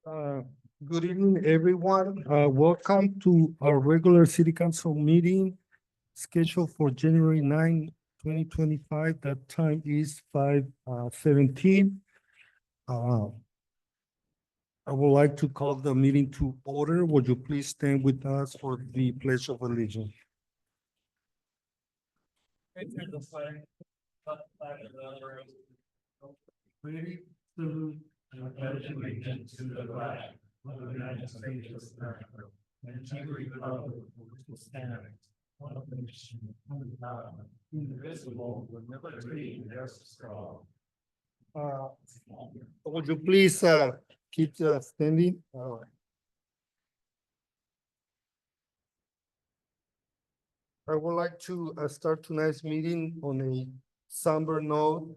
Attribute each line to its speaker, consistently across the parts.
Speaker 1: Uh, Good evening, everyone. Welcome to our regular city council meeting scheduled for January 9, 2025. That time is 5:17. I would like to call the meeting to order. Would you please stand with us for the pledge of allegiance? Ready, salute, and pledge allegiance to the flag of the United States of America and to the republic which stands one nation under God, indivisible, with liberty and justice for all. Would you please keep standing? I would like to start tonight's meeting on a somber note.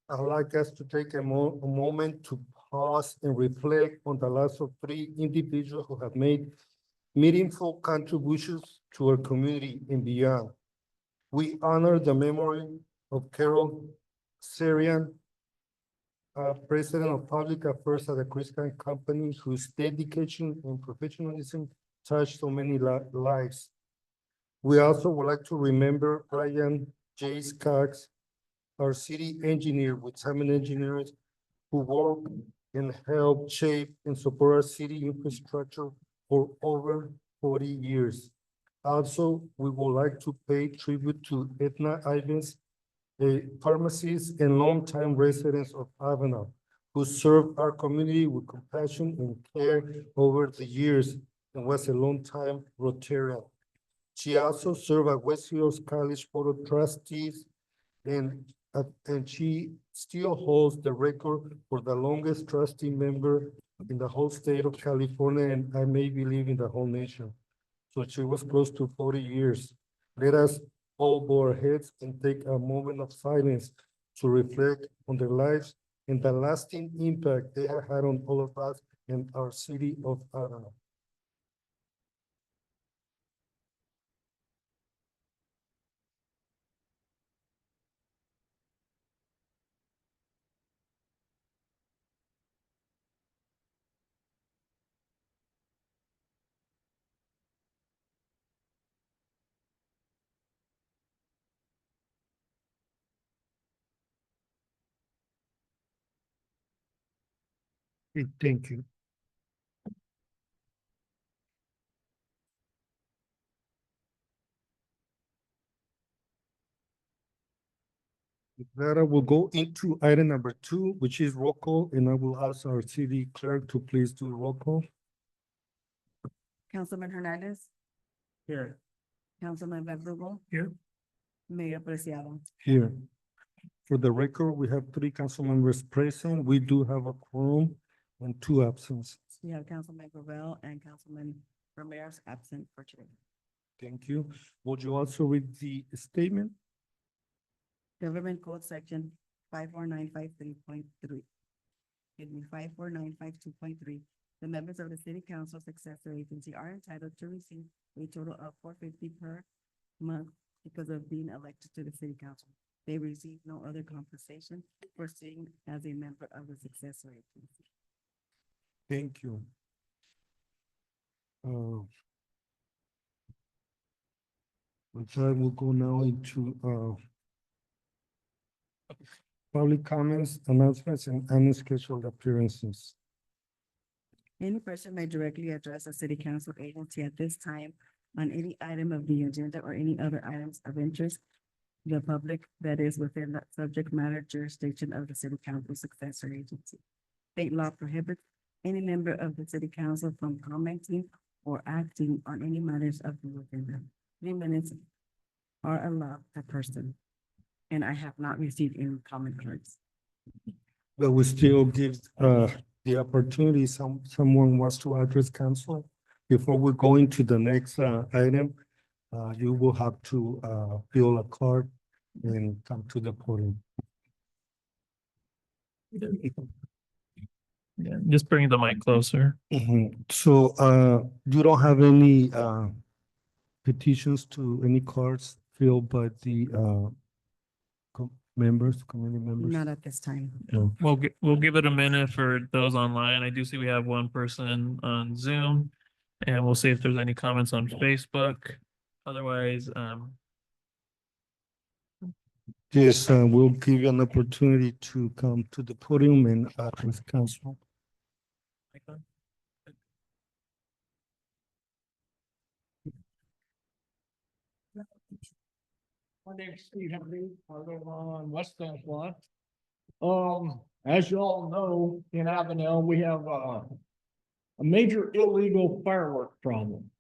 Speaker 1: I would like us to take a moment to pause and reflect on the lives of three individuals who have made meaningful contributions to our community and beyond. We honor the memory of Carol Syrian, President of Public Affairs at the Christian Company, whose dedication and professionalism touched so many lives. We also would like to remember Brian J. Cox, our city engineer with Simon Engineers, who worked and helped shape and support our city infrastructure for over 40 years. Also, we would like to pay tribute to Edna Ivins, a pharmacist and longtime resident of Avenal, who served our community with compassion and care over the years and was a longtime Rotarian. She also served at West Hills College Board of Trustees, and she still holds the record for the longest trustee member in the whole state of California, and I may believe in the whole nation. So she was close to 40 years. Let us all bow our heads and take a moment of silence to reflect on their lives and the lasting impact they have had on all of us and our city of Avenal. Thank you. With that, I will go into item number 2, which is roll call, and I will ask our city clerk to please do roll call.
Speaker 2: Councilman Hernandez,
Speaker 1: Here.
Speaker 2: Councilman Verdugo,
Speaker 1: Here.
Speaker 2: Mayor Preciado.
Speaker 1: Here. For the record, we have 3 council members present. We do have a quorum and 2 absence.
Speaker 2: We have Councilman Gravel and Councilman Ramirez absent for today.
Speaker 1: Thank you. Would you also read the statement?
Speaker 2: Government Code Section 54953.3. Excuse me, 54952.3. The members of the City Council successor agency are entitled to receive a total of $450 per month because of being elected to the City Council. They receive no other compensation for sitting as a member of the successor agency.
Speaker 1: Thank you. Which I will go now into public comments, announcements, and unscheduled appearances.
Speaker 2: Any person may directly address a city council agency at this time on any item of the agenda or any other items of interest to the public that is within the subject matter jurisdiction of the city council successor agency. State law prohibits any member of the city council from commenting or acting on any matters of the agenda. 3 minutes are allowed per person, and I have not received any comment cards.
Speaker 1: But we still give the opportunity, someone wants to address council. Before we go into the next item, you will have to fill a card and come to the podium.
Speaker 3: Yeah, just bring the mic closer.
Speaker 1: So you don't have any petitions to any cards filled by the members, community members?
Speaker 2: Not at this time.
Speaker 3: We'll give it a minute for those online. I do see we have one person on Zoom. And we'll see if there's any comments on Facebook. Otherwise,
Speaker 1: Yes, we'll give you an opportunity to come to the podium and address council.
Speaker 4: My name's Steve Henry. I live on West End Lot. As you all know, in Avenal, we have a major illegal firework problem.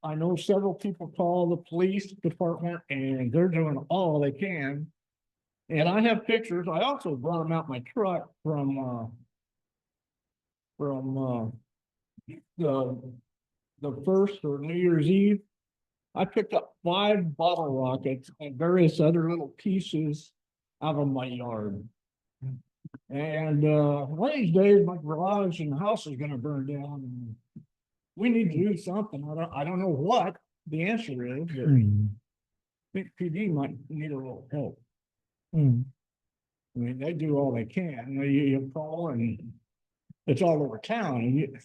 Speaker 4: I know several people call the police department and they're doing all they can. And I have pictures. I also brought them out my truck from the first or New Year's Eve. I picked up 5 bottle rockets and various other little pieces out of my yard. And one of these days, my garage and the house is gonna burn down. And we need to do something. I don't know what the answer is, but I think PD might need a little help. I mean, they do all they can. You call and it's all over town. And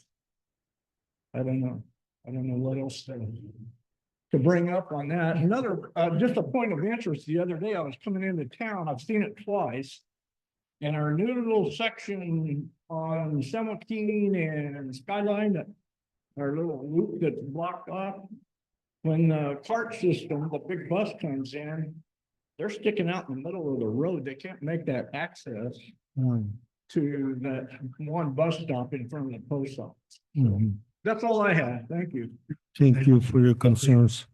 Speaker 4: I don't know what else to bring up on that. Another, just a point of interest, the other day I was coming into town, I've seen it twice. And our new little section on 17 and Skyline, that our little loop that's blocked off. When the cart system, the big bus comes in, they're sticking out in the middle of the road. They can't make that access to that one bus stop in front of the post office. That's all I have. Thank you.
Speaker 1: Thank you for your concerns.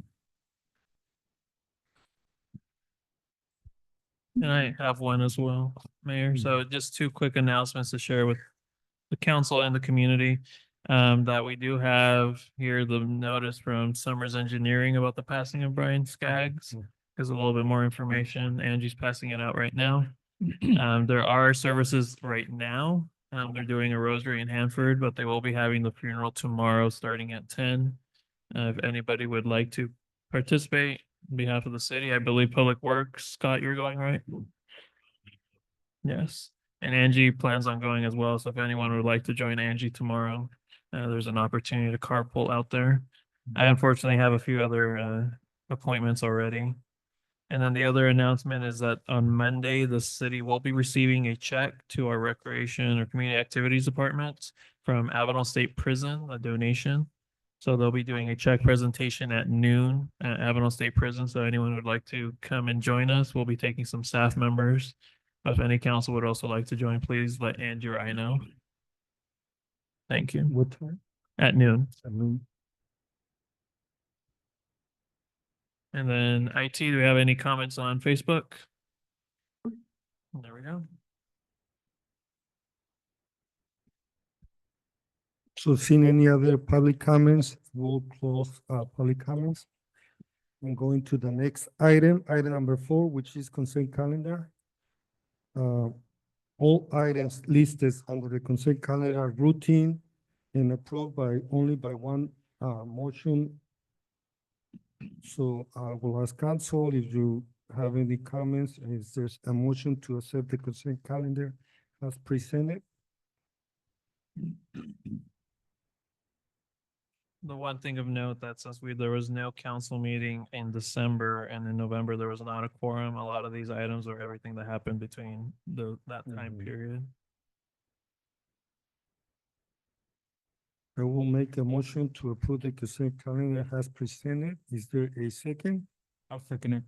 Speaker 3: and I have one as well, Mayor. So just 2 quick announcements to share with the council and the community. That we do have here the notice from Summers Engineering about the passing of Brian Skaggs. There's a little bit more information. Angie's passing it out right now. There are services right now. They're doing a rosary in Hanford, but they will be having the funeral tomorrow starting at 10. If anybody would like to participate on behalf of the city, I believe Public Works, Scott, you're going, right? Yes. And Angie plans on going as well. So if anyone would like to join Angie tomorrow, there's an opportunity to carpool out there. I unfortunately have a few other appointments already. And then the other announcement is that on Monday, the city will be receiving a check to our recreation or community activities department from Avenal State Prison, a donation. So they'll be doing a check presentation at noon at Avenal State Prison. So anyone would like to come and join us, we'll be taking some staff members. If any council would also like to join, please let Angie or I know. Thank you.
Speaker 1: What time?
Speaker 3: At noon.
Speaker 1: At noon.
Speaker 3: And then IT, do we have any comments on Facebook? There we go.
Speaker 1: So seeing any other public comments, we'll close public comments. I'm going to the next item number 4, which is consent calendar. All items listed under the consent calendar are routine and approved only by one motion. So I will ask council if you have any comments. Is there a motion to accept the consent calendar as presented?
Speaker 3: The one thing of note that since there was no council meeting in December and in November, there was not a quorum. A lot of these items are everything that happened between that time period.
Speaker 1: I will make a motion to approve the consent calendar as presented. Is there a second?
Speaker 4: I'll second it.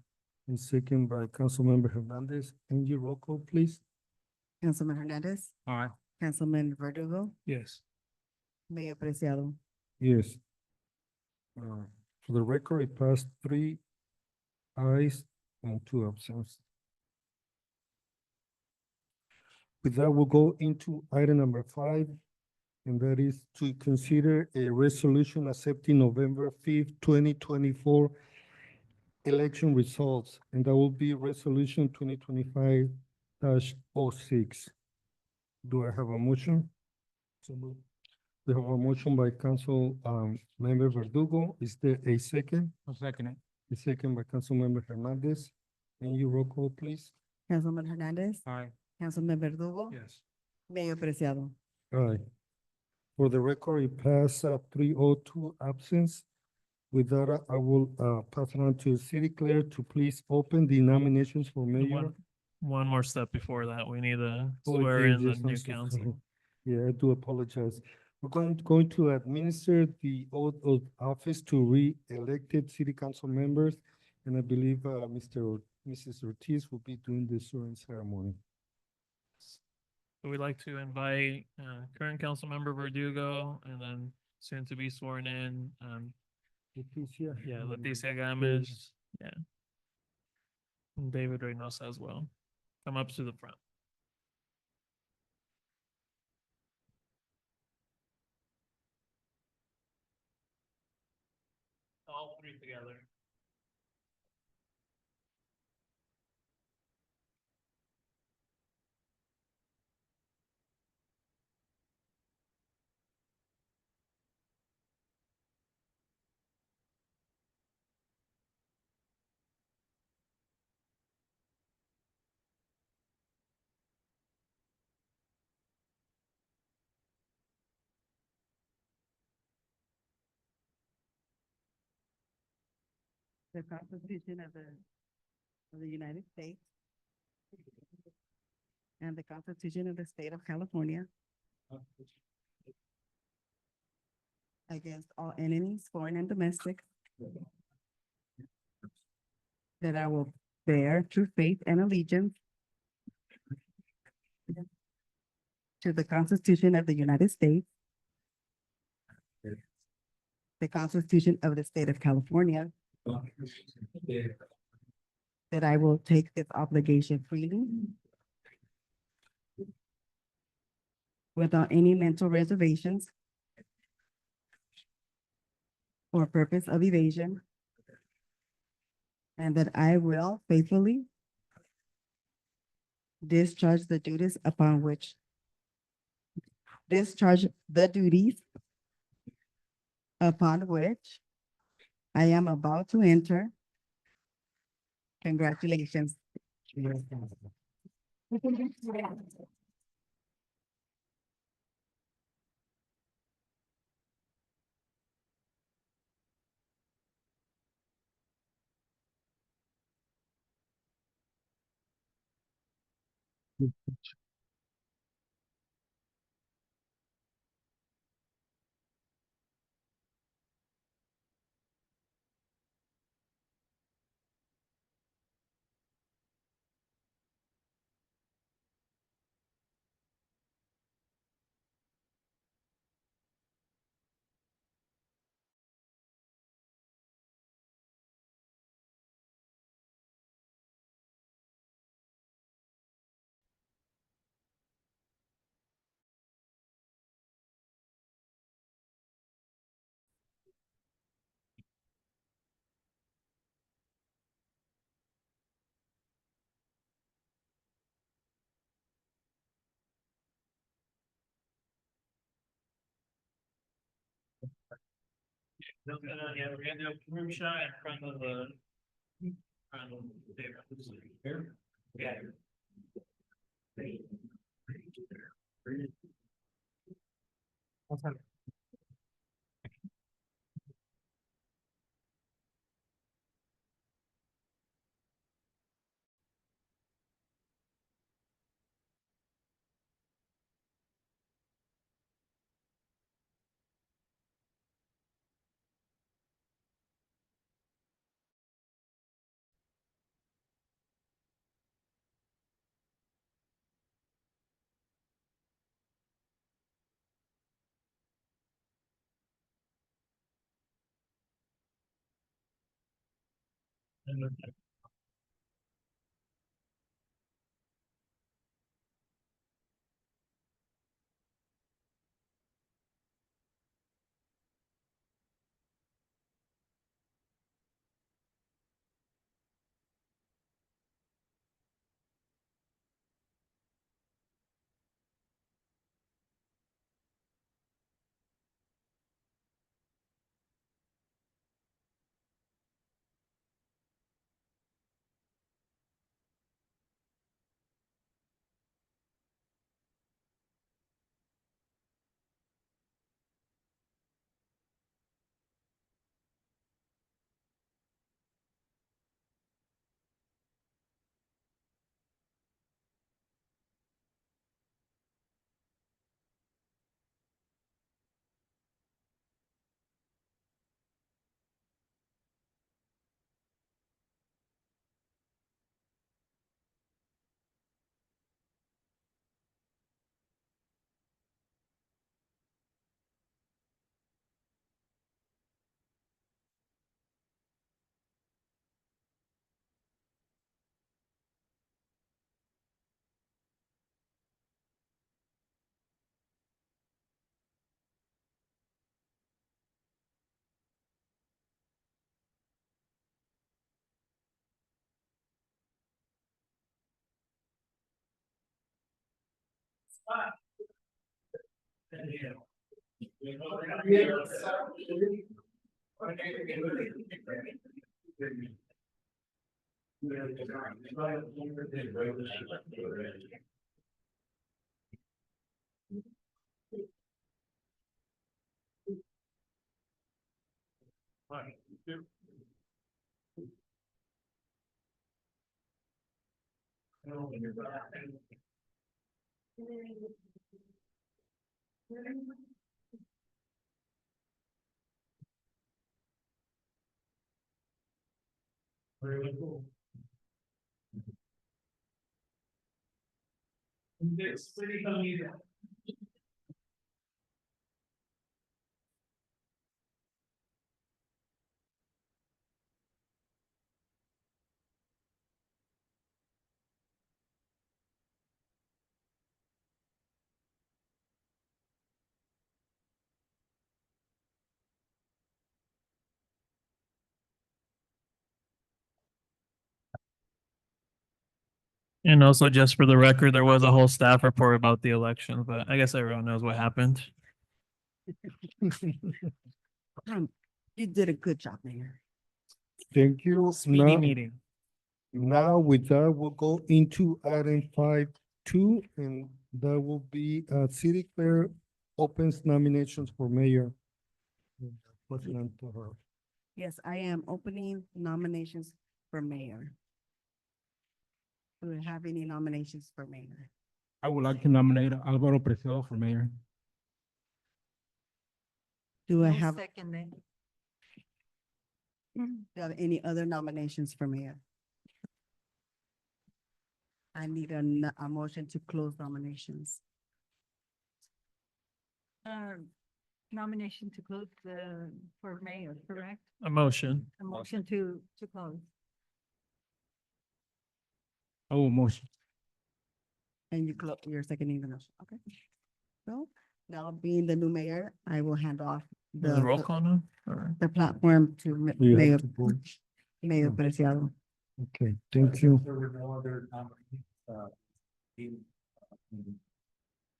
Speaker 1: A second by Councilmember Hernandez. Angie, roll call, please.
Speaker 2: Councilman Hernandez,
Speaker 4: All right.
Speaker 2: Councilman Verdugo,
Speaker 4: Yes.
Speaker 2: Mayor Preciado.
Speaker 1: Yes. For the record, it passed 3 ayes and 2 absence. With that, we'll go into item number 5, and that is to consider a resolution accepting November 5th, 2024 election results, and that will be resolution 2025-06. Do I have a motion? So moved. We have a motion by Council Member Verdugo. Is there a second?
Speaker 4: I'll second it.
Speaker 1: The second by Councilmember Hernandez. And you roll call, please.
Speaker 2: Councilman Hernandez,
Speaker 3: Aye.
Speaker 2: Councilman Verdugo,
Speaker 1: Yes.
Speaker 2: Mayor Preciado.
Speaker 1: Aye. For the record, it passed 302 absence. With that, I will pass it on to City Clerk to please open the nominations for mayor.
Speaker 3: One more step before that, we need to
Speaker 1: Oh,
Speaker 3: swear
Speaker 1: yes,
Speaker 3: in the
Speaker 1: yes, I'm
Speaker 3: new
Speaker 1: so sorry.
Speaker 3: council.
Speaker 1: Yeah, I do apologize. We're going to administer the oath of office to re-elected city council members. And I believe Mrs. Ortiz will be doing the swearing ceremony.
Speaker 3: So we'd like to invite current council member Verdugo and then soon to be sworn in,
Speaker 1: Leticia.
Speaker 3: Leticia Gomez, yeah. And David Reynosa as well. Come up to the front. All three together.
Speaker 2: The Constitution of the United States and the Constitution of the State of California against all enemies, foreign and domestic, that I will bear true faith and allegiance to the Constitution of the United States, the Constitution of the State of California, that I will take this obligation freely without any mental reservations or purpose of evasion, and that I will faithfully discharge the duties upon which I am about to enter. Congratulations.
Speaker 3: No, yeah, we're gonna do a room shot in front of the. Here? Yeah. And also, just for the record, there was a whole staff report about the election, but I guess everyone knows what happened.
Speaker 2: You did a good job, Mayor.
Speaker 1: Thank you.
Speaker 3: Speedy
Speaker 1: Now,
Speaker 3: meeting.
Speaker 1: now with that, we'll go into item 5.2, and that will be, city clerk opens nominations for mayor. President to her.
Speaker 2: Yes, I am opening nominations for mayor. Do we have any nominations for mayor?
Speaker 5: I would like to nominate Alvaro Preciado for mayor.
Speaker 2: Do I have,
Speaker 6: Second it.
Speaker 2: do you have any other nominations for mayor? I need a motion to close nominations.
Speaker 6: Nomination to close the, for mayor, correct?
Speaker 3: A motion.
Speaker 6: A motion to close.
Speaker 5: Oh, motion.
Speaker 2: And you're seconding the motion, okay? So now being the new mayor, I will hand off
Speaker 3: The roll
Speaker 2: the,
Speaker 3: call now? Or-
Speaker 2: the platform to
Speaker 1: We have
Speaker 2: Mayor,
Speaker 1: to vote.
Speaker 2: Mayor Preciado.
Speaker 1: Okay, thank you.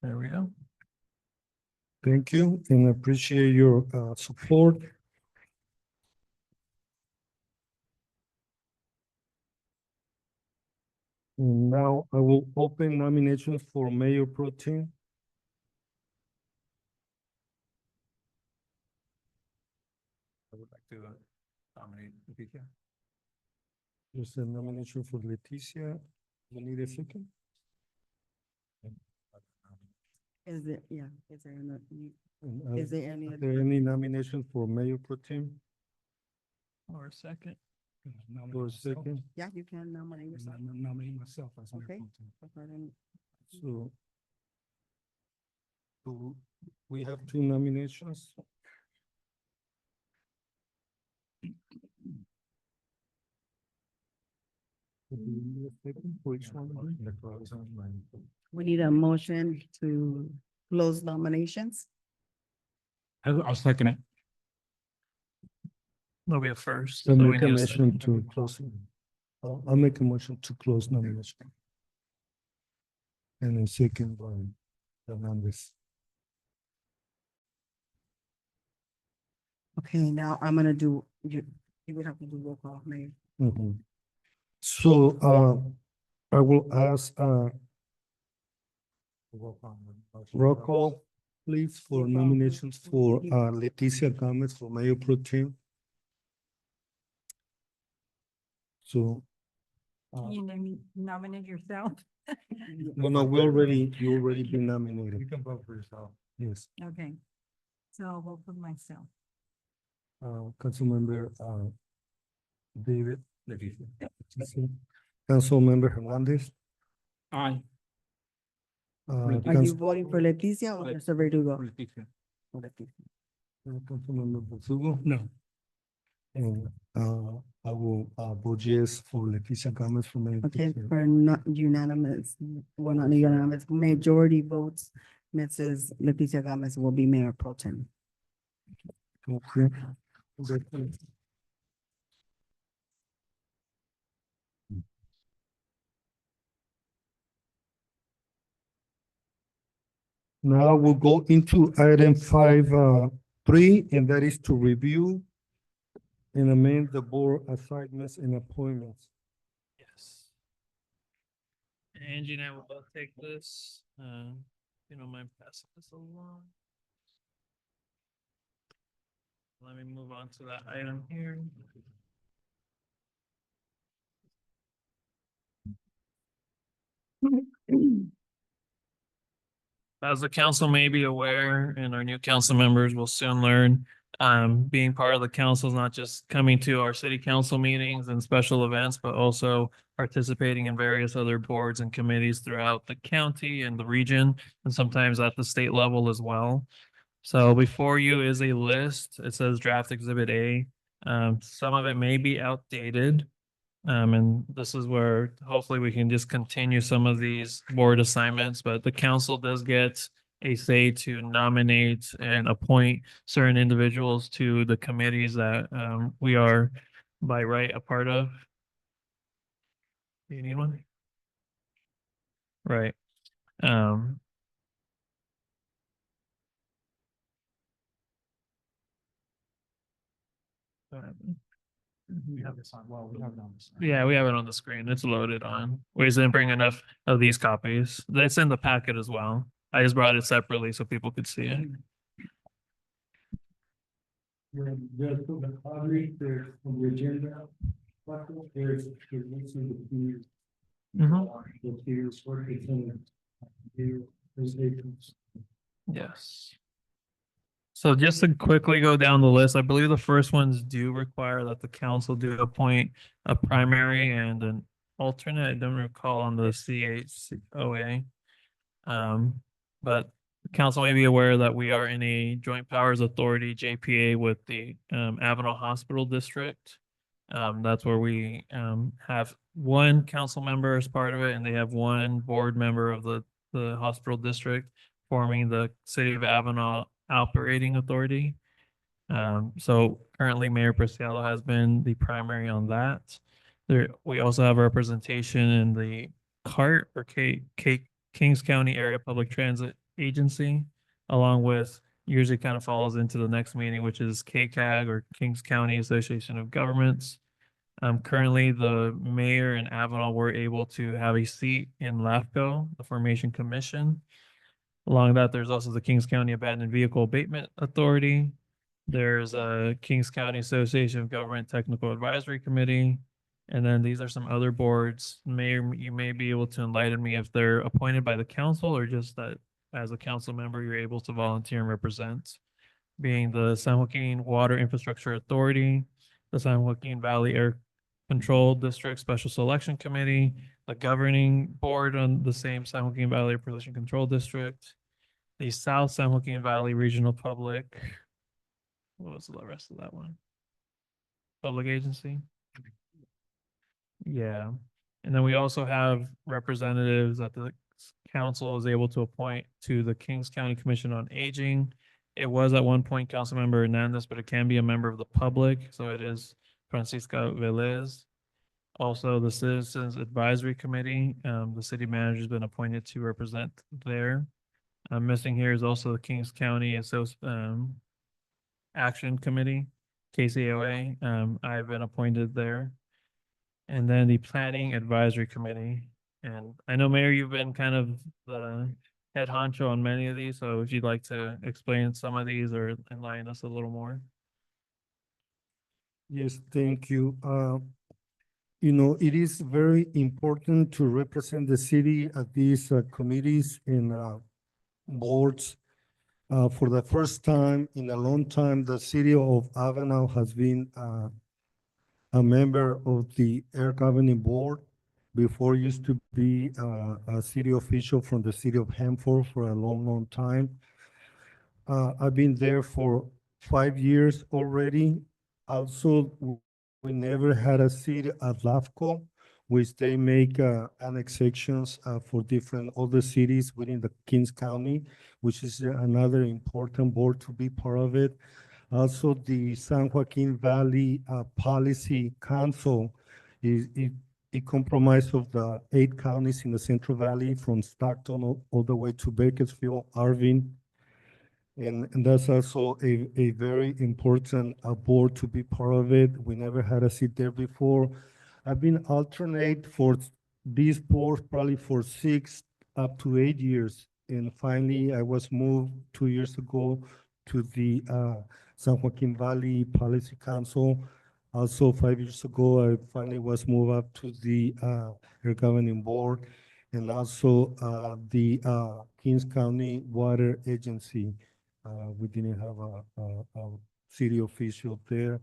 Speaker 3: There we go.
Speaker 1: Thank you, and appreciate your, support. And now I will open nominations for mayor pro tem.
Speaker 5: I would like to nominate Leticia.
Speaker 1: There's a nomination for Leticia. You need a second?
Speaker 2: Is there, yeah, is there,
Speaker 1: And,
Speaker 2: is there any,
Speaker 1: are there any nominations for mayor pro tem?
Speaker 3: Or a second.
Speaker 1: For a second,
Speaker 2: yeah, you can nominate yourself.
Speaker 5: Nominate myself as mayor
Speaker 2: Okay.
Speaker 5: pro tem.
Speaker 1: so. We have two nominations. For each one?
Speaker 2: We need a motion to close nominations.
Speaker 5: I'll second it.
Speaker 3: There'll be a first.
Speaker 1: So
Speaker 3: so we
Speaker 1: make a
Speaker 3: need a
Speaker 1: motion
Speaker 3: second.
Speaker 1: to close. I'll make a motion to close nomination. And then second by Hernandez.
Speaker 2: Okay, now I'm gonna do, you would have to do roll call, Mayor.
Speaker 1: Mhm. So, I will ask, roll call, please, for nominations for, Leticia Gomez for mayor pro tem. So,
Speaker 6: You nominate yourself?
Speaker 1: well, no, you already been nominated. You can vote for yourself. Yes,
Speaker 6: Okay. So I'll vote for myself.
Speaker 1: Councilmember, David. Leticia. Councilmember Hernandez.
Speaker 5: Aye.
Speaker 2: Are you voting for Leticia or Mr. Verdugo?
Speaker 5: Leticia.
Speaker 2: For Leticia.
Speaker 1: Councilmember Verdugo.
Speaker 5: No.
Speaker 1: And, I will, vote yes for Leticia Gomez for mayor. pro
Speaker 2: Okay,
Speaker 1: tem.
Speaker 2: for not unanimous, well, not unanimous, majority votes, Mrs. Leticia Gomez will be mayor pro tem.
Speaker 1: Okay. Now we'll go into item 5.3, and that is to review and amend the board assignments and appointments.
Speaker 3: Yes. Angie and I will both take this. You don't mind passing this along? Let me move on to that item here. As the council may be aware, and our new council members will soon learn, being part of the council is not just coming to our city council meetings and special events, but also participating in various other boards and committees throughout the county and the region, and sometimes at the state level as well. So before you is a list. It says draft exhibit A. Some of it may be outdated. And this is where hopefully we can just continue some of these board assignments, but the council does get a say to nominate and appoint certain individuals to the committees that we are by right a part of. Do you need one? Right. Um,
Speaker 4: We have this on, well, we have it on this.
Speaker 3: yeah, we have it on the screen. It's loaded on. We just didn't bring enough of these copies. That's in the packet as well. I just brought it separately so people could see it.
Speaker 1: There's the copy, there's the agenda. There's the here's what it's in. There's agents.
Speaker 3: Yes. So just to quickly go down the list, I believe the first ones do require that the council do appoint a primary and an alternate. I don't recall on the CHOA. But the council may be aware that we are in a joint powers authority, JPA, with the Avenal Hospital District. That's where we have one council member as part of it, and they have one board member of the hospital district forming the City of Avenal Operating Authority. So currently Mayor Preciado has been the primary on that. We also have representation in the CART or Kings County Area Public Transit Agency, along with usually kind of falls into the next meeting, which is KCAG or Kings County Association of Governments. Currently the mayor and Avenal were able to have a seat in LAFCO, the Formation Commission. Along that, there's also the Kings County Abandoned Vehicle Abatement Authority. There's a Kings County Association of Government Technical Advisory Committee. And then these are some other boards. Mayor, you may be able to enlighten me if they're appointed by the council or just that as a council member, you're able to volunteer and represent. Being the San Joaquin Water Infrastructure Authority, the San Joaquin Valley Air Control District Special Selection Committee, the governing board on the same San Joaquin Valley Air Pollution Control District, the South San Joaquin Valley Regional Public. What was the rest of that one? Public agency? Yeah. And then we also have representatives that the council is able to appoint to the Kings County Commission on Aging. It was at one point Councilmember Hernandez, but it can be a member of the public. So it is Francisca Velez. Also, the Citizens Advisory Committee, the city manager has been appointed to represent there. Missing here is also the Kings County Action Committee, KCOA. I've been appointed there. And then the Planning Advisory Committee. And I know, Mayor, you've been kind of the head honcho on many of these, so if you'd like to explain some of these or enlighten us a little more.
Speaker 1: Yes, thank you. It is very important to represent the city at these committees and boards. For the first time in a long time, the city of Avenal has been a member of the Air Governing Board. Before used to be a city official from the city of Hanford for a long, long time. I've been there for 5 years already. Also, we never had a seat at LAFCO, which they make annexations for different other cities within the Kings County, which is another important board to be part of it. Also, the San Joaquin Valley Policy Council is a compromise of the 8 counties in the Central Valley from Stockton all the way to Bakersfield, Arvin. And that's also a very important board to be part of it. We never had a seat there before. I've been alternate for this board probably for 6 up to 8 years. And finally, I was moved 2 years ago to the San Joaquin Valley Policy Council. Also, 5 years ago, I finally was moved up to the Air Governing Board and also the Kings County Water Agency. We didn't have a city official there.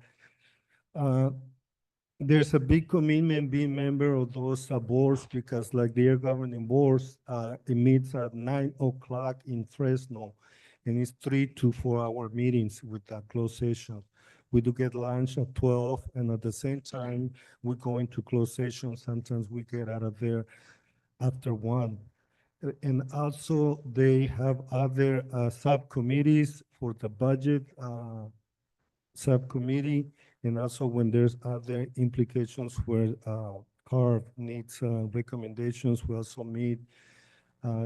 Speaker 1: Uh, there's a big commitment being member of those boards because like their governing boards, it meets at 9 o'clock in Fresno. And it's 3 to 4 hour meetings with a closed session. We do get lunch at 12 and at the same time, we go into closed session. Sometimes we get out of there after 1. And also they have other subcommittees for the budget subcommittee. And also when there's other implications where CARB needs recommendations, we also meet,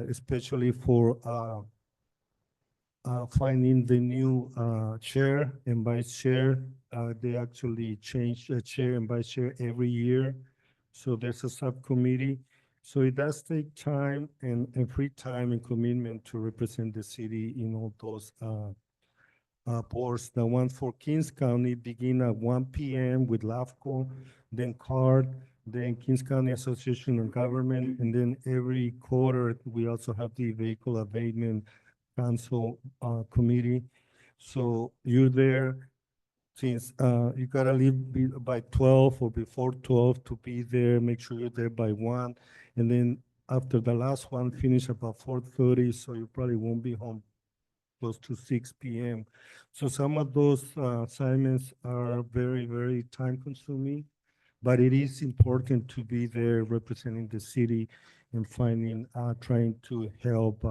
Speaker 1: especially for finding the new chair and vice chair. They actually change the chair and vice chair every year. So there's a subcommittee. So it does take time and free time and commitment to represent the city in all those boards. The one for Kings County begin at 1 p.m. with LAFCO, then CARD, then Kings County Association of Government, and then every quarter, we also have the Vehicle Abatement Council Committee. So you're there since you gotta leave by 12 or before 12 to be there, make sure you're there by 1. And then after the last one, finish about 4:30, so you probably won't be home close to 6 p.m. So some of those assignments are very, very time consuming, but it is important to be there representing the city and finding, trying to help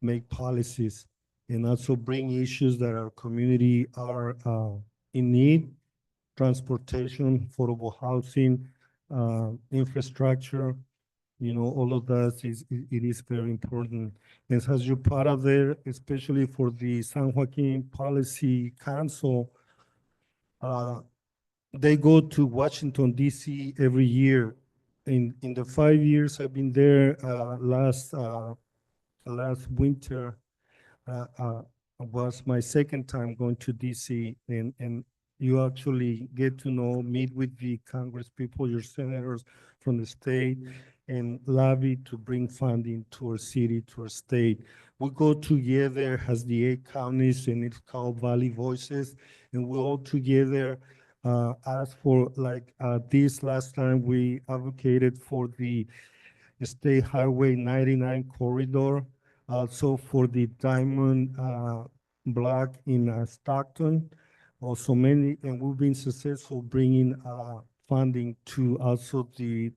Speaker 1: make policies and also bring issues that our community are in need, transportation, affordable housing, infrastructure, all of that it is very important. And as you're part of there, especially for the San Joaquin Policy Council, they go to Washington DC every year. In the 5 years I've been there, last winter, was my second time going to DC, and you actually get to meet with the Congress people, your senators from the state, and lobby to bring funding to our city, to our state. We go together as the 8 counties, and it's called Valley Voices, and we all together ask for, like this last time, we advocated for the State Highway 99 corridor, also for the Diamond Block in Stockton. Also many, and we've been successful bringing funding to also the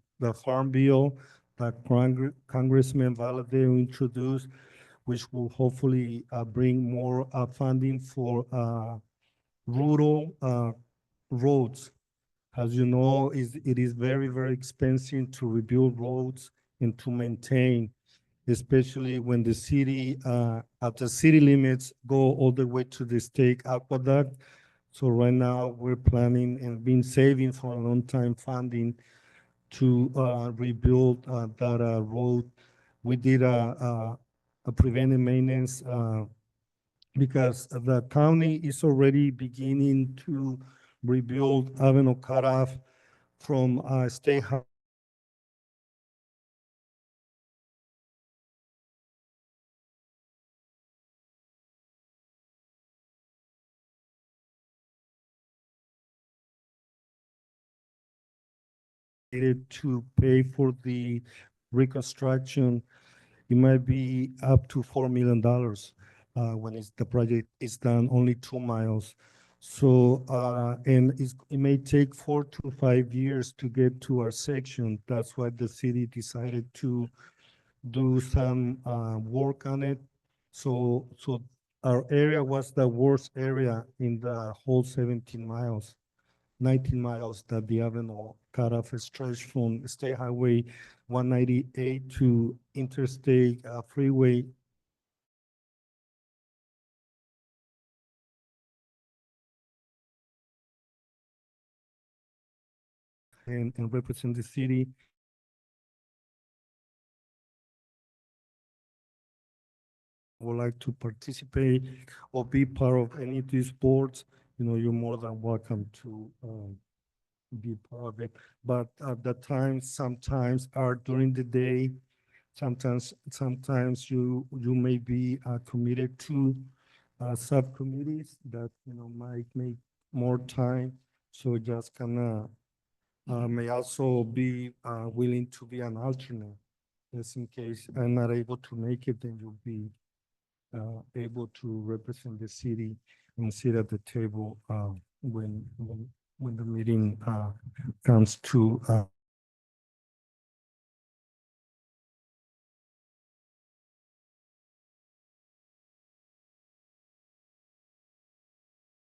Speaker 1: Farm Bill that Congressman Valadeo introduced, which will hopefully bring more funding for rural roads. As you know, it is very, very expensive to rebuild roads and to maintain, especially when the city, at the city limits, go all the way to the state aqueduct. So right now, we're planning and been saving for a long time funding to rebuild that road. We did a preventive maintenance because the county is already beginning to rebuild Avenal cutoff from State to pay for the reconstruction. It might be up to $4 million when the project is done, only 2 miles. So, and it may take 4 to 5 years to get to our section. That's why the city decided to do some work on it. So our area was the worst area in the whole 17 miles. 19 miles that the Avenal cutoff stretch from State Highway 198 to Interstate Freeway and represent the city. Would like to participate or be part of any of these boards, you're more than welcome to be part of it. But at that time, sometimes are during the day, sometimes you may be committed to subcommittees that, might make more time. So just kind of may also be willing to be an alternate. Just in case I'm not able to make it, then you'll be able to represent the city and sit at the table when the meeting comes to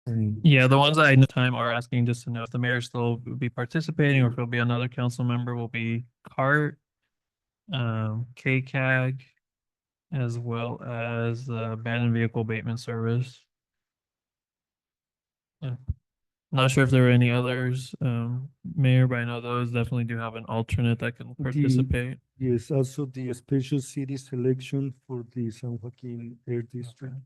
Speaker 1: and
Speaker 3: Yeah, the ones that I know time are asking just to know if the mayor still will be participating or if there'll be another council member will be CART, KCAG, as well as the abandoned vehicle abatement service. Yeah. Not sure if there are any others, mayor, but I know those definitely do have an alternate that can participate.
Speaker 1: yes, also the special city selection for the San Joaquin Air District.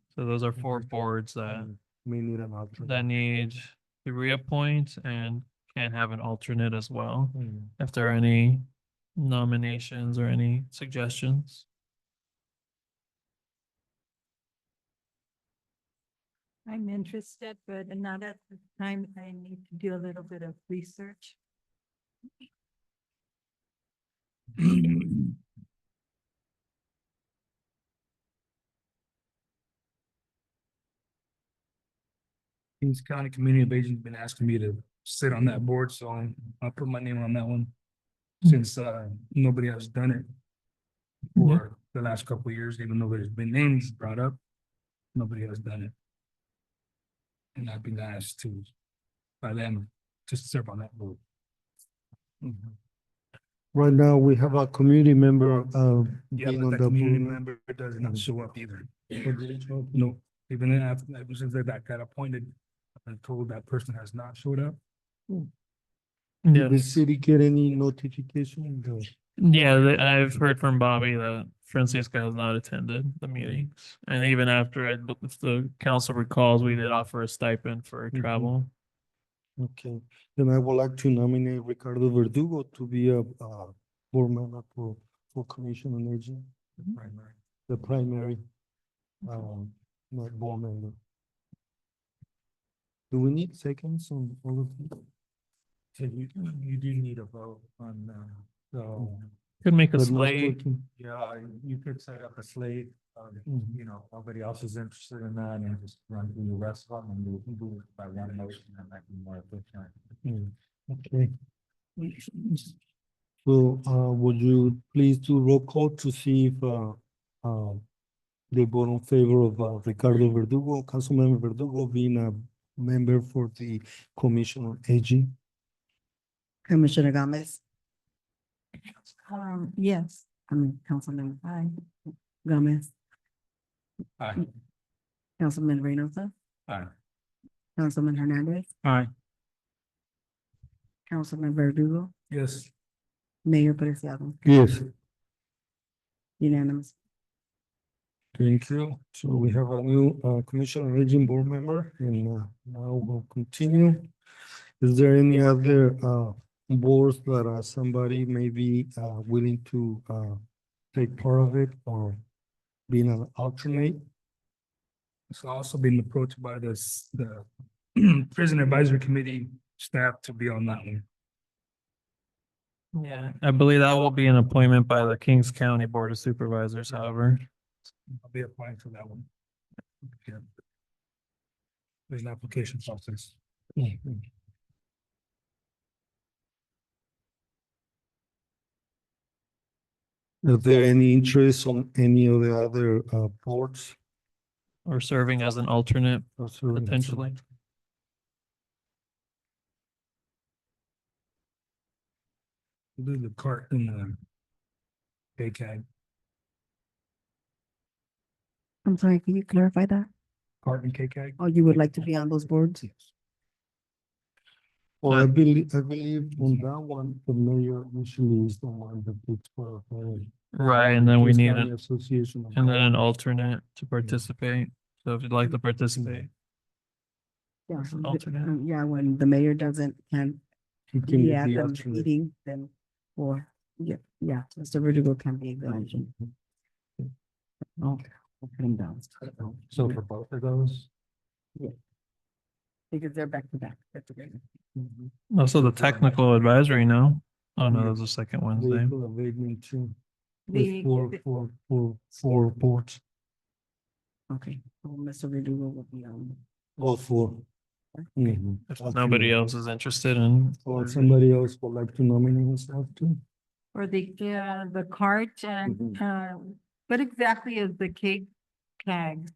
Speaker 3: So those are four boards that
Speaker 1: May need an alternate.
Speaker 3: that need to reappoint and can have an alternate as well.
Speaker 1: Mm.
Speaker 3: If there are any nominations or any suggestions.
Speaker 6: I'm interested, but not at the time. I need to do a little bit of research.
Speaker 5: Kings County Community of Aging's been asking me to sit on that board, so I'll put my name on that one. Since nobody has done it for the last couple of years, even though there's been names brought up, nobody has done it. And I've been asked to by them to serve on that board.
Speaker 1: Right now, we have a community member
Speaker 5: Yeah,
Speaker 1: being
Speaker 5: but
Speaker 1: on
Speaker 5: that
Speaker 1: the
Speaker 5: community
Speaker 1: board.
Speaker 5: member does not show up either. No, even after, ever since they got appointed, I've been told that person has not showed up.
Speaker 1: Did the
Speaker 3: Yes.
Speaker 1: city get any notification? No.
Speaker 3: Yeah, I've heard from Bobby that Francisca has not attended the meetings. And even after, if the council recalls, we did offer a stipend for travel.
Speaker 1: Okay, then I would like to nominate Ricardo Verdugo to be a board member for Commission on Aging, the primary not board member. Do we need seconds on all of them?
Speaker 5: So you do need a vote on, so,
Speaker 3: Could make a
Speaker 1: But not
Speaker 3: slate.
Speaker 1: working.
Speaker 5: yeah, you could set up a slate, nobody else is interested in that and just run through the rest of them and you can do it by one motion and that be more efficient.
Speaker 1: Okay. So, would you please do roll call to see if, they vote in favor of, Ricardo Verdugo, Councilmember Verdugo being a member for the Commission on Aging?
Speaker 2: Commissioner Gomez,
Speaker 6: Yes.
Speaker 2: Councilman Gomez,
Speaker 5: Aye.
Speaker 2: Councilman Reynoso,
Speaker 5: Aye.
Speaker 2: Councilman Hernandez,
Speaker 5: Aye.
Speaker 2: Councilman Verdugo,
Speaker 5: Yes.
Speaker 2: Mayor Preciado,
Speaker 1: Yes.
Speaker 2: unanimous.
Speaker 1: Thank you. So we have a new Commission on Aging board member and now we'll continue. Is there any other boards that somebody may be willing to take part of it or being an alternate?
Speaker 5: It's also been approached by the Prison Advisory Committee staff to be on that one.
Speaker 3: Yeah, I believe that will be an appointment by the Kings County Board of Supervisors, however.
Speaker 5: I'll be applying for that one. Yeah. There's an application process.
Speaker 1: Is there any interest on any of the other boards?
Speaker 3: Or serving as an alternate
Speaker 1: Also,
Speaker 3: potentially.
Speaker 5: Do the cart and the KCAG,
Speaker 2: I'm sorry, can you clarify that?
Speaker 5: cart and KCAG.
Speaker 2: Oh, you would like to be on those boards?
Speaker 1: Well,
Speaker 3: Uh,
Speaker 1: I believe on that one, the mayor usually is the one that puts for.
Speaker 3: Right, and then we
Speaker 1: Kings
Speaker 3: need
Speaker 1: County
Speaker 3: an,
Speaker 1: Association. of
Speaker 3: and then an
Speaker 1: Governments.
Speaker 3: alternate to participate. So if you'd like to participate,
Speaker 2: Yeah,
Speaker 3: alternate.
Speaker 2: yeah, when the mayor doesn't, can
Speaker 1: He can
Speaker 2: be
Speaker 1: be
Speaker 2: at
Speaker 1: the
Speaker 2: the
Speaker 1: alternate.
Speaker 2: meeting, then, or, yeah, Mr. Verdugo can be the alternate. Oh, I'll put him down.
Speaker 5: So for both of those,
Speaker 2: Because they're back to back. That's okay.
Speaker 3: Also the technical advisory, no? Oh, no, that was the second Wednesday.
Speaker 1: Vehicle abatement too.
Speaker 6: The-
Speaker 1: With four boards.
Speaker 2: Okay, well, Mr. Verdugo will be on.
Speaker 1: All four. Mhm.
Speaker 3: If
Speaker 1: Alternate.
Speaker 3: nobody else is interested in.
Speaker 1: Or somebody else would like to nominate himself too.
Speaker 6: Or the cart and, what exactly is the CAG?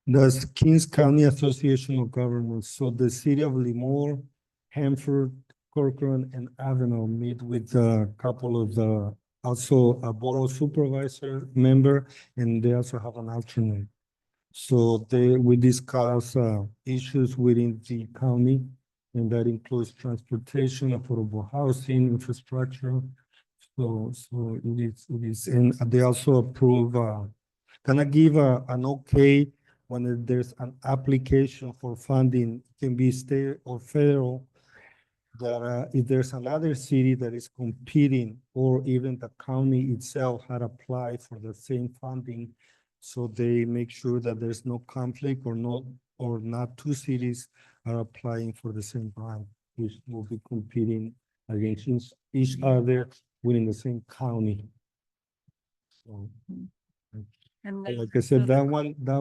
Speaker 1: That's Kings County Association of Governments. So the city of Livermore, Hanford, Corcoran, and Avenal meet with a couple of the, also a board of supervisor member, and they also have an alternate. So we discuss issues within the county, and that includes transportation, affordable housing, infrastructure. So it is, and they also approve, kind of give an okay when there's an application for funding, can be state or federal, that if there's another city that is competing, or even the county itself had applied for the same funding, so they make sure that there's no conflict or not two cities are applying for the same grant, which will be competing against each other within the same county. So,
Speaker 6: And
Speaker 1: like I said, that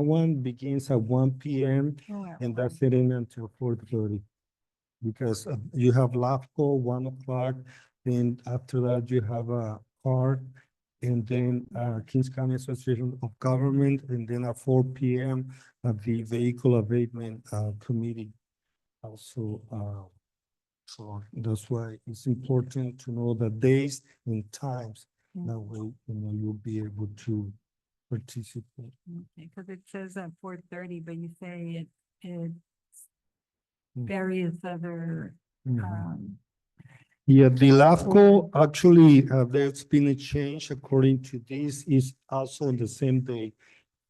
Speaker 1: one begins at 1 p.m. and that's it in until 4:30. Because you have LAFCO, 1 o'clock, then after that you have a card, and then Kings County Association of Government, and then at 4 p.m. at the Vehicle Abatement Committee. Also, so that's why it's important to know the days and times. That way, you'll be able to participate.
Speaker 6: Because it says at 4:30, but you say it
Speaker 1: Mm.
Speaker 6: various other, um,
Speaker 1: Yeah, the LAFCO, actually, there's been a change according to this, is also on the same day.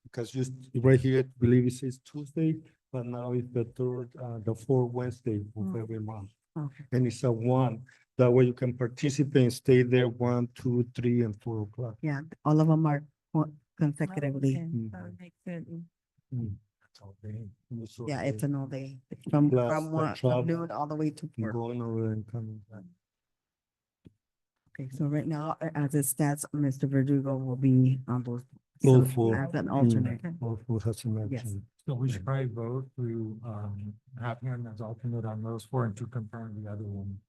Speaker 1: Because right here, I believe it says Tuesday, but now it's the fourth Wednesday of every month.
Speaker 2: Okay.
Speaker 1: And it's a 1, that way you can participate and stay there 1, 2, 3, and 4 o'clock.
Speaker 2: Yeah, all of them are consecutively.
Speaker 6: okay, so it makes it-
Speaker 2: Yeah, it's an all day, from
Speaker 1: Plus
Speaker 2: from
Speaker 1: the
Speaker 2: one,
Speaker 1: travel.
Speaker 2: from noon all the way to 4.
Speaker 1: Going over and coming back.
Speaker 2: Okay, so right now, as it stands, Mr. Verdugo will be on both.
Speaker 1: All
Speaker 2: so
Speaker 1: four.
Speaker 2: As an alternate.
Speaker 1: All four has an
Speaker 2: Yes.
Speaker 1: action.
Speaker 5: so we should probably vote to have him as alternate on those four and to confirm the other one.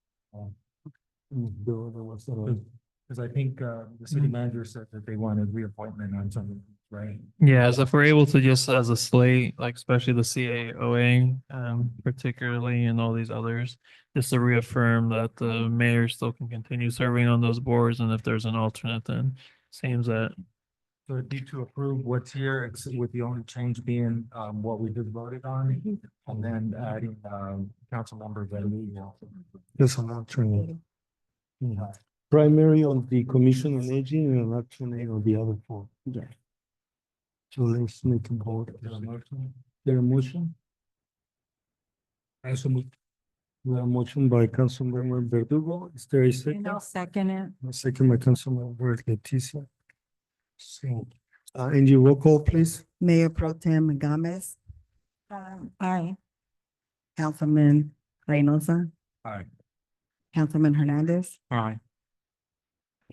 Speaker 1: The other ones that are-
Speaker 5: Because I think the city manager said that they wanted reappointment on some of these, right?
Speaker 3: Yeah, so if we're able to just as a slate, like especially the CAOA, particularly and all these others, just to reaffirm that the mayor still can continue serving on those boards, and if there's an alternate, then seems that.
Speaker 5: So it'd be to approve what's here, with the only change being what we just voted on, and then adding council members that we.
Speaker 1: There's an alternate. Primary on the Commission on Aging and an alternate on the other 4.
Speaker 2: Yeah.
Speaker 1: So let's make a vote. There a motion?
Speaker 5: I also move.
Speaker 1: We have a motion by Councilmember Verdugo. Is there a
Speaker 6: And
Speaker 1: second?
Speaker 6: I'll second it.
Speaker 1: A second by Councilmember Leticia. So, Angie, roll call, please.
Speaker 2: Mayor Pro Tem Gomez,
Speaker 6: Aye.
Speaker 2: Councilman Reynosa,
Speaker 5: Aye.
Speaker 2: Councilman Hernandez,
Speaker 5: Aye.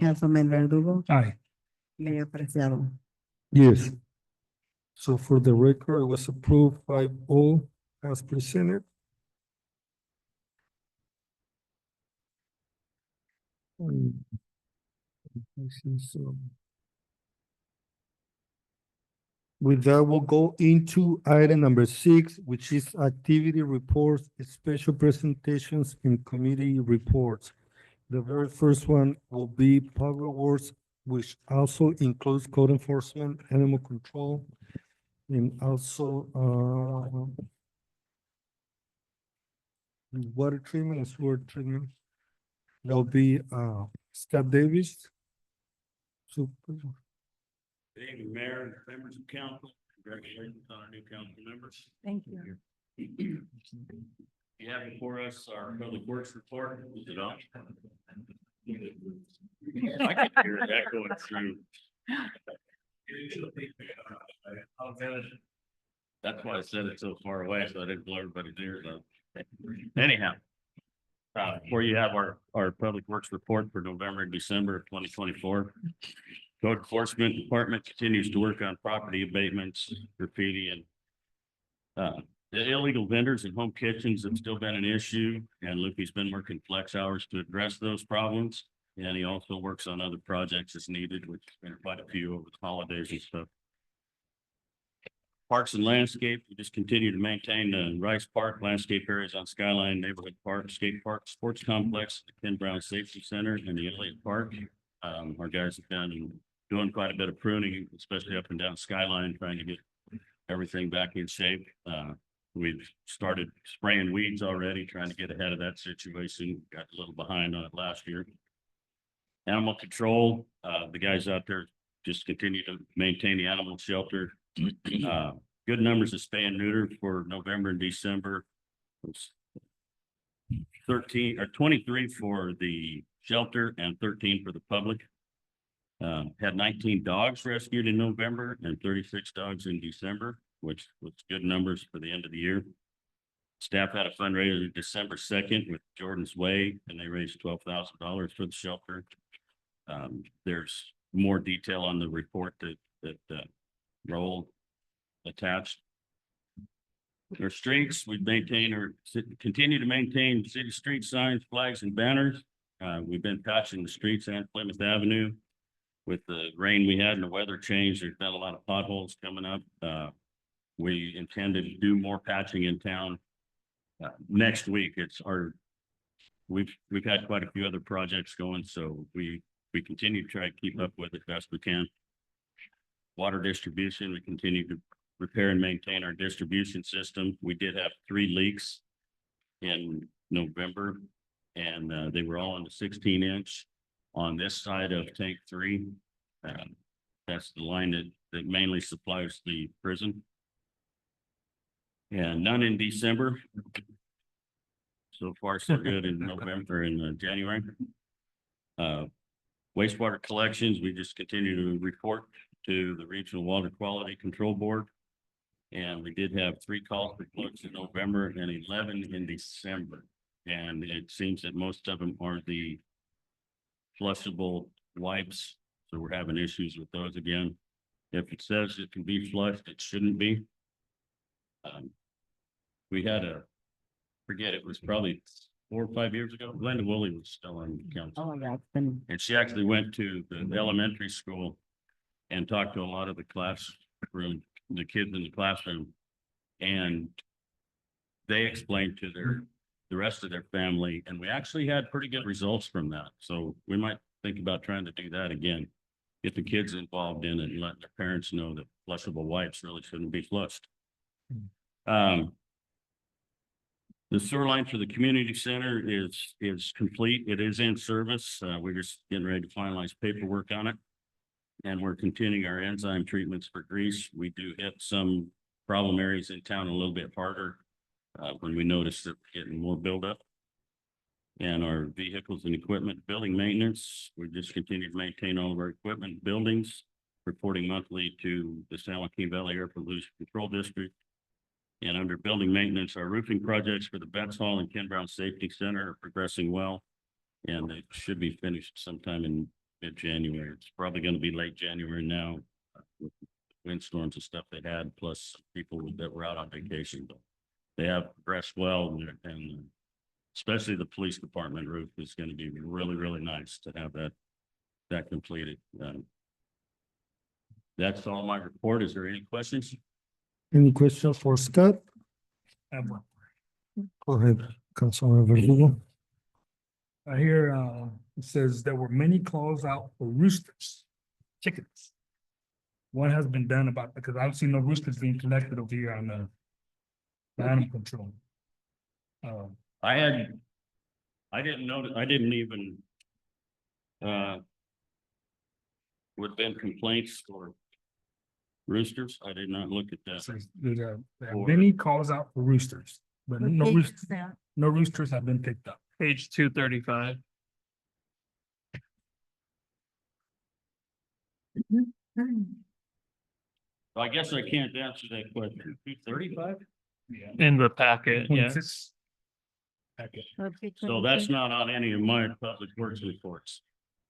Speaker 2: Councilman Verdugo,
Speaker 5: Aye.
Speaker 2: Mayor Preciado.
Speaker 1: Yes. So for the record, it was approved 5-0 as presented. This is, with that, we'll go into item number 6, which is activity reports, special presentations, and committee reports. The very first one will be public works, which also includes code enforcement, animal control, and also, water treatment and sewer treatment. There'll be, Scott Davis. Super.
Speaker 7: Good evening, Mayor and members of council. Congratulations on our new council members.
Speaker 6: Thank you.
Speaker 7: You have before us our public works report. Is it on? I can hear it echoing through. That's why I said it so far away, so I didn't blow everybody's ears out. Anyhow. Before you have our public works report for November and December of 2024. Code Enforcement Department continues to work on property abatements, graffiti, and the illegal vendors and home kitchens have still been an issue, and Lupe's been working flex hours to address those problems. And he also works on other projects as needed, which has been quite a few over the holidays and stuff. Parks and landscape, we just continue to maintain the Rice Park landscape areas on Skyline Neighborhood Park, Skate Park, Sports Complex, the Ken Brown Safety Center, and the Elliott Park. Our guys have been doing quite a bit of pruning, especially up and down Skyline, trying to get everything back in shape. We've started spraying weeds already, trying to get ahead of that situation. Got a little behind on it last year. Animal control, the guys out there just continue to maintain the animal shelter. Good numbers of spay and neuter for November and December. It was 13 or 23 for the shelter and 13 for the public. Had 19 dogs rescued in November and 36 dogs in December, which was good numbers for the end of the year. Staff had a fundraiser December 2nd with Jordan's Way, and they raised $12,000 for the shelter. There's more detail on the report that Roll attached. Our streets, we maintain or continue to maintain city street signs, flags, and banners. We've been patching the streets and Plymouth Avenue. With the rain we had and the weather change, there's been a lot of potholes coming up. We intend to do more patching in town. Next week, we've had quite a few other projects going, so we continue to try to keep up with it best we can. Water distribution, we continue to repair and maintain our distribution system. We did have 3 leaks in November, and they were all on the 16-inch on this side of tank 3. That's the line that mainly supplies the prison. And none in December. So far, so good in November and January. Wastewater collections, we just continue to report to the Regional Water Quality Control Board. And we did have 3 calls for plugs in November and 11 in December. And it seems that most of them are the flushable wipes. So we're having issues with those again. If it says it can be flushed, it shouldn't be. We had forget, it was probably 4 or 5 years ago. Glenda Woolley was still on council.
Speaker 2: Oh, yeah, it's been,
Speaker 7: And she actually went to the elementary school and talked to a lot of the kids in the classroom. And they explained to the rest of their family, and we actually had pretty good results from that. So we might think about trying to do that again. Get the kids involved in it and let their parents know that flushable wipes really shouldn't be flushed. The sewer line for the community center is complete. It is in service. We're just getting ready to finalize paperwork on it. And we're continuing our enzyme treatments for grease. We do hit some problem areas in town a little bit harder when we notice that we're getting more buildup. And our vehicles and equipment building maintenance, we just continue to maintain all of our equipment and buildings, reporting monthly to the San Joaquin Valley Air Pollution Control District. And under building maintenance, our roofing projects for the Betts Hall and Ken Brown Safety Center are progressing well. And they should be finished sometime in mid-January. It's probably going to be late January now with windstorms and stuff they had, plus people that were out on vacation. But they have progressed well, and especially the police department roof is going to be really, really nice to have that completed. That's all my report. Is there any questions?
Speaker 1: Any questions for Scott?
Speaker 5: I have one.
Speaker 1: Go ahead, Councilman Verdugo.
Speaker 5: I hear, it says there were many calls out for roosters, chickens. What has been done about, because I don't see no roosters being collected over here on the animal control.
Speaker 7: I didn't know, I didn't even. Would been complaints for roosters. I did not look at that.
Speaker 5: says there are many calls out for roosters, but
Speaker 6: What
Speaker 5: no
Speaker 6: page
Speaker 5: roosters,
Speaker 6: is that?
Speaker 5: no roosters have been picked up.
Speaker 3: Page 235.
Speaker 7: I guess I can't answer that question. 235?
Speaker 5: Yeah.
Speaker 3: In the packet,
Speaker 5: 26.
Speaker 3: yes.
Speaker 5: Okay.
Speaker 6: Okay,
Speaker 7: So that's not on any of my public works reports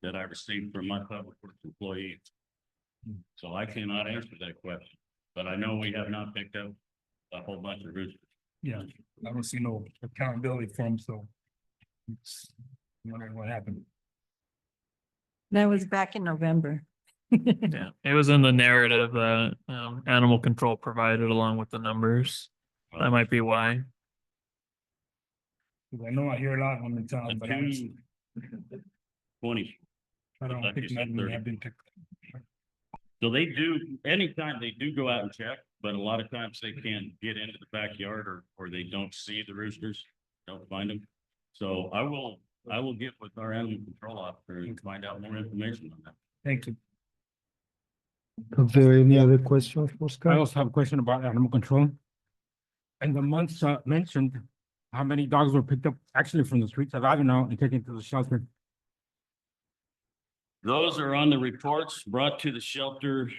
Speaker 7: that I received from my public works employees. So I cannot answer that question, but I know we have not picked up a whole bunch of roosters.
Speaker 5: Yeah, I don't see no accountability from, so. It's wondering what happened.
Speaker 6: That was back in November.
Speaker 3: Yeah, it was in the narrative that animal control provided along with the numbers. That might be why.
Speaker 5: 'Cause I know I hear a lot of them in town, but I
Speaker 7: 20.
Speaker 5: don't
Speaker 7: like
Speaker 5: think
Speaker 7: you said,
Speaker 5: many
Speaker 7: 30.
Speaker 5: have been picked up.
Speaker 7: So they do, anytime they do go out and check, but a lot of times they can't get into the backyard or they don't see the roosters, don't find them. So I will get with our animal control officer and find out more information on that.
Speaker 5: Thank you.
Speaker 1: Is there any other questions for
Speaker 8: I
Speaker 1: Scott?
Speaker 8: also have a question about animal control. In the months mentioned, how many dogs were picked up actually from the streets of Avenal and taken to the shelter?
Speaker 7: Those are on the reports brought to the shelter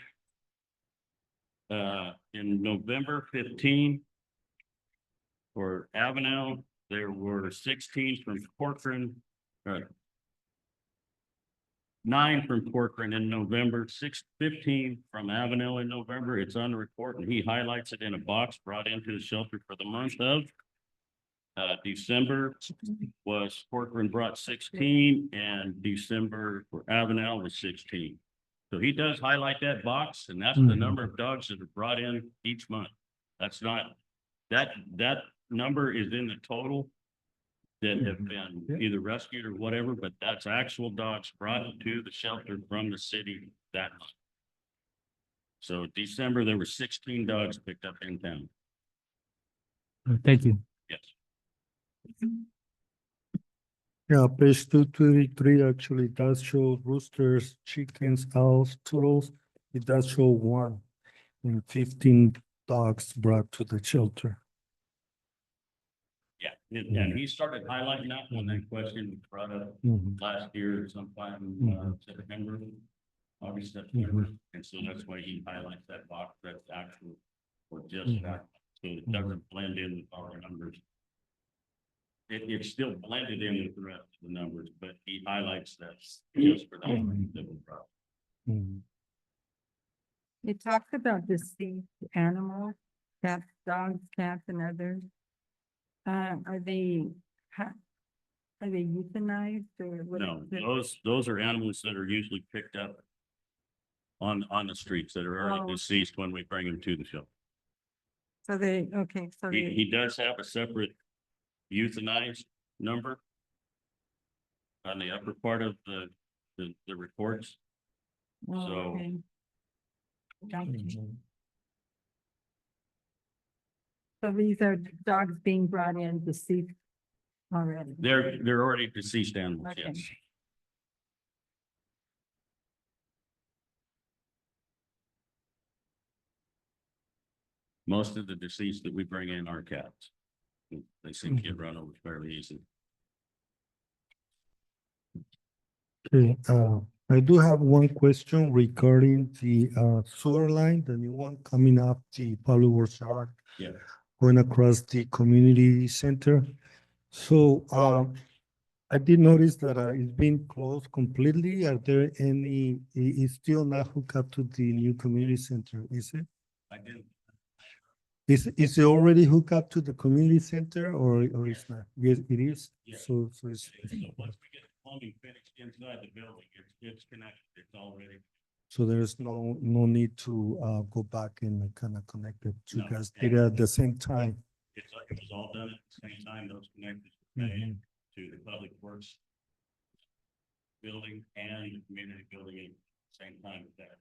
Speaker 7: in November 15. For Avenal, there were 16 from Corcoran, 9 from Corcoran in November, 15 from Avenal in November. It's on the report and he highlights it in a box brought into the shelter for the month of December was Corcoran brought 16 and December for Avenal was 16. So he does highlight that box and that's the number of dogs that are brought in each month. That's not, that number is in the total that have been either rescued or whatever, but that's actual dogs brought to the shelter from the city that month. So December, there were 16 dogs picked up in town.
Speaker 8: Thank you.
Speaker 7: Yes.
Speaker 1: Yeah, page 223 actually does show roosters, chickens, owls, turtles. It does show 1 and 15 dogs brought to the shelter.
Speaker 7: Yeah, and he started highlighting that when that question was brought up last year sometime September, August, September. And so that's why he highlights that box, that's actual or just that. So it doesn't blend in with our numbers. It's still blended in with the rest of the numbers, but he highlights that just for that one that was brought.
Speaker 6: It talks about deceased animals, cats, dogs, cats, and others. Are they euthanized or what?
Speaker 7: No,
Speaker 6: is it?
Speaker 7: those are animals that are usually picked up on the streets that are already
Speaker 6: Oh.
Speaker 7: deceased when we bring them to the shelter.
Speaker 6: So they, okay, so they,
Speaker 7: He does have a separate euthanized number on the upper part of the reports.
Speaker 6: oh,
Speaker 7: so-
Speaker 6: okay. Gotcha. So these are dogs being brought in deceased already.
Speaker 7: They're already deceased animals,
Speaker 6: Okay.
Speaker 7: yes. Most of the deceased that we bring in are cats. They seem to get run over fairly easily.
Speaker 1: Okay, I do have one question regarding the sewer line, the new one coming up the Public Works Yard.
Speaker 7: Yeah.
Speaker 1: Going across the community center. So I did notice that it's been closed completely. Are there any, it's still not hooked up to the new community center, is it?
Speaker 7: I didn't.
Speaker 1: Is it already hooked up to the community center or it's not? Yes, it is.
Speaker 7: Yeah.
Speaker 1: So it's.
Speaker 7: Once we get the plumbing finished inside the building, it's connected, it's already.
Speaker 1: So there's no need to go back and kind of connect it. You
Speaker 7: No.
Speaker 1: guys did it at the same time.
Speaker 7: It was all done at the same time, those connectors were made to the public works building and the community building at the same time with that.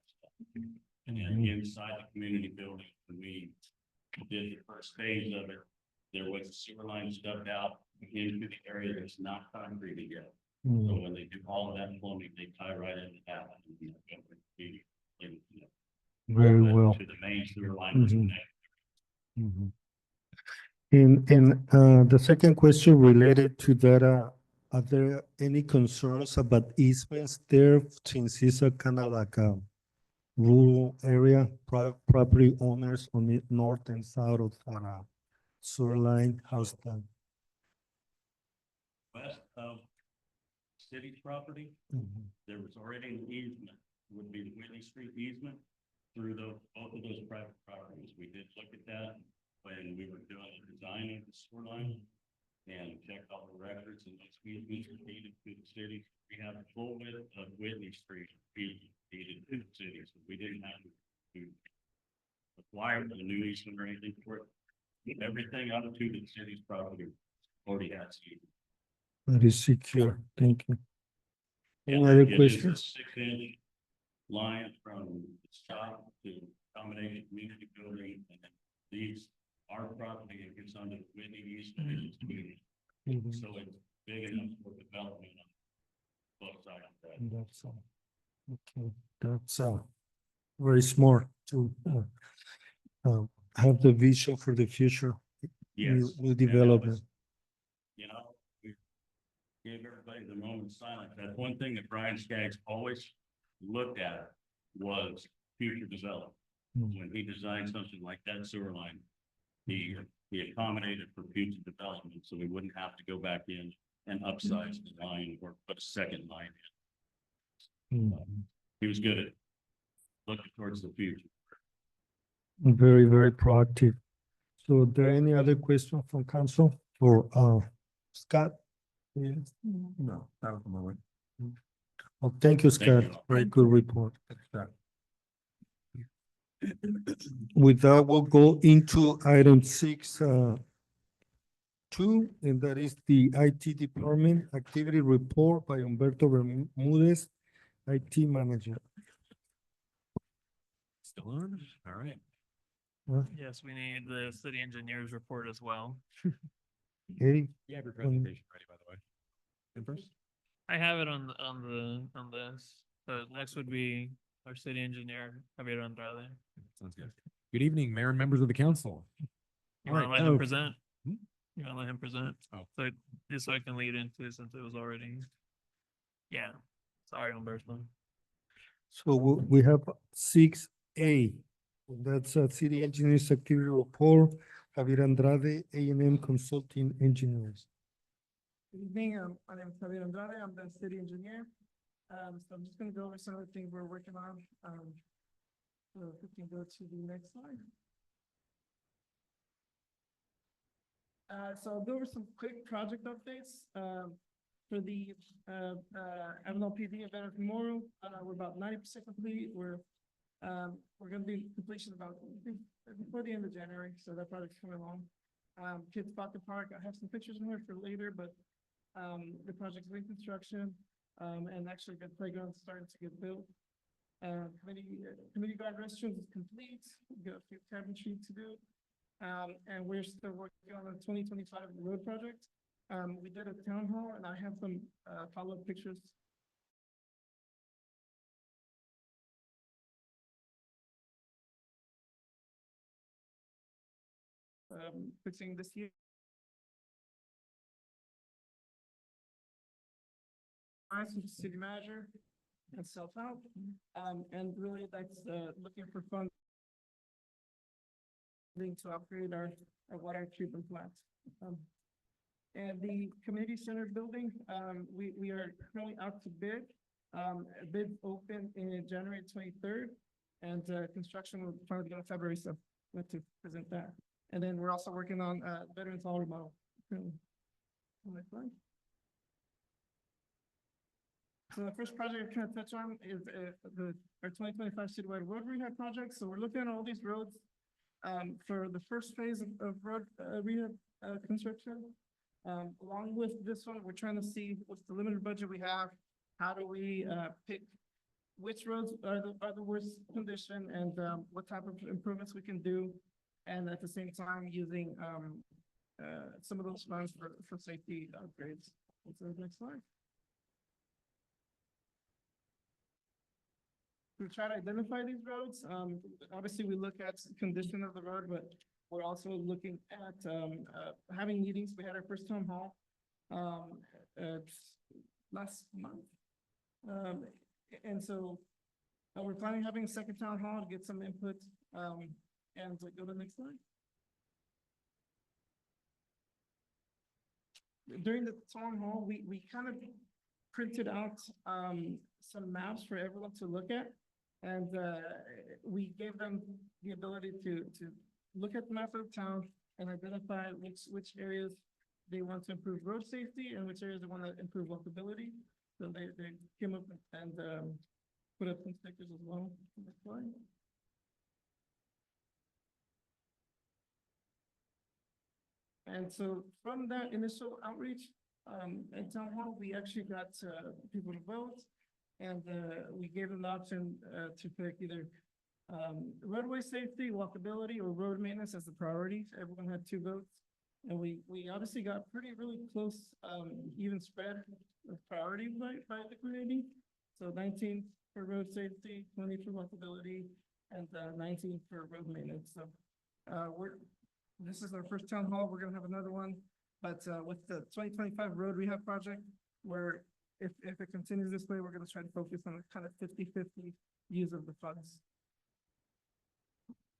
Speaker 7: And then inside the community building, when we did the first phase of it, there was a sewer line stubbed out into the area that's not concreted yet. So when they do all of that plumbing, they tie right into that.
Speaker 1: Very well.
Speaker 7: To the main sewer line. that's
Speaker 1: Mhm.
Speaker 7: connected.
Speaker 1: And the second question related to that, are there any concerns about easements there since it's a kind of like a rural area, property owners on the north and south of sewer line, how's that?
Speaker 7: West of city's property, there was already an easement, would be the Whitney Street easement through both of those private properties. We did look at that when we were doing the design of the sewer line and checked all the records, and those easements were deeded to the city. We have the full width of Whitney Street deeded to the city, so we didn't have to acquire the new easement or anything for it. Everything up to the city's property already has easement.
Speaker 1: That is secure, thank you. Any
Speaker 7: Yeah,
Speaker 1: other
Speaker 7: it is a
Speaker 1: questions?
Speaker 7: 6-inch line from the shop to combination community building, and then these, our property, it gets under the Whitney easement, it's community.
Speaker 1: Mhm.
Speaker 7: So it's big enough for development on both sides of that.
Speaker 1: That's okay, that's very smart to have the vision for the future.
Speaker 7: Yes.
Speaker 1: New
Speaker 7: and that
Speaker 1: development.
Speaker 7: was, you know, we gave everybody the moment of silence. That's one thing that Brian Skaggs always looked at was future development.
Speaker 1: Mm.
Speaker 7: When he designed something like that sewer line, he accommodated for future development, so we wouldn't have to go back in and upsize the line or put a second line in.
Speaker 1: Mm.
Speaker 7: He was good at looking towards the future.
Speaker 1: Very, very proactive. So are there any other questions from council for Scott? Yes. No, that was my way. Well, thank you,
Speaker 7: Thank
Speaker 1: Scott.
Speaker 7: you.
Speaker 1: Very good report. With that, we'll go into item 6.2, and that is the IT Department Activity Report by Humberto Bermudez, IT Manager.
Speaker 9: Still on? All right.
Speaker 3: Yes, we need the city engineer's report as well.
Speaker 1: Okay,
Speaker 9: You have your presentation ready, by the way. In first?
Speaker 3: I have it on this. So next would be our city engineer, Javier Andrade.
Speaker 9: Sounds good. Good evening, Mayor and members of the council.
Speaker 3: You wanna
Speaker 9: Alright,
Speaker 3: let him present?
Speaker 9: Hmm?
Speaker 3: You wanna let him present?
Speaker 9: Oh.
Speaker 3: So, just so I can lead into it since it was already. Yeah, sorry, Humberto.
Speaker 1: so we have 6A. That's a City Engineers Activity Report, Javier Andrade, A&M Consulting Engineers.
Speaker 10: Good evening, my name is Javier Andrade, I'm the city engineer. So I'm just gonna go over some of the things we're working on. So if we can go to the next slide. So I'll go over some quick project updates, for the, Avenal PD event tomorrow. We're about 90% complete, we're gonna be completion about before the end of January, so that project's coming along. Kids Pocket Park, I have some pictures in here for later, but the project's in construction, and actually the playground's starting to get built. Committee guard restrooms is complete, we've got a few cabinetry to do. And we're still working on the 2025 road project. We did a town hall, and I have some follow-up pictures. Fixing this year. City manager and self-help, and really that's looking for funds to upgrade our water treatment plant. And the community center building, we are currently out to bid. Bid open in January 23rd, and construction will probably begin in February, so we have to present that. And then we're also working on veterans hall remodel. Next slide. So the first project I'm gonna touch on is our 2025 citywide road rehab project. So we're looking at all these roads for the first phase of road rehab construction. Along with this one, we're trying to see what's the limited budget we have how do we pick which roads are the worst condition and what type of improvements we can do. And at the same time, using some of those funds for safety upgrades. So next slide. We try to identify these roads. Obviously, we look at condition of the road, but we're also looking at having meetings. We had our first town hall last month. And so we're planning having a second town hall to get some input. And go to the next slide. During the town hall, we kind of printed out some maps for everyone to look at. And we gave them the ability to look at the map of the town and identify which areas they want to improve road safety and which areas they want to improve walkability. So they came up and put up some stickers as well. Next slide. And so from that initial outreach at town hall, we actually got people to vote. And we gave them the option to pick either roadway safety, walkability, or road maintenance as the priority. Everyone had 2 votes. And we obviously got really close, even spread of priority by the community. So 19 for road safety, 20 for walkability, and 19 for road maintenance. So this is our first town hall. We're gonna have another one, but with the 2025 road rehab project, where if it continues this way, we're gonna try to focus on a kind of 50-50 use of the funds.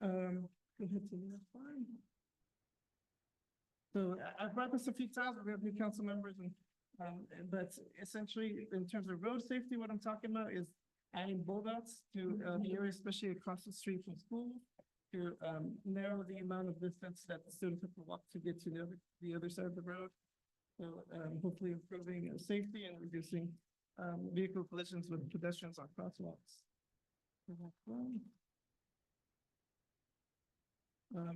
Speaker 10: Go ahead to the next slide. So I've brought this a few times. We have new council members, and but essentially in terms of road safety, what I'm talking about is adding bulldozers to the area, especially across the street from school, to narrow the amount of distance that the students have to walk to get to the other side of the road. So hopefully improving safety and reducing vehicle collisions with pedestrians on crosswalks.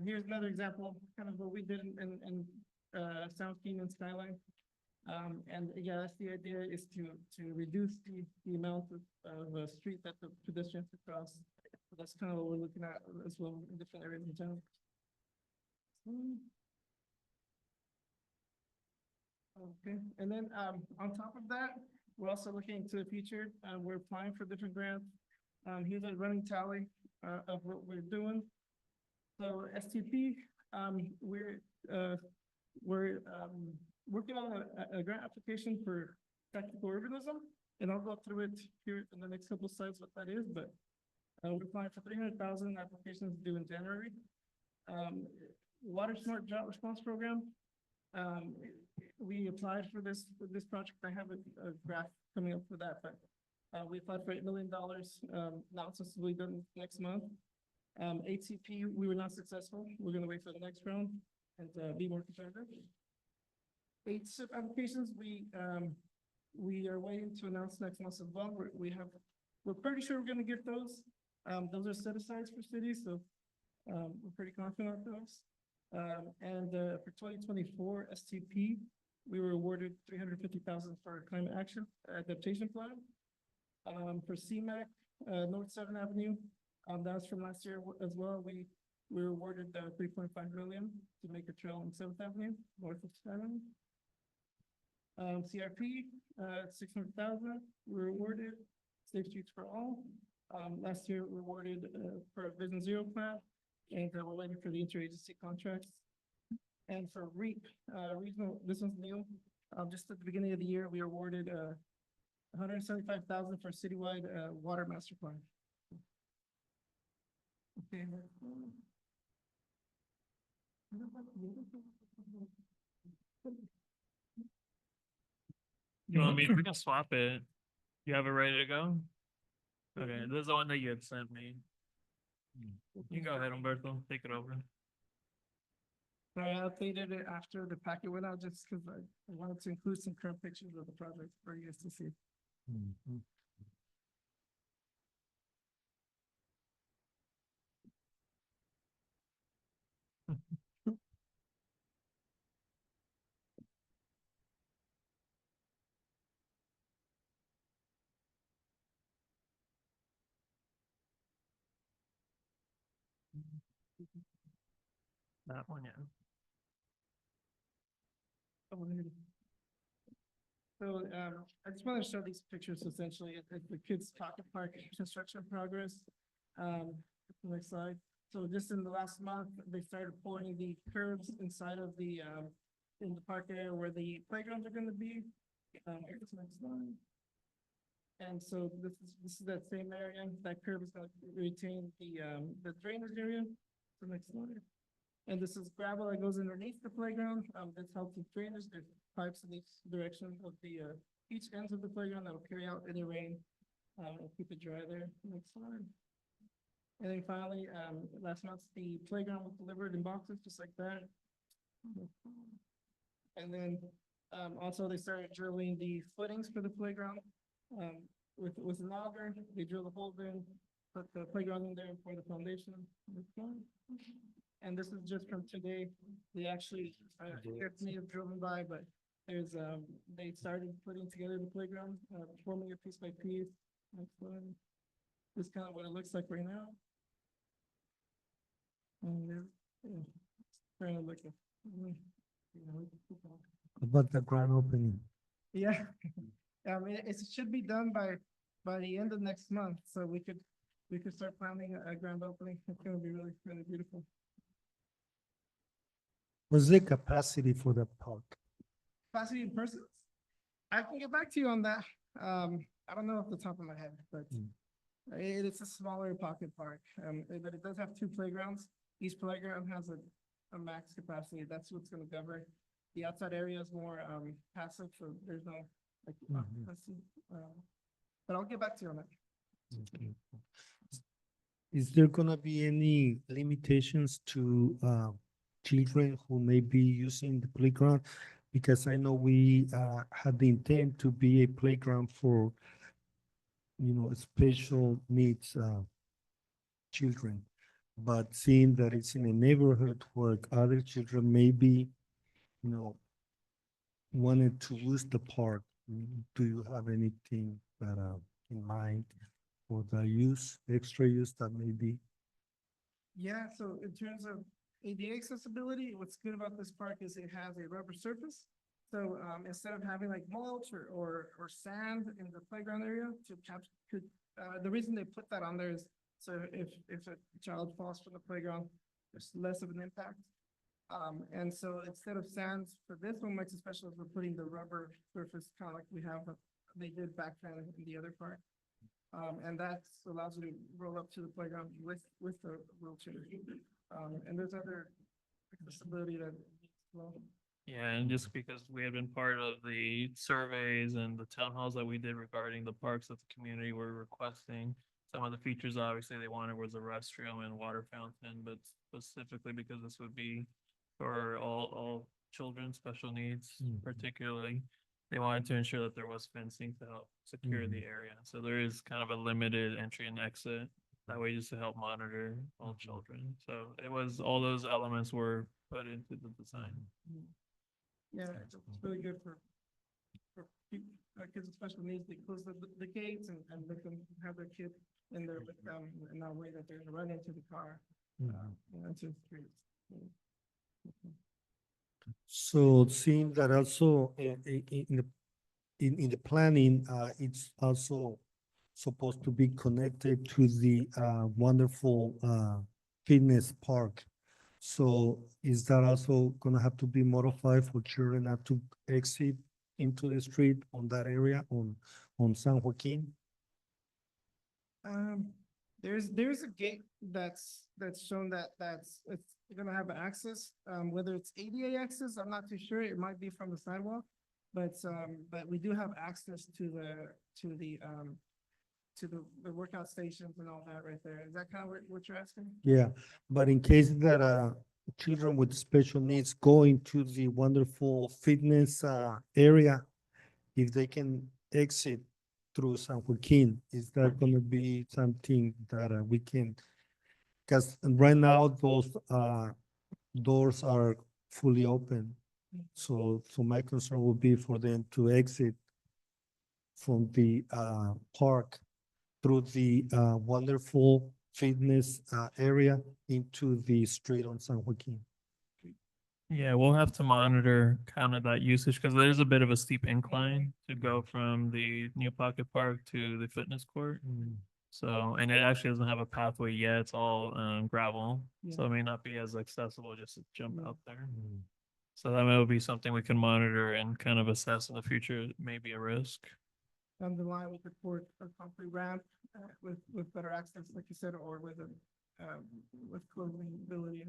Speaker 10: Here's another example, kind of what we did in South Keenan Skyline. And yeah, that's the idea, is to reduce the amount of street that the pedestrians cross. So that's kind of what we're looking at as well in different areas in town. Okay, and then on top of that, we're also looking into the future. We're applying for different grants. Here's a running tally of what we're doing. So STP, we're working on a grant application for practical urbanism, and I'll go through it here in the next couple of slides what that is, but we're applying for 300,000 applications due in January. Water Smart Drought Response Program. We applied for this project. I have a graph coming up for that, but we applied for $8 million. Now it's supposed to be done next month. ATP, we were not successful. We're gonna wait for the next round and be more competitive. 8 SIP applications, we are waiting to announce next month as well. We're pretty sure we're gonna get those. Those are set aside for cities, so we're pretty confident of those. And for 2024 STP, we were awarded $350,000 for a climate action adaptation plan. For CMAC, North 7th Avenue, that was from last year as well. We were awarded $3.5 million to make a trail on 7th Avenue, north of 7th. CRP, 600,000, we were awarded Safe Streets for All. Last year, we were awarded for a Vision Zero plan, and we're waiting for the interagency contracts. And for REAP, regional, this one's new. Just at the beginning of the year, we were awarded 175,000 for citywide water master plan. Okay.
Speaker 3: You want me, we can swap it. You have it ready to go? Okay, this is the one that you had sent me. You go ahead, Humberto, take it over.
Speaker 10: So I updated it after the packet went out, just because I wanted to include some current pictures of the project for you guys to see.
Speaker 3: That one, yeah.
Speaker 10: Oh, there it is. So, I just want to show these pictures essentially at the kids' pocket park construction progress. Next slide. So just in the last month, they started pouring the curbs inside of in the park area where the playgrounds are gonna be. Next slide. And so this is that same area, that curb is gonna retain the drainage area. So next slide. And this is gravel that goes underneath the playground. This helps with drainage. There's pipes in each direction of each ends of the playground that will carry out any rain. And keep it dry there. Next slide. And then finally, last month, the playground was delivered in boxes, just like that. And then, also they started drilling the footings for the playground. With an auger, they drill the holes in, put the playground in there for the foundation. Next slide. And this is just from today. They actually, it's me have driven by, but there's, they started putting together the playground, forming it piece by piece. Next one. This is kind of what it looks like right now. And they're, trying to look at.
Speaker 1: About the grand opening.
Speaker 10: Yeah, it should be done by the end of next month, so we could start planning a grand opening. It's gonna be really, really beautiful.
Speaker 1: What's the capacity for the park?
Speaker 10: Capacity in persons? I can get back to you on that. I don't know off the top of my head, but it's a smaller pocket park. But it does have two playgrounds. Each playground has a max capacity. That's what's gonna govern. The outside area is more passive, so there's no like occupancy. But I'll get back to you on that.
Speaker 1: Okay. Is there gonna be any limitations to children who may be using the playground? Because I know we had the intent to be a playground for, special needs children. But seeing that it's in a neighborhood where other children may be, wanted to use the park, do you have anything that in mind for the extra use that may be?
Speaker 10: Yeah, so in terms of ADA accessibility, what's good about this park is it has a rubber surface. So instead of having like mulch or sand in the playground area to capture, the reason they put that on there is so if a child falls from the playground, there's less of an impact. And so instead of sands for this one, makes it special is we're putting the rubber surface kind of like they did back then in the other park. And that allows you to roll up to the playground with the wheelchair. And there's other accessibility that, well.
Speaker 3: Yeah, and just because we have been part of the surveys and the town halls that we did regarding the parks that the community were requesting, some of the features obviously they wanted was a restroom and water fountain, but specifically because this would be for all children, special needs particularly, they wanted to ensure that there was fencing to help secure the area. So there is kind of a limited entry and exit that way just to help monitor all children. So it was, all those elements were put into the design.
Speaker 10: Yeah, it's really good for kids with special needs. They close the gates and let them have their kid in there with them in that way that they're gonna run into the car. Into the streets.
Speaker 1: So seeing that also in the planning, it's also supposed to be connected to the wonderful fitness park. So is that also gonna have to be modified for children not to exit into the street on that area on San Joaquin?
Speaker 10: There's a gate that's shown it's gonna have access, whether it's ADA access, I'm not too sure, it might be from the sidewalk. But we do have access to the workout stations and all that right there. Is that kind of what you're asking?
Speaker 1: Yeah, but in case that children with special needs go into the wonderful fitness area, if they can exit through San Joaquin, is that gonna be something that we can? Because right now those doors are fully open. So my concern would be for them to exit from the park through the wonderful fitness area into the street on San Joaquin.
Speaker 3: Yeah, we'll have to monitor kind of that usage because there's a bit of a steep incline to go from the new pocket park to the fitness court. So, and it actually doesn't have a pathway yet. It's all gravel. So it may not be as accessible just to jump out there. So that may be something we can monitor and kind of assess in the future. It may be a risk.
Speaker 10: Down the line, we could put a concrete ramp with better access, like you said, or with clothing ability.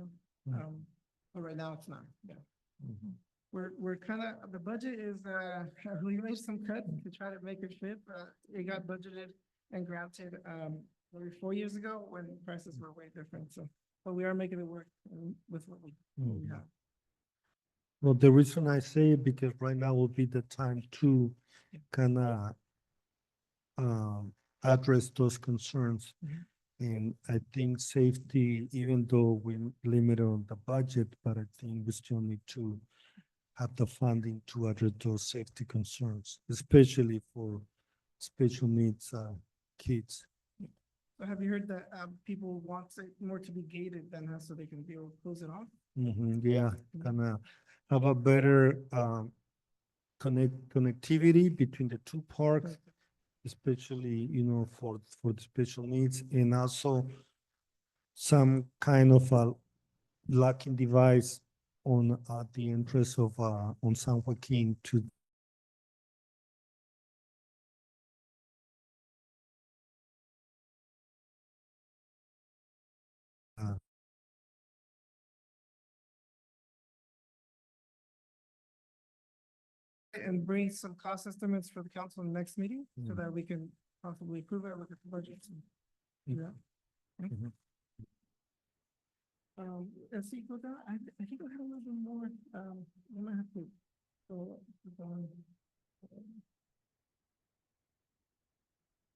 Speaker 10: But right now it's not, yeah. We're kind of, the budget is, we made some cuts to try to make it fit, but it got budgeted and granted, maybe 4 years ago when prices were way different, so, but we are making it work with what we have.
Speaker 1: Well, the reason I say it because right now will be the time to kind of address those concerns. And I think safety, even though we limited on the budget, but I think we still need to have the funding to address those safety concerns, especially for special needs kids.
Speaker 10: So have you heard that people want it more to be gated than us so they can be able to close it off?
Speaker 1: Yeah, kind of have a better connectivity between the two parks, especially, for the special needs, and also some kind of a locking device on the entrance of on San Joaquin to
Speaker 10: And bring some cost estimates for the council in the next meeting so that we can possibly approve it, look at the budget. Yeah. Let's see, go down, I think I have a little bit more, we might have to go down.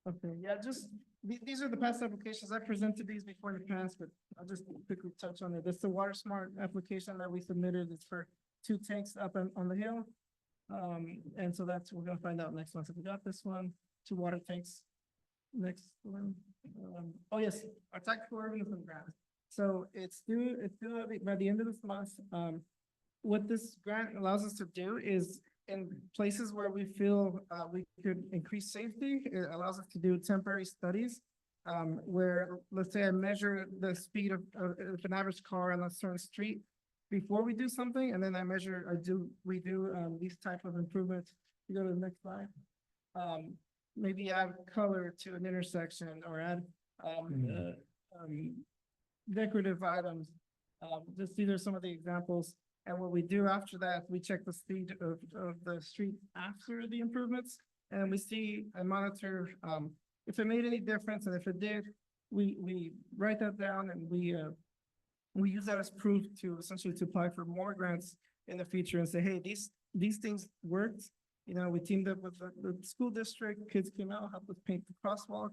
Speaker 10: Okay, yeah, just, these are the past applications. I presented these before in the past, but I'll just quickly touch on it. This is the Water Smart application that we submitted. It's for 2 tanks up on the hill. And so that's, we're gonna find out next month if we got this one, 2 water tanks. Next one, oh yes, our tactical urbanism grant. So it's due by the end of this month. What this grant allows us to do is in places where we feel we could increase safety, it allows us to do temporary studies. Where, let's say I measure the speed of an average car on a certain street before we do something, and then we do these type of improvements. You go to the next slide. Maybe add color to an intersection or add decorative items. Just these are some of the examples. And what we do after that, we check the speed of the street after the improvements, and we see and monitor if it made any difference, and if it did, we write that down, and we use that as proof to essentially to apply for more grants in the future and say, hey, these things worked. We teamed up with the school district, kids came out, helped us paint the crosswalk,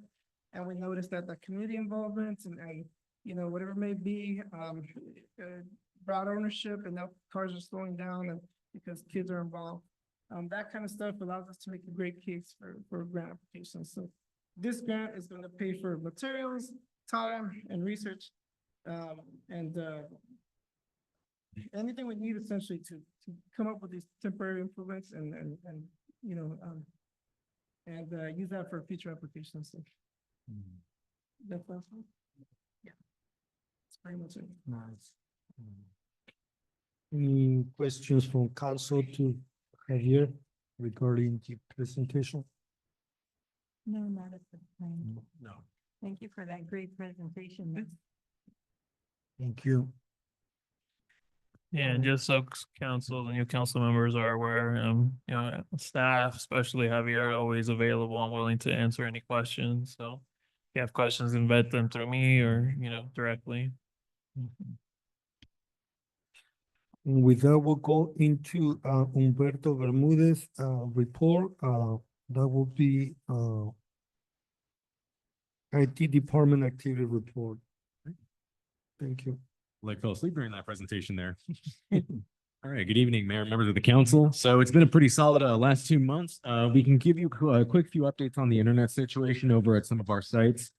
Speaker 10: and we noticed that the community involvement and whatever it may be, brought ownership, and now cars are slowing down and because kids are involved. That kind of stuff allows us to make a great case for grant applications. So this grant is going to pay for materials, time, and research, and anything we need essentially to come up with these temporary improvements and use that for future applications. So that's awesome. Yeah, that's pretty much it.
Speaker 1: Nice. Any questions from council to Javier regarding the presentation?
Speaker 6: No, not at this time.
Speaker 1: No.
Speaker 6: Thank you for that great presentation.
Speaker 1: Thank you.
Speaker 3: Yeah, and just so council, the new council members are aware, staff, especially Javier, are always available and willing to answer any questions. So if you have questions, invite them through me or, directly.
Speaker 1: And with that, we'll go into Humberto Bermudez report. That will be IT department activity report. Thank you.
Speaker 9: Like fell asleep during that presentation there. All right, good evening, Mayor, members of the council. So it's been a pretty solid last 2 months. We can give you a quick few updates on the internet situation over at some of our sites.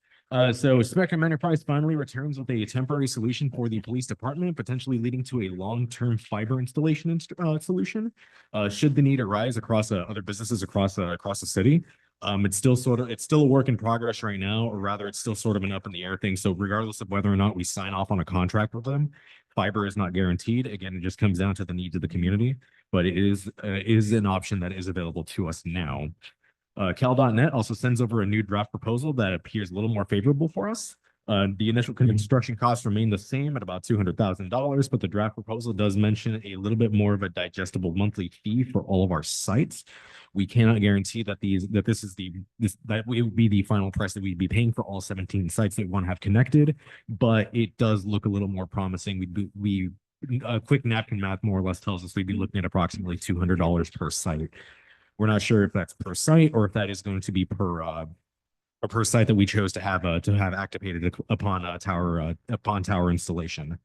Speaker 9: So Spectrum Enterprise finally returns with a temporary solution for the police department, potentially leading to a long-term fiber installation solution. Should the need arise across other businesses across the city. It's still a work in progress right now, or rather it's still sort of an up in the air thing. So regardless of whether or not we sign off on a contract with them, fiber is not guaranteed. Again, it just comes down to the needs of the community, but it is an option that is available to us now. Cal.net also sends over a new draft proposal that appears a little more favorable for us. The initial construction costs remain the same at about $200,000, but the draft proposal does mention a little bit more of a digestible monthly fee for all of our sites. We cannot guarantee that that would be the final price that we'd be paying for all 17 sites that we want to have connected, but it does look a little more promising. A quick napkin math more or less tells us we'd be looking at approximately $200 per site. We're not sure if that's per site or if that is going to be per site that we chose to have activated upon tower installation.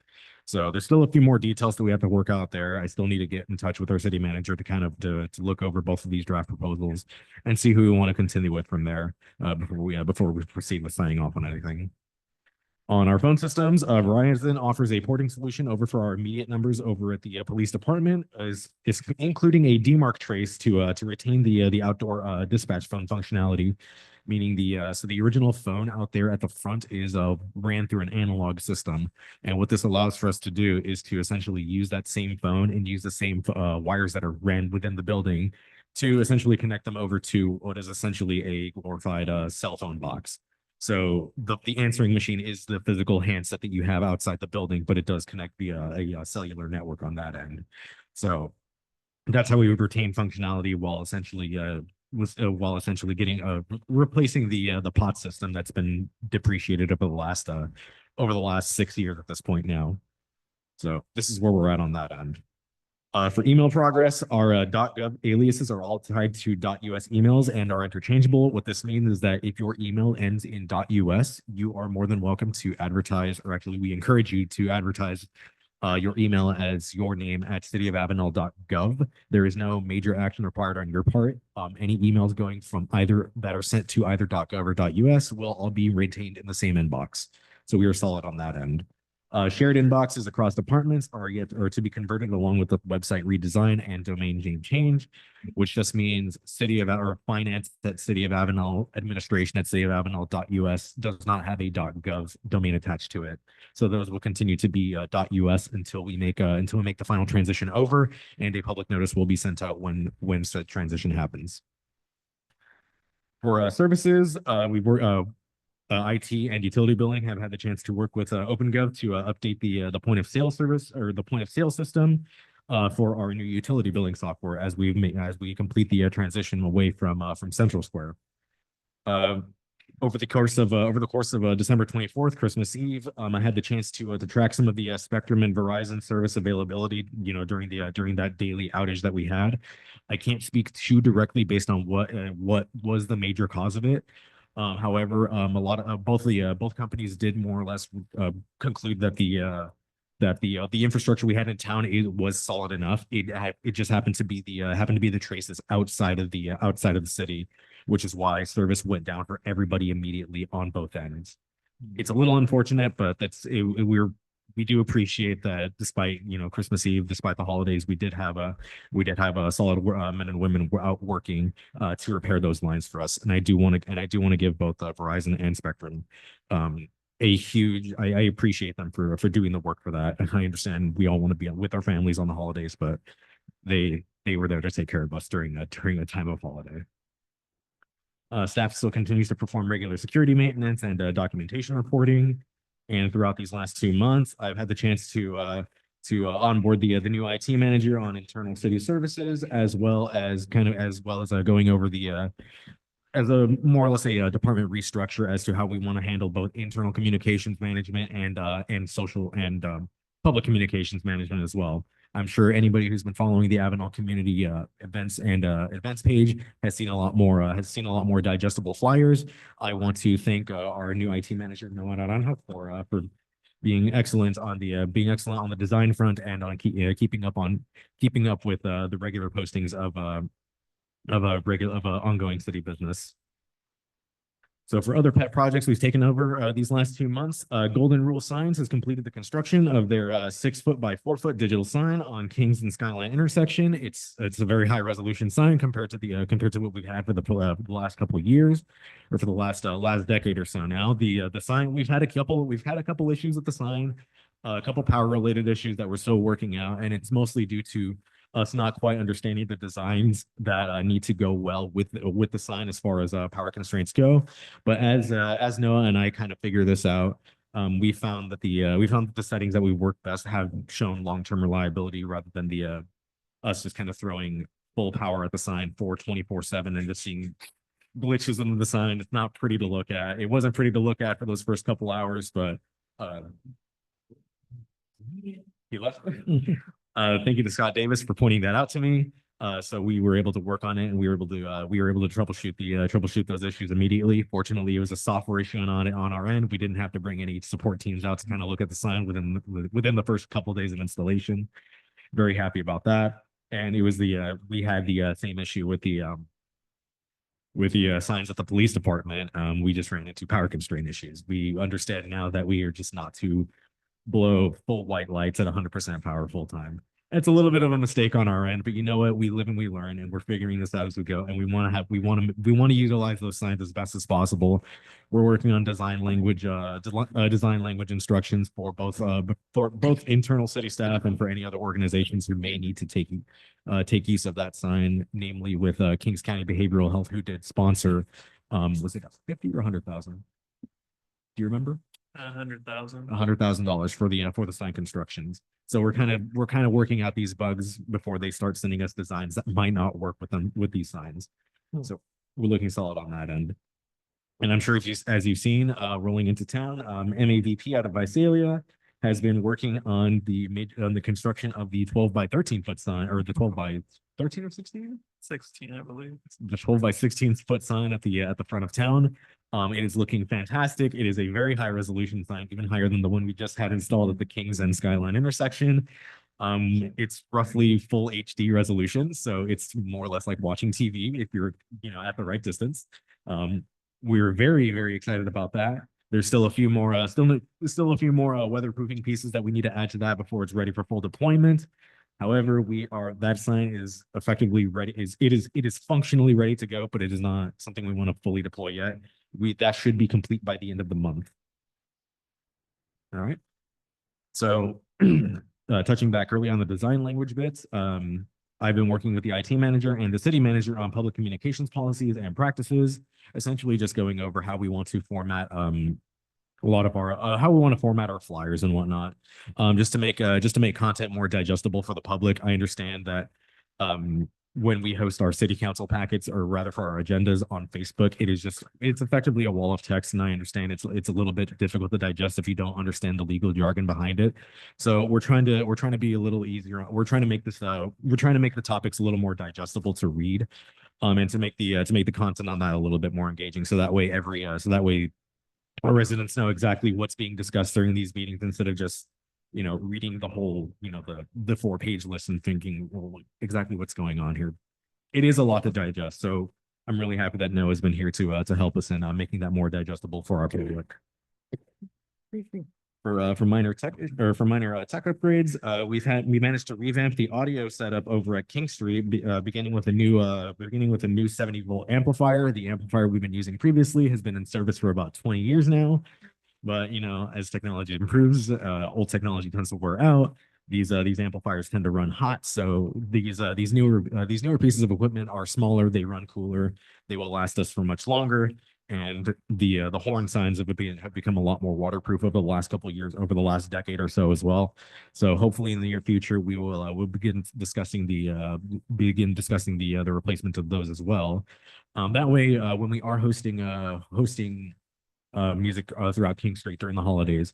Speaker 9: So there's still a few more details that we have to work out there. I still need to get in touch with our city manager to kind of to look over both of these draft proposals and see who we want to continue with from there before we proceed with signing off on anything. On our phone systems, Verizon offers a porting solution over for our immediate numbers over at the police department, is including a demarc trace to retain the outdoor dispatch phone functionality, meaning the original phone out there at the front is ran through an analog system, and what this allows for us to do is to essentially use that same phone and use the same wires that are ran within the building to essentially connect them over to what is essentially a glorified cell phone box. So the answering machine is the physical handset that you have outside the building, but it does connect via a cellular network on that end. So that's how we would retain functionality while essentially getting replacing the POT system that's been depreciated over the last 6 years at this point now. So this is where we're at on that end. For email progress, our .gov aliases are all tied to .us emails and are interchangeable. What this means is that if your email ends in .us, you are more than welcome to advertise, or actually we encourage you to advertise your email as your name at cityofavenal.gov. There is no major action required on your part. Any emails going from either that are sent to either .gov or .us will all be retained in the same inbox. So we are solid on that end. Shared inboxes across departments are to be converted along with the website redesign and domain name change, which just means finance at City of Avenal, administration at cityofavenal.us does not have a .gov domain attached to it. So those will continue to be .us until we make the final transition over, and a public notice will be sent out when said transition happens. For services, IT and utility billing have had the chance to work with OpenGov to update the point of sale service or the point of sale system for our new utility billing software as we complete the transition away from Central Square. Over the course of December 24th, Christmas Eve, I had the chance to track some of the Spectrum and Verizon service availability, during that daily outage that we had. I can't speak too directly based on what was the major cause of it. However, both companies did more or less conclude that the infrastructure we had in town was solid enough. It just happened to be the traces outside of the city, which is why service went down for everybody immediately on both ends. It's a little unfortunate, but we do appreciate that despite Christmas Eve, despite the holidays, we did have a solid men and women out working to repair those lines for us. And I do want to give both Verizon and Spectrum a huge. I appreciate them for doing the work for that. And I understand we all want to be with our families on the holidays, but they were there to take care of us during a time of holiday. Staff still continues to perform regular security maintenance and documentation reporting. And throughout these last 2 months, I've had the chance to onboard the new IT manager on internal city services, as well as going over as a more or less a department restructure as to how we want to handle both internal communications management and social and public communications management as well. I'm sure anybody who's been following the Avenal community events page has seen a lot more digestible flyers. I want to thank our new IT manager Noah Naranjo for being excellent on the design front and on keeping up with the regular postings of ongoing city business. So for other pet projects we've taken over these last 2 months, Golden Rule Signs has completed the construction of their 6 foot by 4 foot digital sign on Kings and Skyline intersection. It's a very high resolution sign compared to what we've had for the last couple of years, or for the last decade or so now. The sign, we've had a couple issues with the sign, a couple power related issues that we're still working out, and it's mostly due to us not quite understanding the designs that need to go well with the sign as far as power constraints go. But as Noah and I kind of figure this out, we found that the settings that we work best have shown long-term reliability rather than the us just kind of throwing full power at the sign for 24/7 and just seeing glitches in the sign. It's not pretty to look at. It wasn't pretty to look at for those first couple hours, but he left. Thank you to Scott Davis for pointing that out to me. So we were able to work on it, and we were able to troubleshoot those issues immediately. Fortunately, it was a software issue on our end. We didn't have to bring any support teams out to kind of look at the sign within the first couple of days of installation. Very happy about that. And it was we had the same issue with the signs at the police department. We just ran into power constraint issues. We understand now that we are just not to blow full white lights at 100% power full time. It's a little bit of a mistake on our end, but you know what? We live and we learn, and we're figuring this out as we go. And we want to utilize those signs as best as possible. We're working on design language instructions for both internal city staff and for any other organizations who may need to take use of that sign, namely with Kings County Behavioral Health, who did sponsor. Was it 50 or 100,000? Do you remember?
Speaker 3: $100,000
Speaker 9: for the sign constructions. So we're kind of working out these bugs before they start sending us designs that might not work with these signs. So we're looking solid on that end. And I'm sure as you've seen, rolling into town, MAVP out of Visalia has been working on the construction of the 12 by 13 foot sign, or the 12 by 13 or 16?
Speaker 3: 16, I believe.
Speaker 9: The 12 by 16 foot sign at the front of town. It is looking fantastic. It is a very high resolution sign, even higher than the one we just had installed at the Kings and Skyline intersection. It's roughly full HD resolution, so it's more or less like watching TV if you're, at the right distance. We're very, very excited about that. There's still a few more, weatherproofing pieces that we need to add to that before it's ready for full deployment. However, that sign is effectively ready. It is functionally ready to go, but it is not something we want to fully deploy yet. That should be complete by the end of the month. All right. So touching back early on the design language bits, I've been working with the IT manager and the city manager on public communications policies and practices, essentially just going over how we want to format a lot of our how we want to format our flyers and whatnot, just to make content more digestible for the public. I understand that when we host our city council packets, or rather for our agendas on Facebook, it's effectively a wall of text, and I understand it's a little bit difficult to digest if you don't understand the legal jargon behind it. So we're trying to be a little easier. We're trying to make the topics a little more digestible to read, and to make the content on that a little bit more engaging. So that way our residents know exactly what's being discussed during these meetings, instead of just, reading the whole, the 4-page list and thinking, well, exactly what's going on here. It is a lot to digest. So I'm really happy that Noah's been here to help us in making that more digestible for our public. For minor tech upgrades, we managed to revamp the audio setup over at King Street, beginning with a new 70 volt amplifier. The amplifier we've been using previously has been in service for about 20 years now, but as technology improves, old technology tends to wear out. These amplifiers tend to run hot, so these newer pieces of equipment are smaller. They run cooler. They will last us for much longer. And the horn signs have become a lot more waterproof over the last couple of years, over the last decade or so as well. So hopefully in the near future we'll begin discussing the replacement of those as well. That way, when we are hosting music throughout King Street during the holidays,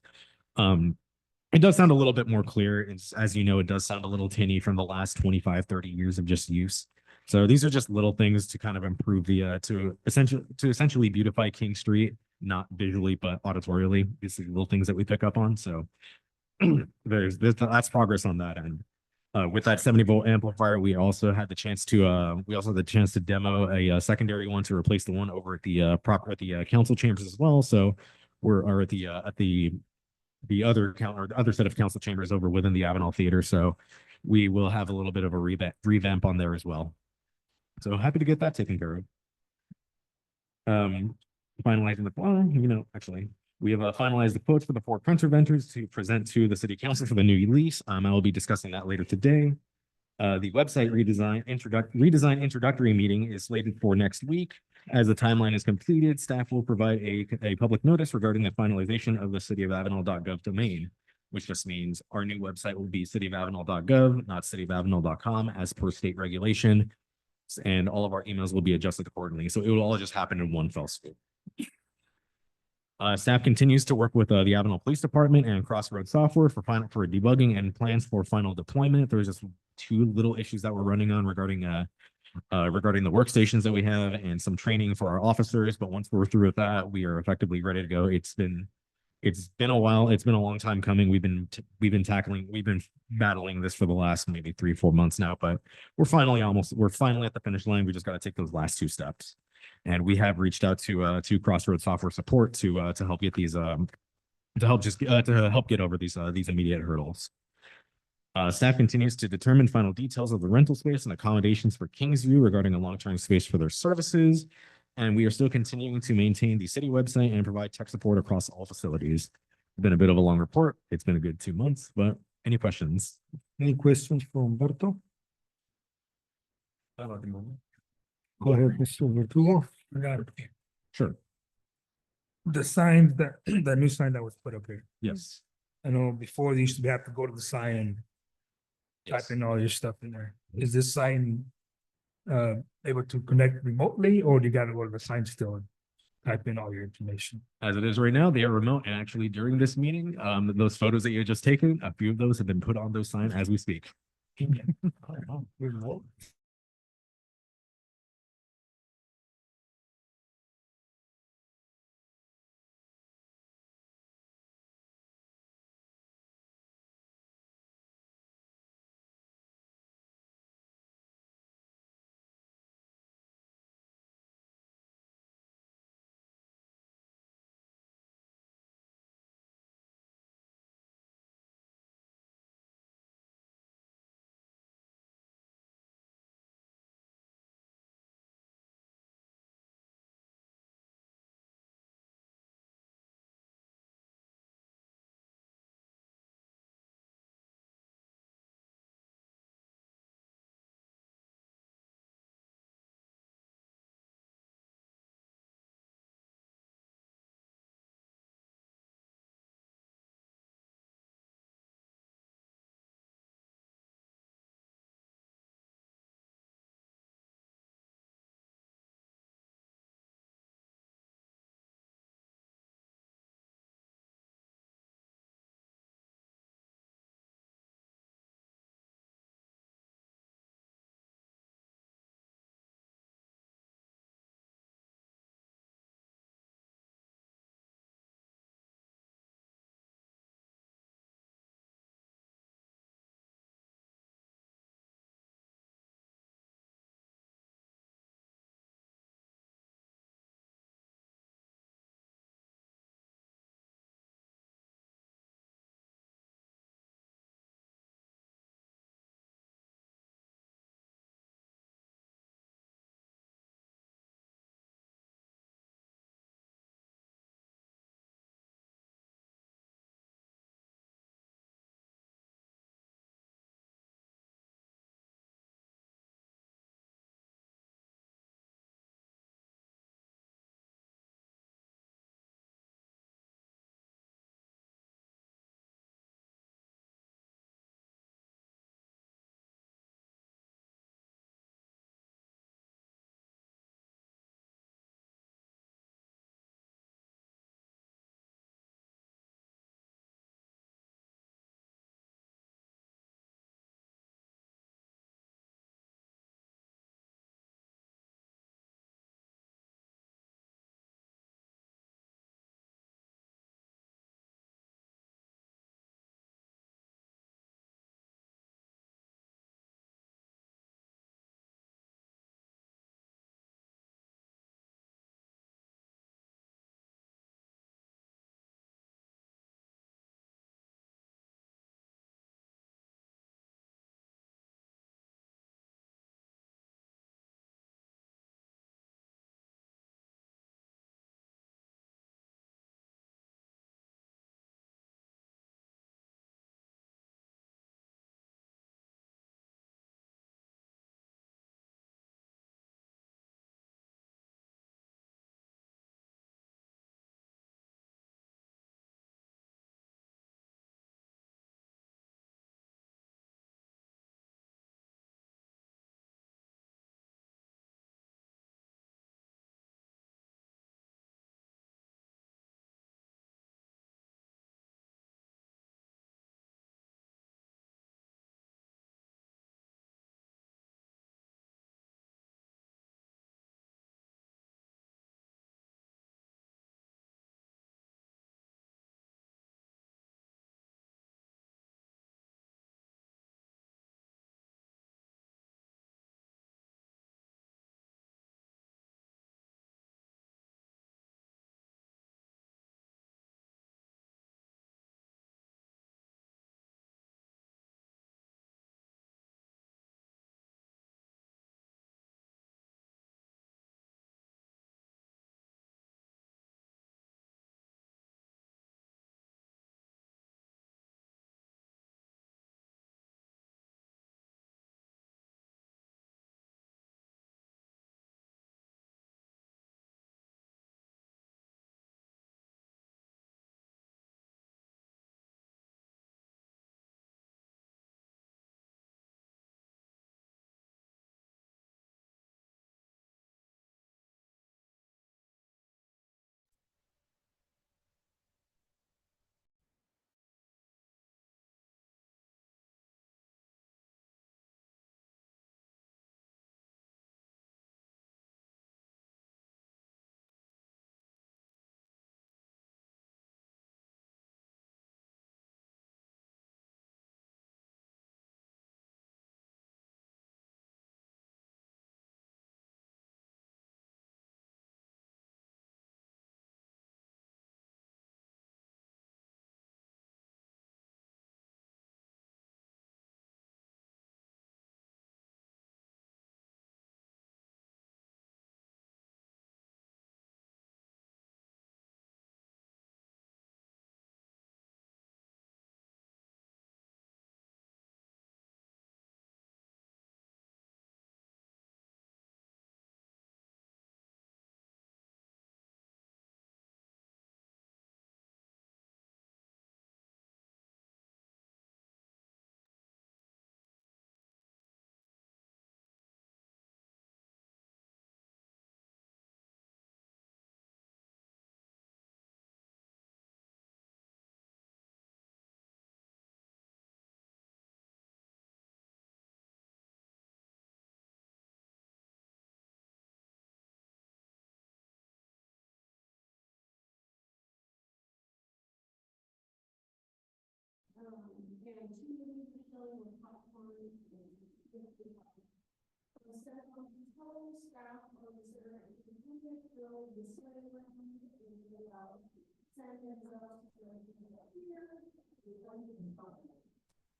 Speaker 9: it does sound a little bit more clear. As you know, it does sound a little tinny from the last 25-30 years of just use. So these are just little things to kind of improve to essentially beautify King Street, not visually, but auditorially. These are little things that we pick up on. So that's progress on that end. With that 70-volt amplifier, we also had the chance to demo a secondary one to replace the one over at the council chambers as well. So we're at the other set of council chambers over within the Avenal Theater. So we will have a little bit of a revamp on there as well. So happy to get that taken care of. Finalizing actually, we have finalized the quotes for the 4 printer vendors to present to the city council for the new lease. I will be discussing that later today. The website redesign introductory meeting is slated for next week. As the timeline is completed, staff will provide a public notice regarding the finalization of the cityofavenal.gov domain, which just means our new website will be cityofavenal.gov, not cityofavenal.com, as per state regulation. And all of our emails will be adjusted accordingly. So it will all just happen in one fell swoop. Staff continues to work with the Avenal Police Department and Crossroads Software for debugging and plans for final deployment. There's just 2 little issues that we're running on regarding the workstations that we have and some training for our officers. But once we're through with that, we are effectively ready to go. It's been a while. It's been a long time coming. We've been battling this for the last maybe 3-4 months now, but we're finally at the finish line. We just got to take those last 2 steps. And we have reached out to Crossroads Software Support to help get these to help get over these immediate hurdles. Staff continues to determine final details of the rental space and accommodations for Kingsview regarding a long-term space for their services. And we are still continuing to maintain the city website and provide tech support across all facilities. It's been a bit of a long report. It's been a good 2 months, but any questions?
Speaker 5: Any questions for Humberto? Go ahead, Mr. Verdugo. I got it.
Speaker 9: Sure.
Speaker 5: The signs the new sign that was put up here.
Speaker 9: Yes.
Speaker 5: I know before they used to have to go to the sign and type in all your stuff in there. Is this sign able to connect remotely, or do you gotta go to the sign still and type in all your information?
Speaker 9: As it is right now, they are remote. And actually during this meeting, those photos that you just taken, a few of those have been put on those signs as we speak.
Speaker 5: Remote.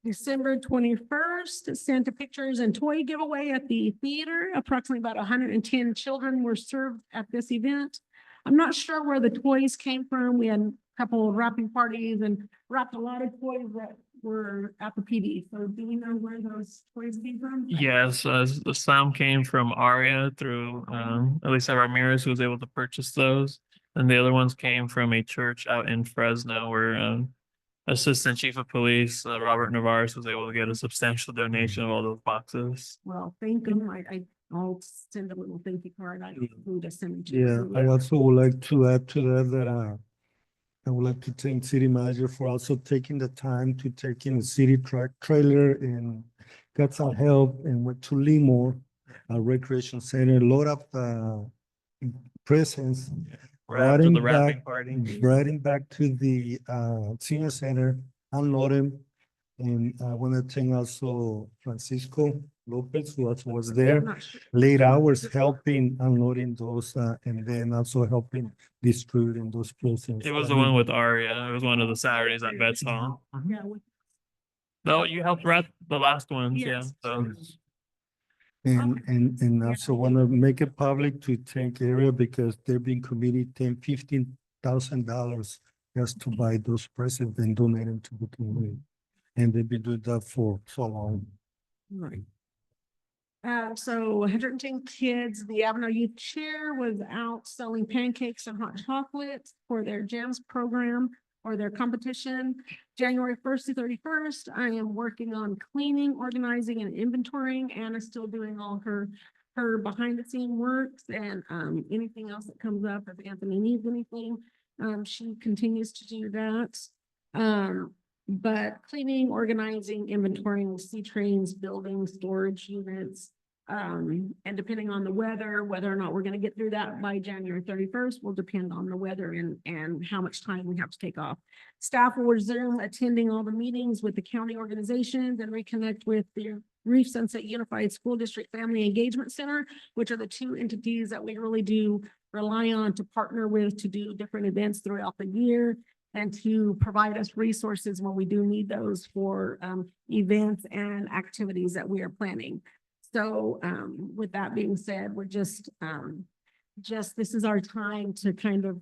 Speaker 10: December 21st, Santa pictures and toy giveaway at the theater. Approximately about 110 children were served at this event. I'm not sure where the toys came from. We had a couple of wrapping parties and wrapped a lot of toys that were at the PD. So do we know where those toys came from?
Speaker 3: Yes, the sound came from Aria through Elisa Ramirez, who was able to purchase those. And the other ones came from a church out in Fresno where Assistant Chief of Police Robert Navarez was able to get a substantial donation of all those boxes.
Speaker 10: Well, thank them. I'll send a little thank you card. I don't know who to send it to.
Speaker 1: Yeah, I also would like to add to that, I would like to thank city manager for also taking the time to take in the city truck trailer and got some help and went to Lemoore, recreation center, load up, presents.
Speaker 3: Right after the
Speaker 1: Riding
Speaker 3: wrapping
Speaker 1: back,
Speaker 3: party.
Speaker 1: riding back to the, senior center, unload him. And I want to thank also Francisco Lopez, who also was there,
Speaker 10: Not sure.
Speaker 1: late hours helping unloading those, and then also helping distributing those presents.
Speaker 3: It was the one with Aria. It was one of the Saturdays at Betts Hall.
Speaker 10: Yeah,
Speaker 3: No, you helped wrap the last ones, yeah.
Speaker 10: Yes.
Speaker 3: So
Speaker 1: And also want to make it public to thank area because they've been committed $15,000 just to buy those presents and donate them to the community. And they've been doing that for so long.
Speaker 10: right. So 110 kids, the Avenal Youth Chair was out selling pancakes and hot chocolate for their jams program or their competition. January 1st to 31st, I am working on cleaning, organizing and inventorying. Anna's still doing all her behind the scene works and anything else that comes up, if Anthony needs anything, she continues to do that. But cleaning, organizing, inventorying, C-trains, building, storage units. And depending on the weather, whether or not we're gonna get through that by January 31st will depend on the weather and how much time we have to take off. Staff will resume attending all the meetings with the county organizations and reconnect with the Reef Sunset Unified School District Family Engagement Center, which are the two entities that we really do rely on to partner with to do different events throughout the year and to provide us resources when we do need those for events and activities that we are planning. So with that being said, we're just this is our time to kind of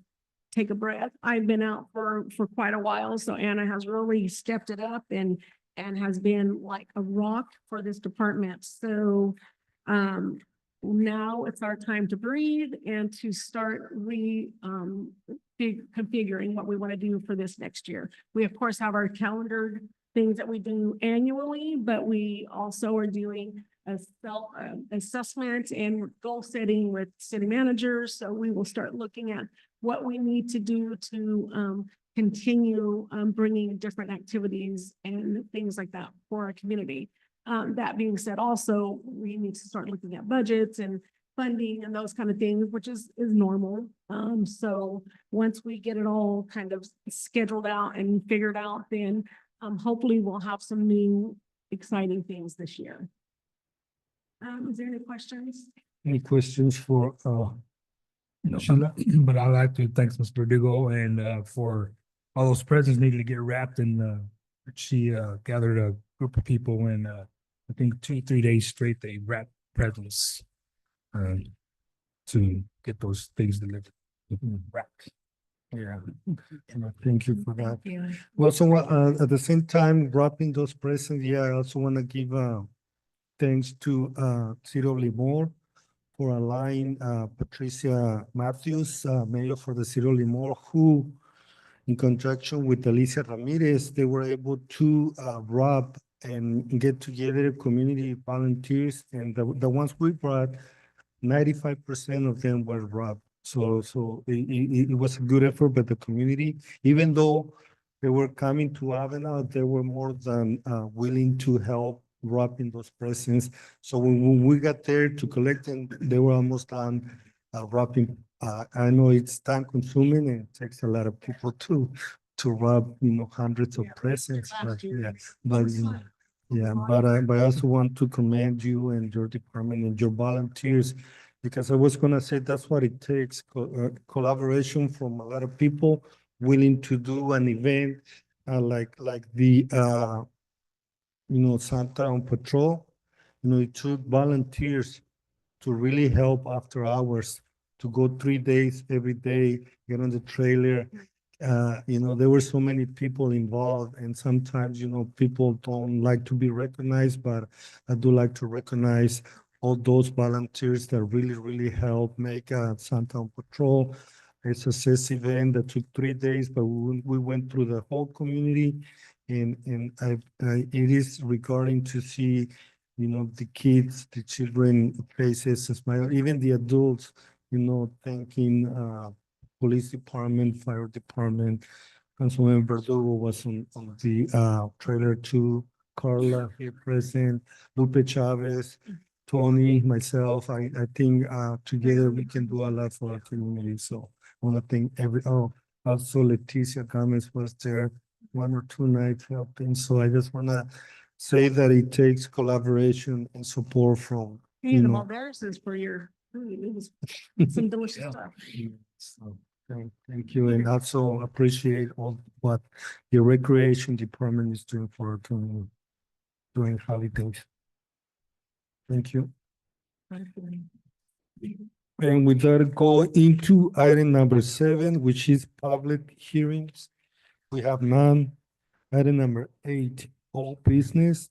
Speaker 10: take a breath. I've been out for quite a while, so Anna has really stepped it up and has been like a rock for this department. So now it's our time to breathe and to start configuring what we want to do for this next year. We of course have our calendared things that we do annually, but we also are doing a self assessment and goal setting with city managers. So we will start looking at what we need to do to continue bringing different activities and things like that for our community. That being said, also, we need to start looking at budgets and funding and those kind of things, which is normal. So once we get it all kind of scheduled out and figured out, then hopefully we'll have some new exciting things this year. Is there any questions?
Speaker 1: Any questions for,
Speaker 5: No, but I'd like to thank Ms. Verdugo and for all those presents needed to get wrapped and she gathered a group of people and I think 2-3 days straight they wrapped presents to get those things delivered. Wrapped.
Speaker 1: yeah, thank you for that.
Speaker 2: Yeah.
Speaker 1: We also, at the same time, wrapping those presents, yeah, I also want to give, thanks to, City of Livermore for allowing, Patricia Matthews, mayor for the City of Livermore, who in conjunction with Alicia Ramirez, they were able to, wrap and get together community volunteers, and the ones we brought, 95% of them were wrapped. So it was a good effort by the community, even though they were coming to Avenal, they were more than willing to help wrapping those presents. So when we got there to collect them, they were almost done wrapping. I know it's time consuming and it takes a lot of people to to wrap, hundreds of presents, but yeah, but, yeah, but I also want to commend you and your department and your volunteers, because I was gonna say that's what it takes, collaboration from a lot of people willing to do an event, like the, Santa on Patrol. It took volunteers to really help after hours, to go 3 days every day, get on the trailer. There were so many people involved, and sometimes, people don't like to be recognized, but I do like to recognize all those volunteers that really, really help make Santa on Patrol a success event that took 3 days, but we went through the whole community. And it is regarding to see, the kids, the children faces, smile, even the adults, thanking police department, fire department. Councilman Verdugo was on the trailer too. Carla here present, Lupe Chavez, Tony, myself. I think together we can do a lot for our community. So I want to thank also Leticia Gomez was there 1 or 2 nights helping. So I just want to say that it takes collaboration and support from,
Speaker 10: Hey, the Maldaris for your food. It was some delicious stuff.
Speaker 1: So, thank you, and also appreciate all what the recreation department is doing for our community during holidays. Thank you. And with that, go into item number 7, which is public hearings. We have none. Item number 8, all business.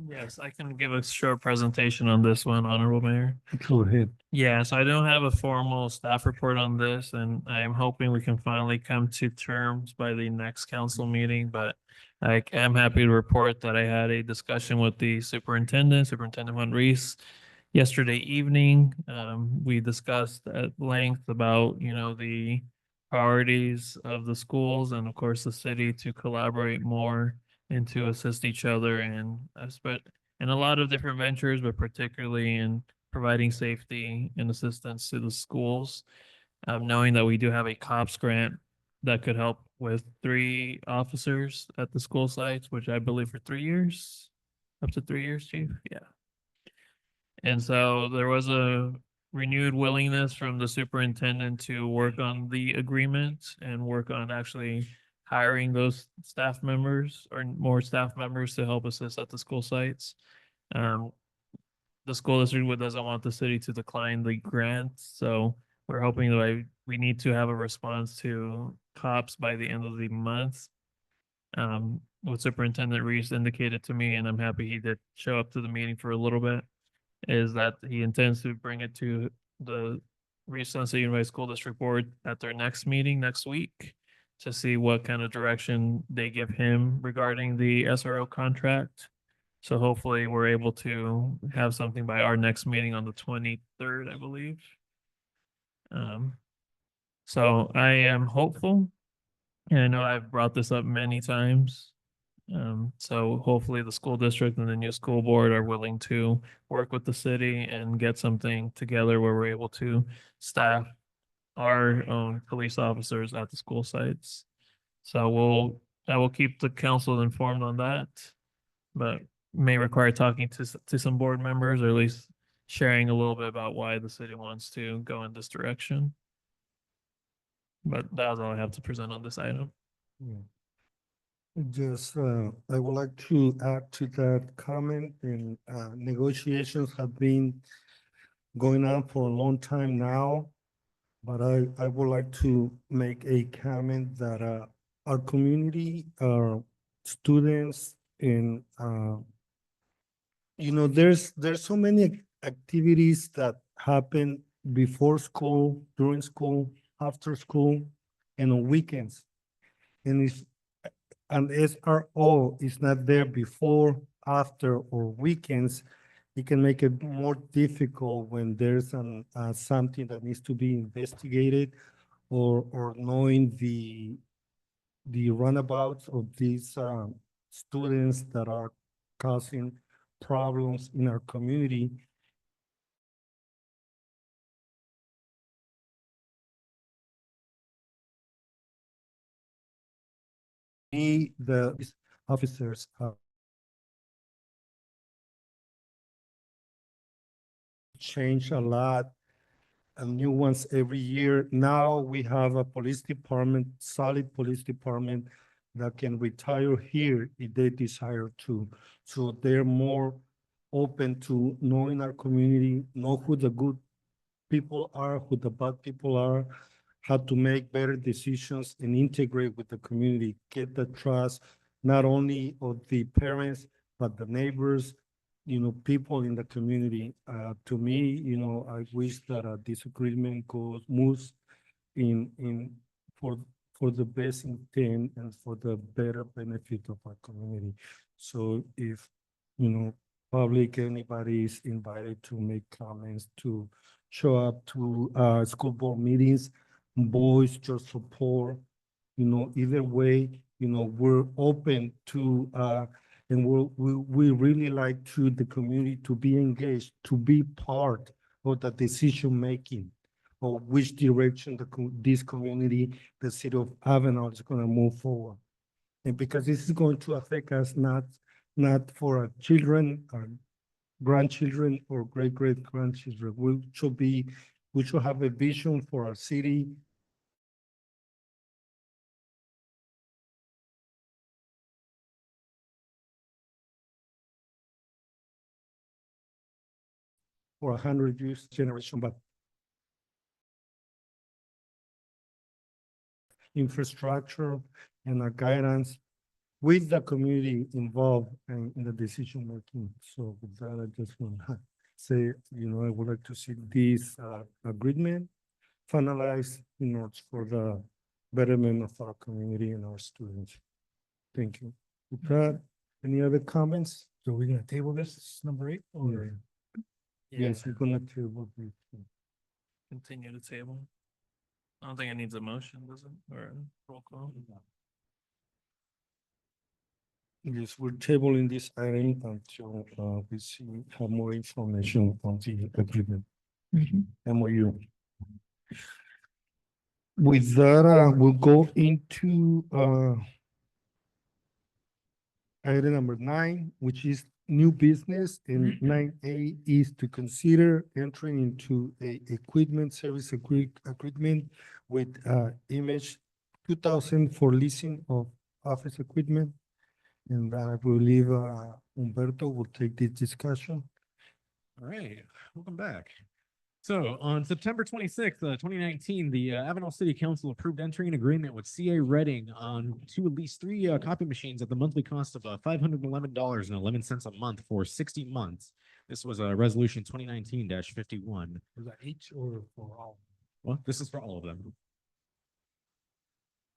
Speaker 3: Yes, I can give a short presentation on this one, Honorable Mayor.
Speaker 1: Go ahead.
Speaker 3: Yeah, so I don't have a formal staff report on this, and I am hoping we can finally come to terms by the next council meeting, but I am happy to report that I had a discussion with the Superintendent Juan Reese, yesterday evening. We discussed at length about, the priorities of the schools and of course the city to collaborate more and to assist each other and in a lot of different ventures, but particularly in providing safety and assistance to the schools. Knowing that we do have a COPS grant that could help with 3 officers at the school sites, which I believe for 3 years, up to 3 years, Chief. Yeah. And so there was a renewed willingness from the superintendent to work on the agreement and work on actually hiring those staff members or more staff members to help assist at the school sites. The school district doesn't want the city to decline the grant, so we're hoping that we need to have a response to COPS by the end of the month. What Superintendent Reese indicated to me, and I'm happy he did show up to the meeting for a little bit, is that he intends to bring it to the Reese Sunset Unified School District Board at their next meeting next week to see what kind of direction they give him regarding the SRO contract. So hopefully we're able to have something by our next meeting on the 23rd, I believe. So I am hopeful, and I know I've brought this up many times. So hopefully the school district and the new school board are willing to work with the city and get something together where we're able to staff our own police officers at the school sites. So I will keep the council informed on that, but may require talking to some board members, or at least sharing a little bit about why the city wants to go in this direction. But that's all I have to present on this item.
Speaker 1: Yeah. Just, I would like to add to that comment, and negotiations have been going on for a long time now. But I would like to make a comment that our community, our students, and there's so many activities that happen before school, during school, after school, and on weekends. And SRO is not there before, after, or weekends. It can make it more difficult when there's something that needs to be investigated, or knowing the runabouts of these students that are causing problems in our community. me, the officers change a lot and new ones every year. Now we have a police department, solid police department that can retire here if they desire to. So they're more open to knowing our community, know who the good people are, who the bad people are, how to make better decisions and integrate with the community, get the trust, not only of the parents, but the neighbors, people in the community. To me, I wish that this agreement moves in for for the best intent and for the better benefit of our community. So if, public, anybody is invited to make comments, to show up to school board meetings, voice your support, either way, we're open to and we really like to the community to be engaged, to be part of the decision making of which direction this community, the city of Avenal is going to move forward. And because this is going to affect us, not for our children, our grandchildren, or great-great-grandchildren. We should have a vision for our city. For 100 years generation, but infrastructure and a guidance with the community involved in the decision making. So with that, I just want to say, I would like to see this agreement finalized, for the betterment of our community and our students. Thank you. With that, any other comments?
Speaker 5: So we're gonna table this, number 8, or?
Speaker 1: Yes, we're gonna table this.
Speaker 3: Continue to table. I don't think it needs a motion, does it? Or a roll call?
Speaker 1: Yes, we're tabling this item until we have more information on the agreement. MOU. With that, we'll go into item number 9, which is new business, and 9A is to consider entering into a equipment service agreement with Image 2000 for leasing of office equipment. And I believe Humberto will take this discussion.
Speaker 9: All right, welcome back. So on September 26th, 2019, the Avenal City Council approved entering an agreement with CA Reading to lease 3 copy machines at the monthly cost of $511.11 a month for 60 months. This was resolution 2019-51.
Speaker 1: Is that each or for all?
Speaker 9: Well, this is for all of them.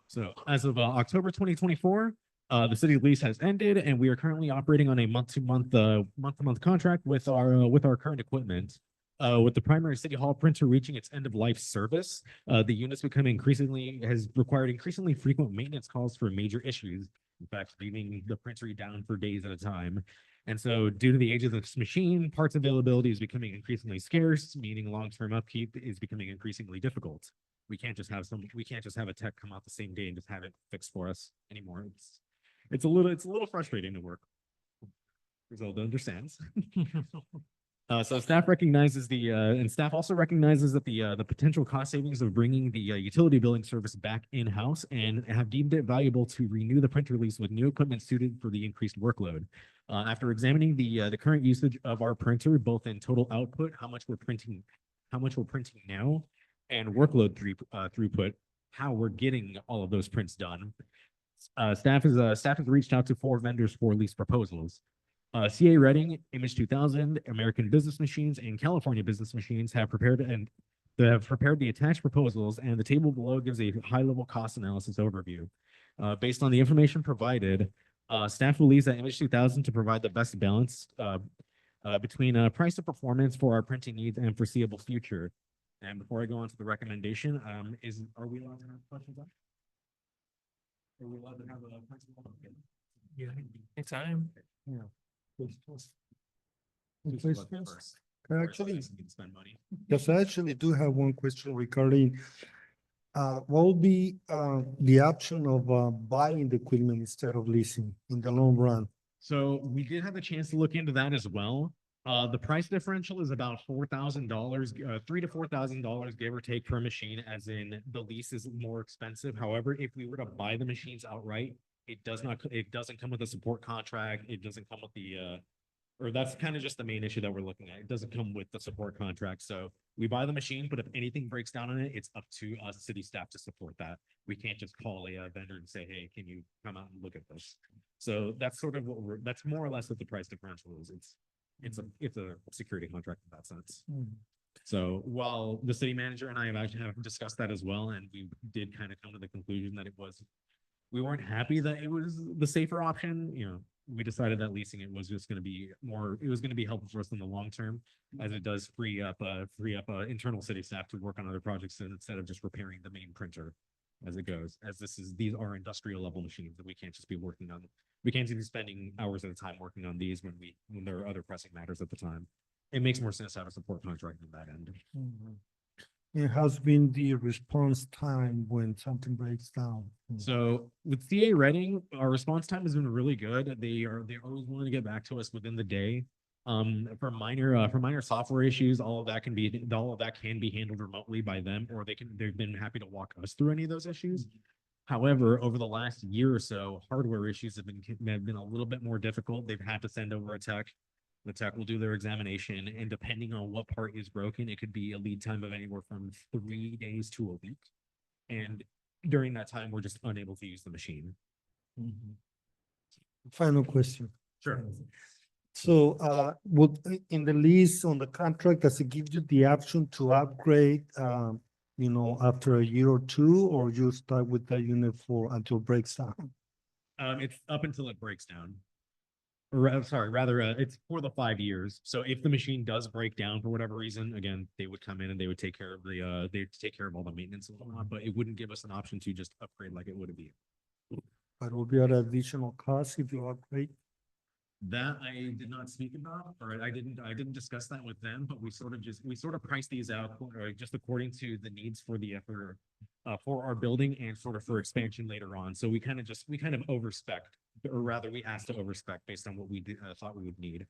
Speaker 9: So as of October 2024, the city lease has ended, and we are currently operating on a month-to-month contract with our current equipment. With the primary city hall printer reaching its end of life service, the units has required increasingly frequent maintenance calls for major issues. In fact, leaving the printer down for days at a time. And so due to the age of this machine, parts availability is becoming increasingly scarce, meaning long-term upkeep is becoming increasingly difficult. We can't just have a tech come out the same day and just have it fixed for us anymore. It's a little frustrating to work. Griselda understands. So staff recognizes and staff also recognizes that the potential cost savings of bringing the utility billing service back in-house, and have deemed it valuable to renew the printer lease with new equipment suited for the increased workload. After examining the current usage of our printer, both in total output, how much we're printing now, and workload throughput, how we're getting all of those prints done. Staff has reached out to 4 vendors for lease proposals. CA Reading, Image 2000, American Business Machines, and California Business Machines have prepared the attached proposals, and the table below gives a high-level cost analysis overview. Based on the information provided, staff believes that Image 2000 to provide the best balance between price and performance for our printing needs and foreseeable future. And before I go on to the recommendation, are we allowed to have questions? Are we allowed to have a question?
Speaker 3: Yeah, anytime.
Speaker 1: Yeah.
Speaker 9: Just
Speaker 1: Questions?
Speaker 9: first.
Speaker 1: Actually,
Speaker 9: Spend money.
Speaker 1: yes, I actually do have one question regarding what would be, the option of, buying the equipment instead of leasing in the long run?
Speaker 9: So we did have a chance to look into that as well. The price differential is about $4,000, $3,000 to $4,000, give or take per machine, as in the lease is more expensive. However, if we were to buy the machines outright, it doesn't come with a support contract. It doesn't come with or that's kind of just the main issue that we're looking at. It doesn't come with the support contract. So we buy the machine, but if anything breaks down on it, it's up to us city staff to support that. We can't just call a vendor and say, hey, can you come out and look at this? So that's sort of that's more or less what the price differential is. It's a security contract in that sense. So while the city manager and I have discussed that as well, and we did kind of come to the conclusion that we weren't happy that it was the safer option, we decided that leasing it was just going to be helpful for us in the long term, as it does free up internal city staff to work on other projects instead of just repairing the main printer as it goes, as these are industrial level machines that we can't just be working on. We can't be spending hours at a time working on these when there are other pressing matters at the time. It makes more sense to have a support contract on that end.
Speaker 1: It has been the response time when something breaks down.
Speaker 9: So with CA Reading, our response time has been really good. They always willing to get back to us within the day. For minor software issues, all of that can be handled remotely by them, or they've been happy to walk us through any of those issues. However, over the last year or so, hardware issues have been a little bit more difficult. They've had to send over a tech. The tech will do their examination, and depending on what part is broken, it could be a lead time of anywhere from 3 days to a week. And during that time, we're just unable to use the machine.
Speaker 1: Final question.
Speaker 9: Sure.
Speaker 1: So, in the lease on the contract, does it give you the option to upgrade, after a year or two, or you start with that unit until it breaks down?
Speaker 9: It's up until it breaks down. Rather, it's for the 5 years. So if the machine does break down for whatever reason, again, they would come in and they would take care of all the maintenance and whatnot, but it wouldn't give us an option to just upgrade like it would be.
Speaker 1: But it will be an additional cost if you upgrade?
Speaker 9: That I did not speak about, or I didn't discuss that with them, but we sort of priced these out just according to the needs for for our building and sort of for expansion later on. So we kind of overspec, or rather we asked to overspec based on what we thought we would need.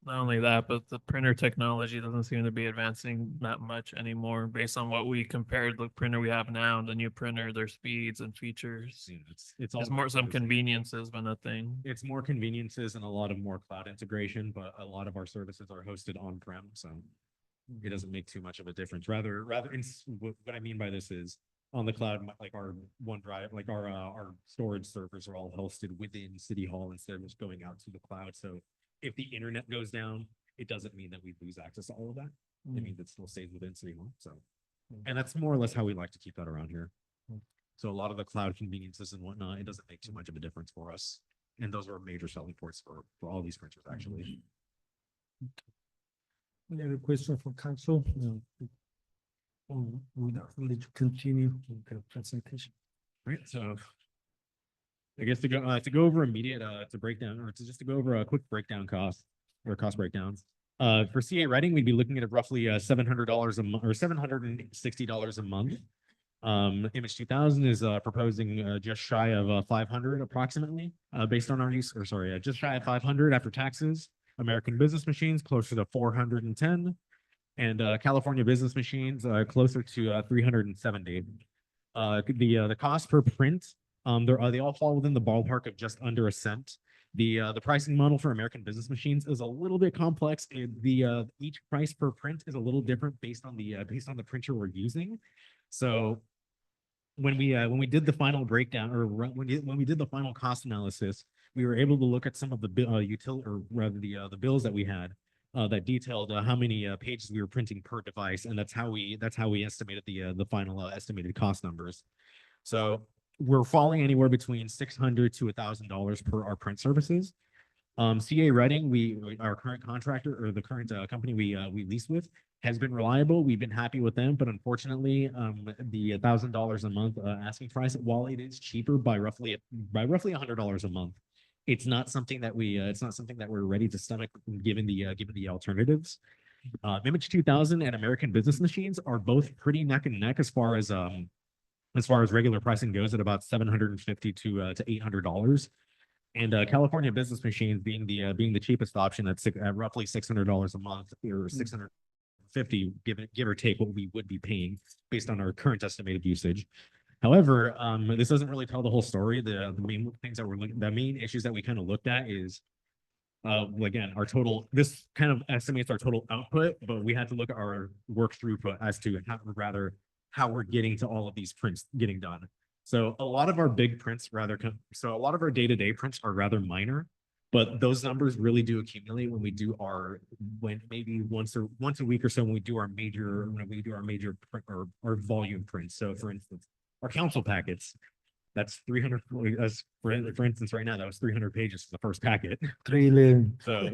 Speaker 3: Not only that, but the printer technology doesn't seem to be advancing that much anymore based on what we compared the printer we have now and the new printer, their speeds and features.
Speaker 9: It's
Speaker 3: more some conveniences, but nothing.
Speaker 9: It's more conveniences and a lot of more cloud integration, but a lot of our services are hosted on-prem, so it doesn't make too much of a difference. Rather, what I mean by this is on the cloud, like our OneDrive, like our storage servers are all hosted within City Hall instead of just going out to the cloud. So if the internet goes down, it doesn't mean that we lose access to all of that. It means it still stays within City Hall. So, and that's more or less how we like to keep that around here. So a lot of the cloud conveniences and whatnot, it doesn't make too much of a difference for us. And those are major selling points for all these printers, actually.
Speaker 1: Any other question for council? We'll let you continue with the presentation.
Speaker 9: Right, so I guess to go over to break down, or to go over a quick breakdown cost breakdowns. For CA Reading, we'd be looking at roughly $700 a month, or $760 a month. Image 2000 is proposing just shy of 500 approximately, based on our use, or sorry, just shy of 500 after taxes. American Business Machines closer to 410, and California Business Machines closer to 370. The cost per print, they all fall within the ballpark of just under a cent. The pricing model for American Business Machines is a little bit complex. Each price per print is a little different based on the printer we're using. So when we did the final breakdown, or when we did the final cost analysis, we were able to look at some of the the bills that we had that detailed how many pages we were printing per device, and that's how we estimated the final estimated cost numbers. So we're falling anywhere between $600 to $1,000 per our print services. CA Reading, our current contractor, or the current company we lease with, has been reliable. We've been happy with them, but unfortunately, the $1,000 a month asking price, while it is cheaper by roughly $100 a month, it's not something that we're ready to stomach given the alternatives. Image 2000 and American Business Machines are both pretty neck and neck as far as regular pricing goes, at about $750 to $800. And California Business Machines being the cheapest option at roughly $600 a month, or 650, give or take what we would be paying based on our current estimated usage. However, this doesn't really tell the whole story. The main things that the main issues that we kind of looked at is, again, this kind of estimates our total output, but we had to look at our work throughput as to how we're getting to all of these prints getting done. So a lot of our big prints so a lot of our day-to-day prints are rather minor, but those numbers really do accumulate when we do maybe once a week or so when we do our major print, or our volume prints. So for instance, our council packets, that's 300, for instance, right now, that was 300 pages for the first packet. So,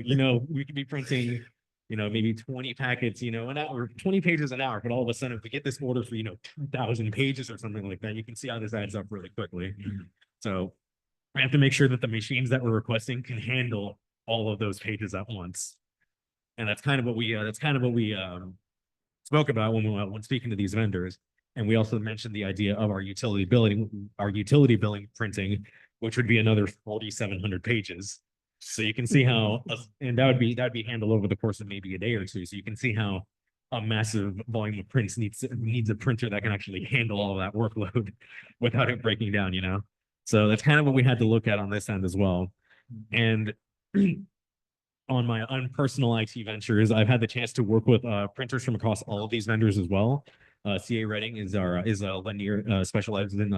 Speaker 9: we could be printing, maybe 20 packets, an hour, 20 pages an hour, but all of a sudden, if we get this order for, 2,000 pages or something like that, you can see how this adds up really quickly. So we have to make sure that the machines that we're requesting can handle all of those pages at once. And that's kind of what we spoke about when speaking to these vendors. And we also mentioned the idea of our utility billing printing, which would be another 4,700 pages. So you can see how, and that'd be handled over the course of maybe a day or two. So you can see how a massive volume of prints needs a printer that can actually handle all of that workload without it breaking down, So that's kind of what we had to look at on this end as well. And on my own personal IT ventures, I've had the chance to work with printers from across all of these vendors as well. CA Reading is a linear, specializes in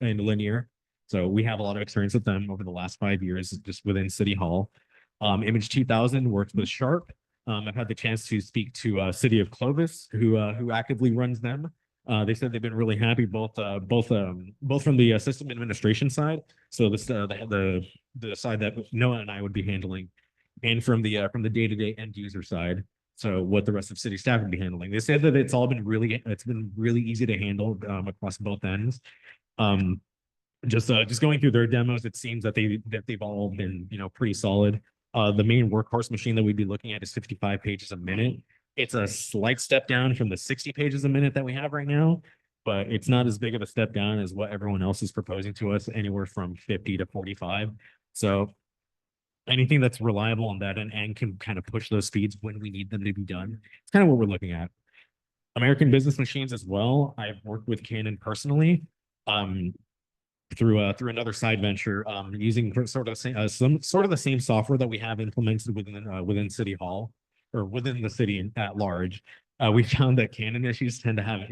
Speaker 9: linear. So we have a lot of experience with them over the last 5 years, just within City Hall. Image 2000 works with Sharp. I've had the chance to speak to City of Clovis, who actively runs them. They said they've been really happy, both from the system administration side, so the side that Noah and I would be handling, and from the day-to-day end user side. So what the rest of city staff would be handling. They said that it's been really easy to handle across both ends. Just going through their demos, it seems that they've all been pretty solid. The main workhorse machine that we'd be looking at is 55 pages a minute. It's a slight step down from the 60 pages a minute that we have right now, but it's not as big of a step down as what everyone else is proposing to us, anywhere from 50 to 45. So anything that's reliable on that and can kind of push those speeds when we need them to be done, it's kind of what we're looking at. American Business Machines as well. I've worked with Canon personally, through another side venture, using sort of the same software that we have implemented within City Hall, or within the city at large. We found that Canon machines tend to have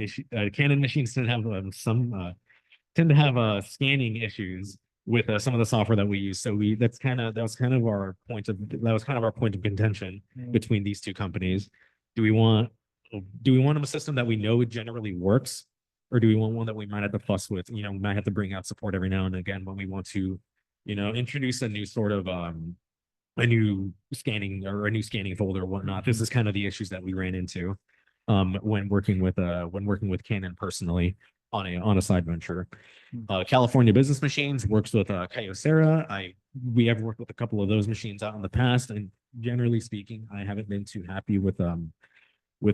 Speaker 9: scanning issues with some of the software that we use. So that was kind of our point of contention between these two companies. Do we want a system that we know generally works, or do we want one that we might have to fuss with? We might have to bring out support every now and again when we want to, introduce a new sort of a new scanning folder or whatnot. This is kind of the issues that we ran into when working with Canon personally on a side venture. California Business Machines works with Kyocera. We have worked with a couple of those machines out in the past, and generally speaking, I haven't been too happy with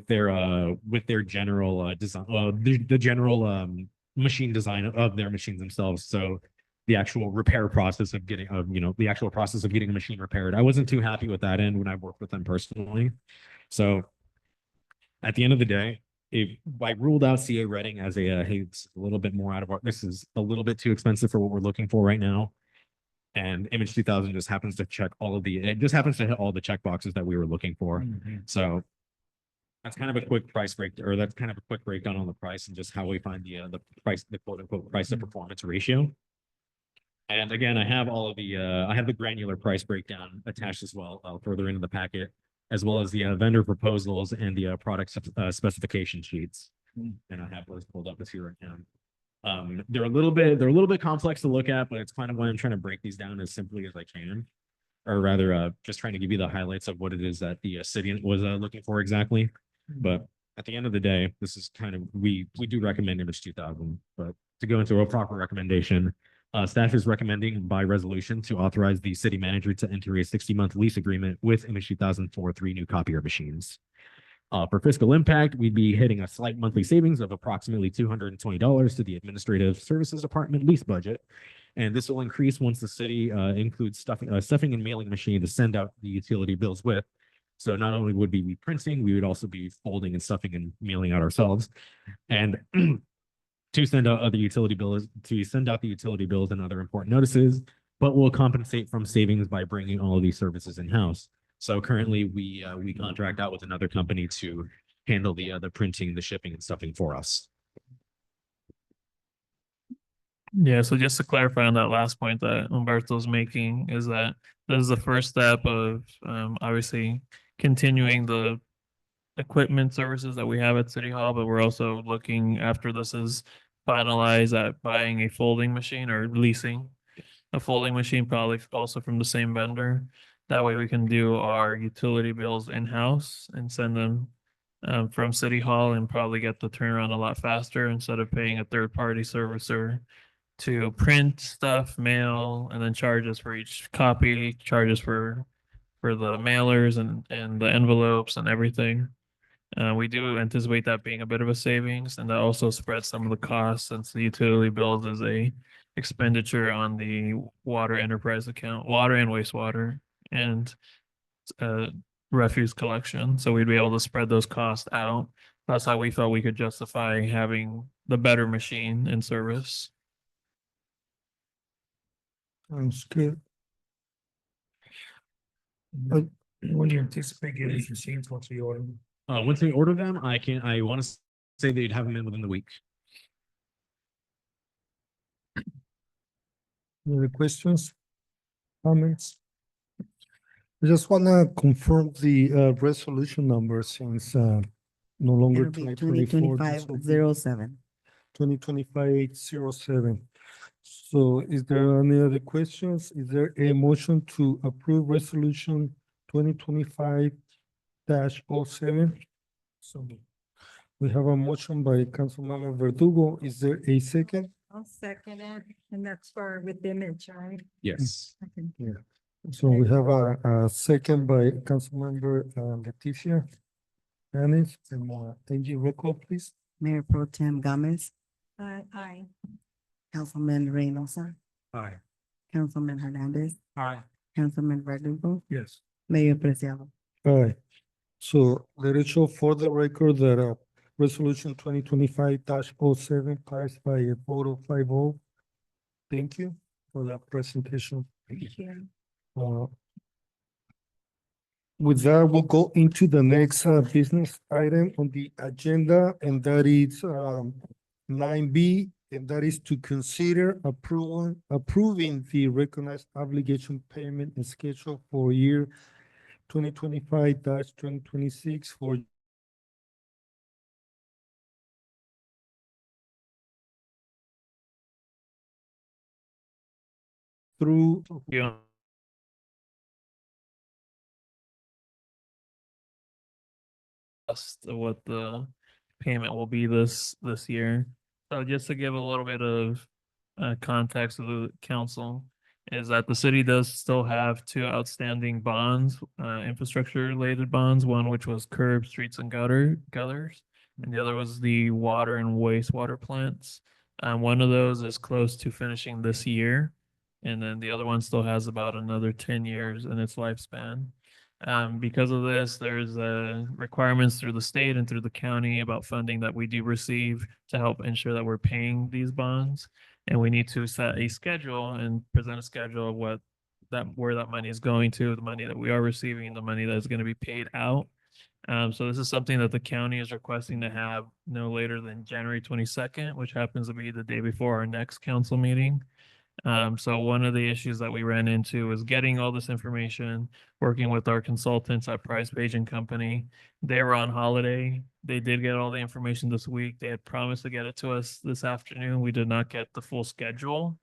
Speaker 9: their general design, the general machine design of their machines themselves. So the actual repair process of getting a machine repaired, I wasn't too happy with that end when I worked with them personally. So at the end of the day, I ruled out CA Reading as hey, it's a little bit more this is a little bit too expensive for what we're looking for right now. And Image 2000 just happens to hit all the check boxes that we were looking for. So that's kind of a quick breakdown on the price and just how we find the price, the quote unquote price to performance ratio. And again, I have the granular price breakdown attached as well, further into the packet, as well as the vendor proposals and the product specification sheets. And I have those pulled up here right now. They're a little bit complex to look at, but it's kind of why I'm trying to break these down as simply as I can, or rather, just trying to give you the highlights of what it is that the city was looking for exactly. But at the end of the day, this is kind of, we do recommend Image 2000, but to go into a proper recommendation, staff is recommending by resolution to authorize the city manager to enter a 60-month lease agreement with Image 2000 for 3 new copier machines. For fiscal impact, we'd be hitting a slight monthly savings of approximately $220 to the Administrative Services Department lease budget. And this will increase once the city includes stuffing and mailing machine to send out the utility bills with. So not only would we be printing, we would also be folding and stuffing and mailing out ourselves. And to send out other utility bills, to send out the utility bills and other important notices, but we'll compensate from savings by bringing all of these services in-house. So currently we contract out with another company to handle the printing, the shipping and stuffing for us.
Speaker 3: Yeah, so just to clarify on that last point that Umberto's making is that this is the first step of obviously continuing the equipment services that we have at City Hall, but we're also looking after this is finalized at buying a folding machine or leasing a folding machine, probably also from the same vendor. That way we can do our utility bills in-house and send them from City Hall and probably get the turnaround a lot faster instead of paying a third-party servicer to print stuff, mail, and then charges for each copy, charges for the mailers and the envelopes and everything. We do anticipate that being a bit of a savings, and that also spreads some of the costs since the utility bills is a expenditure on the water enterprise account, water and wastewater, and uh, refuse collection. So we'd be able to spread those costs out. That's how we felt we could justify having the better machine in service.
Speaker 1: Sounds good.
Speaker 5: When do you anticipate getting these machines once we order them?
Speaker 9: Once we order them, I want to say they'd have them in within the week.
Speaker 1: Any other questions? Comments? I just wanna confirm the resolution number since no longer
Speaker 2: It'll be
Speaker 1: 2024.
Speaker 2: 2025-07.
Speaker 1: 2025-07. So is there any other questions? Is there a motion to approve resolution 2025-07? So we have a motion by Councilmember Verdugo. Is there a second?
Speaker 6: I'll second it, and that's for with image, right?
Speaker 9: Yes.
Speaker 6: Okay.
Speaker 1: So we have a second by Councilmember Leticia. Yanis, and Angie, roll call, please.
Speaker 2: Mayor Pro Tem Gomez,
Speaker 6: Aye.
Speaker 2: Councilman Reynosa,
Speaker 5: Aye.
Speaker 2: Councilman Hernandez,
Speaker 5: Aye.
Speaker 2: Councilman Verdugo,
Speaker 5: Yes.
Speaker 2: Mayor Preciado.
Speaker 1: Aye. So let it show for the record that resolution 2025-07 passed by a vote of 5-0. Thank you for that presentation.
Speaker 6: Thank you.
Speaker 1: With that, we'll go into the next business item on the agenda, and that is 9B, and that is to consider approving the recognized obligation payment and schedule for year 2025-2026 for through
Speaker 3: Yeah. What the payment will be this year. So just to give a little bit of context to the council is that the city does still have two outstanding bonds, infrastructure related bonds, one which was curb, streets and gutters, and the other was the water and wastewater plants. One of those is close to finishing this year, and then the other one still has about another 10 years in its lifespan. Because of this, there's requirements through the state and through the county about funding that we do receive to help ensure that we're paying these bonds. And we need to set a schedule and present a schedule of where that money is going to, the money that we are receiving, the money that is going to be paid out. So this is something that the county is requesting to have no later than January 22nd, which happens to be the day before our next council meeting. So one of the issues that we ran into was getting all this information, working with our consultants at Price Page and Company. They were on holiday. They did get all the information this week. They had promised to get it to us this afternoon. We did not get the full schedule.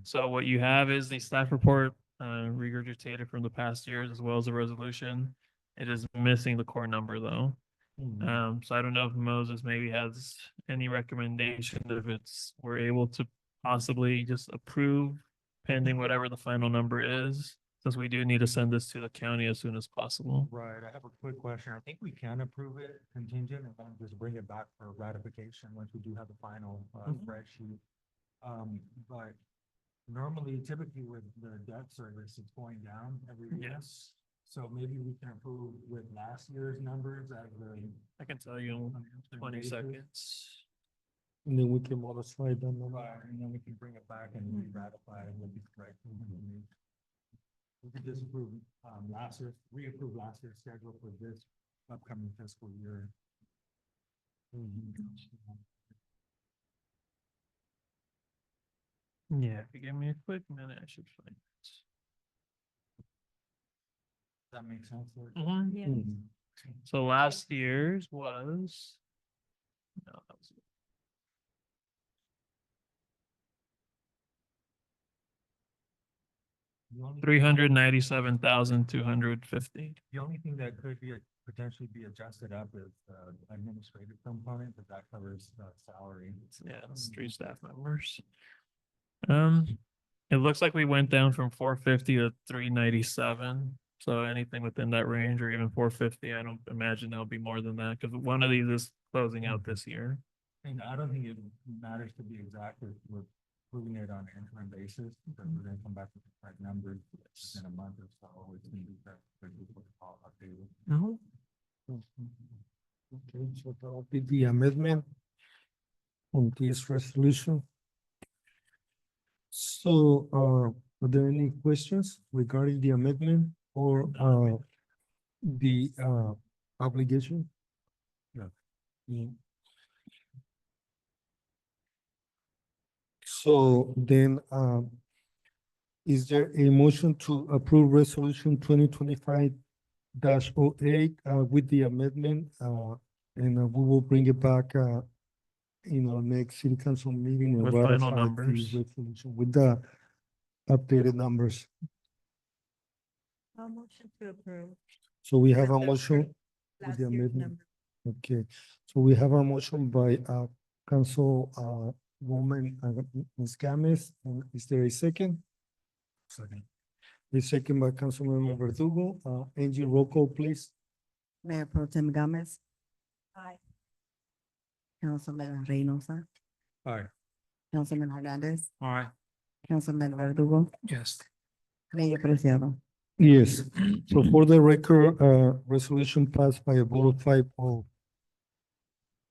Speaker 3: So what you have is the staff report regurgitated from the past years as well as the resolution. It is missing the core number though. So I don't know if Moses maybe has any recommendation if we're able to possibly just approve pending whatever the final number is. since we do need to send this to the county as soon as possible.
Speaker 8: Right, I have a quick question. I think we can approve it contingent and then just bring it back for ratification once we do have the final spreadsheet. But normally, typically with the debt service, it's going down every year.
Speaker 3: Yes,
Speaker 8: So maybe we can approve with last year's numbers as the.
Speaker 3: I can tell you in 20 seconds.
Speaker 1: And then we can modify them.
Speaker 8: Right, and then we can bring it back and ratify it with the correct. We could just approve, last year, reapprove last year's schedule for this upcoming fiscal year.
Speaker 3: Yeah, if you give me a quick minute, I should find it.
Speaker 8: That makes sense.
Speaker 6: Yeah.
Speaker 3: So last year's was. No, that was.
Speaker 8: The only-
Speaker 3: 397,250.
Speaker 8: The only thing that could be potentially be adjusted up is administrative component, but that covers salary.
Speaker 3: Yeah, it's 3 staff members. It looks like we went down from 450 to 397. So anything within that range or even 450, I don't imagine there'll be more than that because one of these is closing out this year.
Speaker 8: And I don't think it matters to be exact if we're proving it on an interim basis, because we're gonna come back with the correct numbers in a month or so. It's gonna be correct, but we will all update it.
Speaker 1: Okay, so that'll be the amendment on this resolution. So, are there any questions regarding the amendment or, the, obligation?
Speaker 8: No.
Speaker 1: So then, is there a motion to approve resolution 2025-08 with the amendment, and we will bring it back, in our next city council meeting. and
Speaker 3: With final
Speaker 1: ratify the
Speaker 3: numbers.
Speaker 1: resolution with the updated numbers.
Speaker 2: A motion to approve.
Speaker 1: So we have a
Speaker 2: With the
Speaker 1: motion with
Speaker 2: Last
Speaker 1: the
Speaker 2: year's
Speaker 1: amendment.
Speaker 2: number.
Speaker 1: Okay, so we have a motion by, council, woman, Ms. Gomez, and is there a second?
Speaker 8: Second.
Speaker 1: A second by Councilmember Verdugo, Angie, roll call, please.
Speaker 2: Mayor Pro Tem Gomez. Aye. Councilman Reynosa,
Speaker 8: Aye.
Speaker 2: Councilman Hernandez,
Speaker 3: All right.
Speaker 2: Councilman Verdugo,
Speaker 5: Yes.
Speaker 2: Mayor Preciado.
Speaker 1: Yes, so for the record, resolution passed by a vote of 5-0.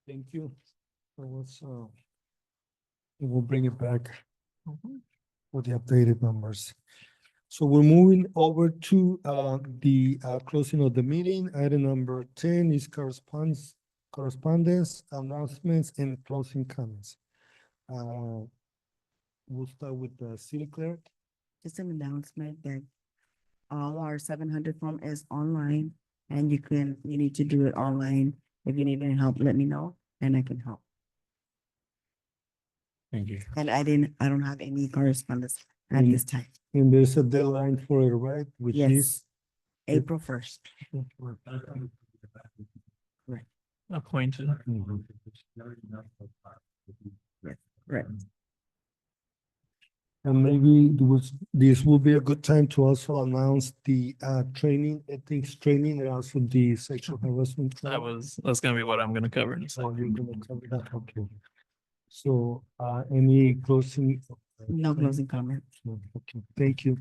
Speaker 1: Thank you. That was, we'll bring it back with the updated numbers. So we're moving over to, the, closing of the meeting. Item number 10 is correspondence, announcements, and closing comments. We'll start with the city clerk.
Speaker 2: Just an announcement that all our 700 form is online and you need to do it online. If you need any help, let me know and I can help.
Speaker 8: Thank you.
Speaker 2: And I don't have any correspondence at
Speaker 1: Mm.
Speaker 2: this time.
Speaker 1: And there's a deadline for it, right? Which
Speaker 2: Yes.
Speaker 1: is.
Speaker 2: April 1st.
Speaker 3: Appointed.
Speaker 2: Right.
Speaker 1: And maybe this will be a good time to also announce the training, ethics training, and also the sexual harassment.
Speaker 3: That's gonna be what I'm gonna cover in a
Speaker 1: So
Speaker 3: second.
Speaker 1: you're gonna cover that, okay. So, any closing?
Speaker 2: No closing comments.
Speaker 1: Okay, thank you.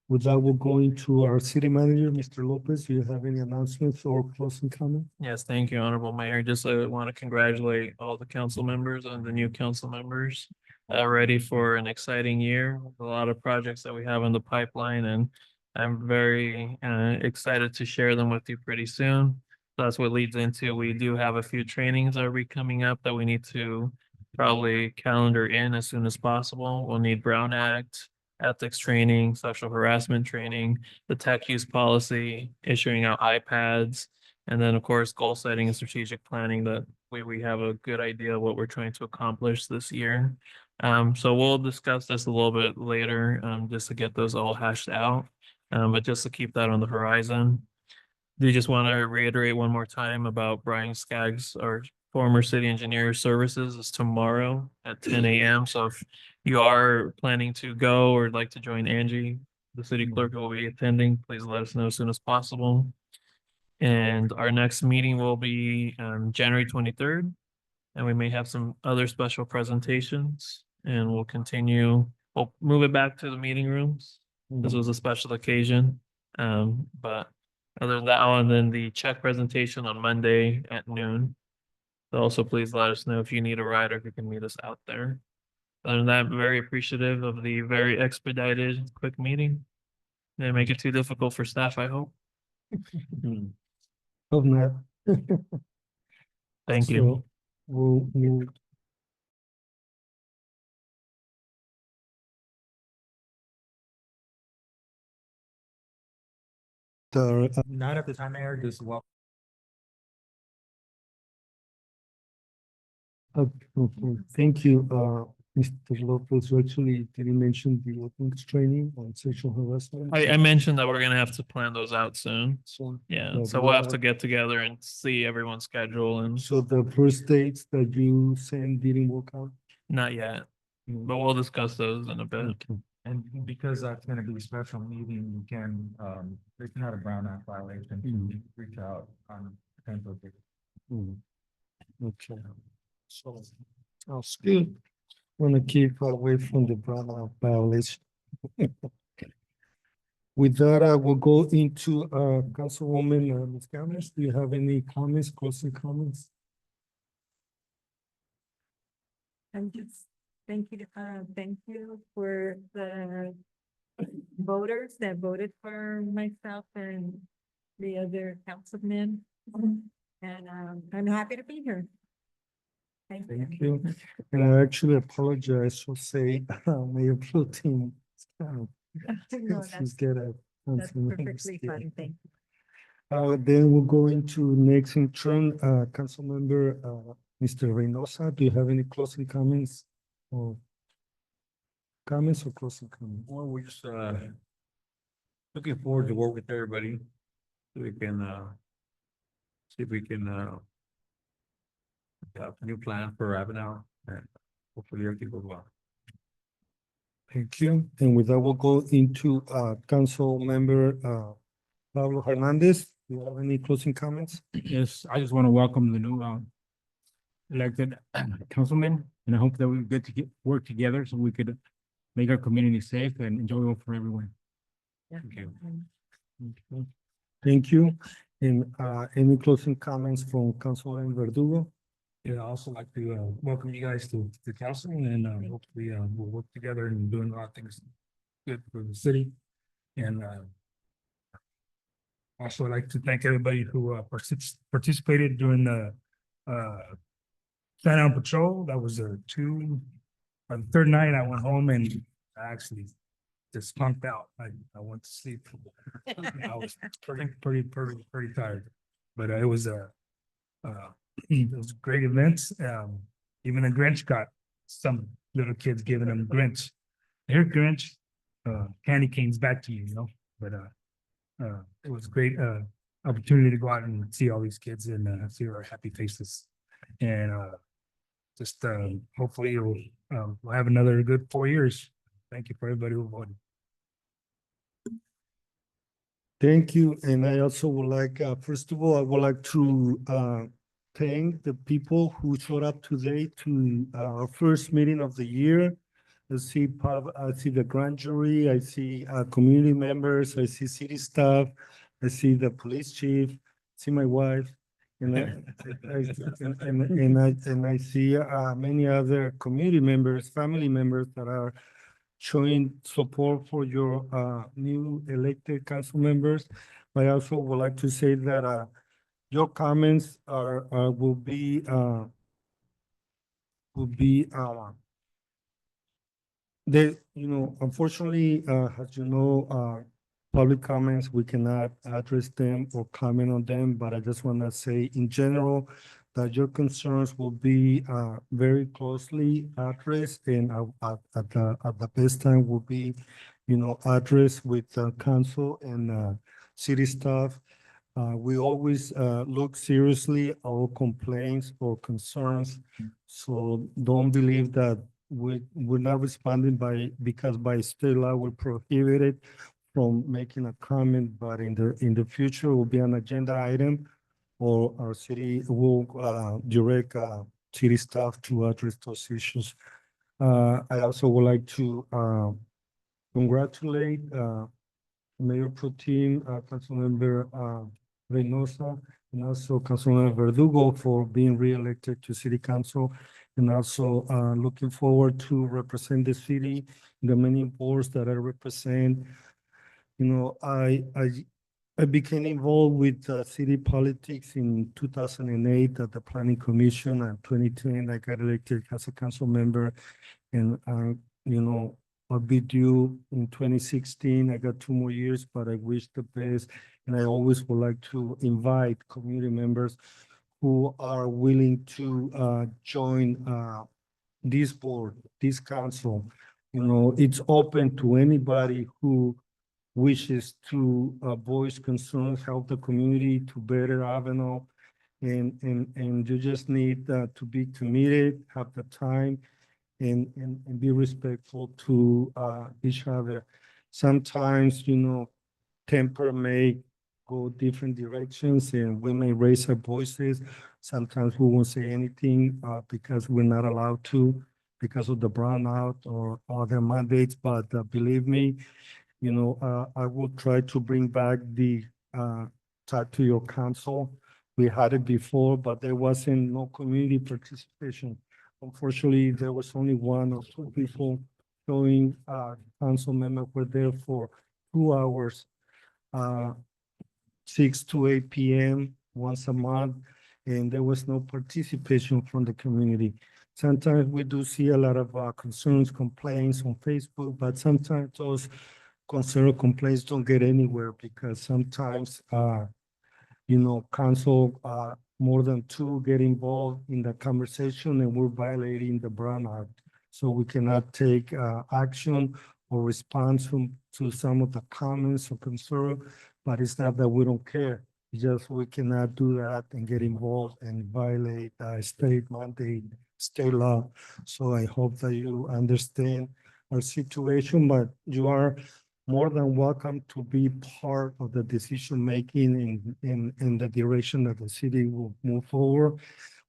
Speaker 1: With that, we'll go into our city manager, Mr. Lopez. Do you have any announcements or closing comment?
Speaker 3: Yes, thank you, Honorable Mayor. Just want to congratulate all the council members and the new council members. Ready for an exciting year, with a lot of projects that we have in the pipeline, and I'm very excited to share them with you pretty soon. That's what leads into, we do have a few trainings that are coming up that we need to probably calendar in as soon as possible. We'll need Brown Act, ethics training, sexual harassment training, the tech use policy, issuing out iPads, and then, of course, goal setting and strategic planning, that we have a good idea of what we're trying to accomplish this year. So we'll discuss this a little bit later, just to get those all hashed out. But just to keep that on the horizon. Do just want to reiterate one more time about Brian Skaggs, our former city engineer services, is tomorrow at 10 a.m. So if you are planning to go or like to join Angie, the city clerk will be attending. Please let us know as soon as possible. And our next meeting will be January 23rd. And we may have some other special presentations and we'll move it back to the meeting rooms. This was a special occasion. But other than that one, then the check presentation on Monday at noon. So also, please let us know if you need a ride or if you can meet us out there. Other than that, very appreciative of the very expedited, quick meeting. Didn't make it too difficult for staff, I hope.
Speaker 1: Hope not.
Speaker 3: Thank you.
Speaker 1: So we'll the,
Speaker 8: Not at the time, Mayor, just well.
Speaker 1: okay, thank you, Mr. Lopez. Actually, did you mention the ethics training on sexual harassment?
Speaker 3: I mentioned that we're gonna have to plan those out soon.
Speaker 1: So,
Speaker 3: Yeah, so we'll have to get together and see everyone's schedule and
Speaker 1: so the first dates that you sent didn't work out?
Speaker 3: not yet, but we'll discuss those in a bit.
Speaker 1: Okay.
Speaker 8: And because that's gonna be a special meeting, you can, it's not a Brown Act violation to reach out on potential.
Speaker 1: Okay. So, sounds good. Want to keep away from the Brown Act violation. With that, I will go into, Councilwoman, Ms. Gomez. Do you have any comments, closing comments?
Speaker 6: I'm just, thank you for the voters that voted for myself and the other councilmen. And, I'm happy to be here. Thank you.
Speaker 1: Thank you. And I actually apologize for saying, Mayor Pro Tem.
Speaker 6: No,
Speaker 1: She's
Speaker 6: that's perfectly fine, thank you.
Speaker 1: Then we'll go into next in turn, Councilmember, Mr. Reynosa. Do you have any closing comments? Or closing comments?
Speaker 11: Well, we're just looking forward to work with everybody. So we can see if we can have a new plan for Avenal and hopefully everything goes well.
Speaker 1: Thank you. And with that, we'll go into Council Member Pablo Hernandez. Do you have any closing comments?
Speaker 5: Yes, I just want to welcome the new elected councilman, and I hope that we get to work together so we could make our community safe and enjoyable for everyone.
Speaker 11: Thank you.
Speaker 1: Okay. Thank you. And any closing comments from Councilman Verdugo?
Speaker 5: Yeah, I also like to welcome you guys to the council and hopefully we'll work together and doing a lot of things good for the city. And also I'd like to thank everybody who participated during the Stand Out Patrol. That was on the third night I went home and I actually just punked out. I went to sleep. I was pretty tired, but it was it was a great event. Even the Grinch got some little kids giving them Grinch. Here, Grinch, candy canes back to you, you know, but it was a great opportunity to go out and see all these kids and see our happy faces. And just hopefully we'll have another good 4 years. Thank you for everybody who voted.
Speaker 1: Thank you. And I also would like, first of all, I would like to thank the people who showed up today to our first meeting of the year. I see the grand jury, I see community members, I see city staff, I see the police chief, see my wife. And I see many other community members, family members that are showing support for your new elected council members. I also would like to say that your comments will be they, you know, unfortunately, as you know, public comments, we cannot address them or comment on them, but I just want to say in general that your concerns will be very closely addressed and at the best time will be, you know, addressed with council and city staff. We always look seriously our complaints or concerns. So don't believe that we're not responding because by state law we're prohibited from making a comment, but in the future will be an agenda item, or our city will direct city staff to address those issues. I also would like to congratulate Mayor Pro Tem, Councilmember Reynosa, and also Councilmember Verdugo for being re-elected to City Council. And also looking forward to represent the city, the many boards that I represent. You know, I became involved with city politics in 2008 at the Planning Commission, and 2010 I got elected as a council member. And you know, I'll be due in 2016. I got 2 more years, but I wish the best. And I always would like to invite community members who are willing to join this board, this council. You know, it's open to anybody who wishes to voice concerns, help the community to better Avenal. And you just need to be committed, have the time, and be respectful to each other. Sometimes, you know, temper may go different directions and we may raise our voices. Sometimes we won't say anything because we're not allowed to because of the brownout or other mandates. But believe me, you know, I will try to bring back the talk to your council. We had it before, but there wasn't no community participation. Unfortunately, there was only 1 or 2 people showing, council members were there for 2 hours, 6 to 8 PM once a month, and there was no participation from the community. Sometimes we do see a lot of concerns, complaints on Facebook, but sometimes those concern or complaints don't get anywhere because sometimes you know, council, more than 2 get involved in the conversation and we're violating the Brown Act. So we cannot take action or response to some of the comments or concern, but it's not that we don't care. It's just we cannot do that and get involved and violate state mandate, state law. So I hope that you understand our situation, but you are more than welcome to be part of the decision making in the direction that the city will move forward.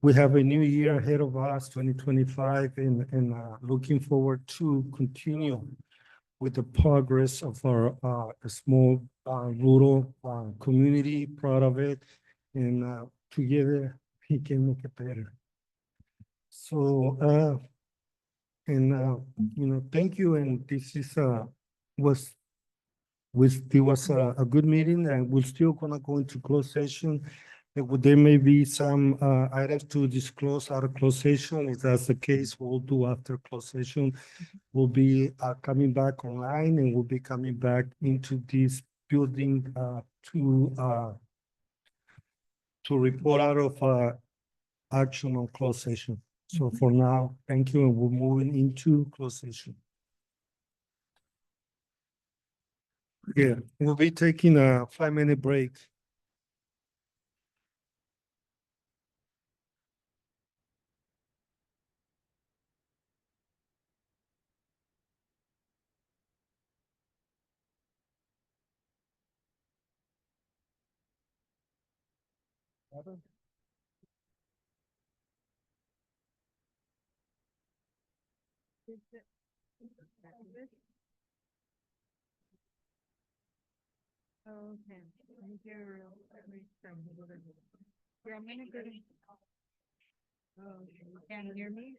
Speaker 1: We have a new year ahead of us, 2025, and looking forward to continue with the progress of our small rural community, proud of it, and together we can make it better. So you know, thank you, and this is was it was a good meeting, and we're still gonna go into closed session. There may be some items to disclose out of closed session. If that's the case, we'll do after closed session. We'll be coming back online, and we'll be coming back into this building to report out of action on closed session. So for now, thank you, and we're moving into closed session. Yeah, we'll be taking a 5-minute break.
Speaker 6: Okay. Thank you. Yeah, I'm gonna go to. Oh, you can't hear me?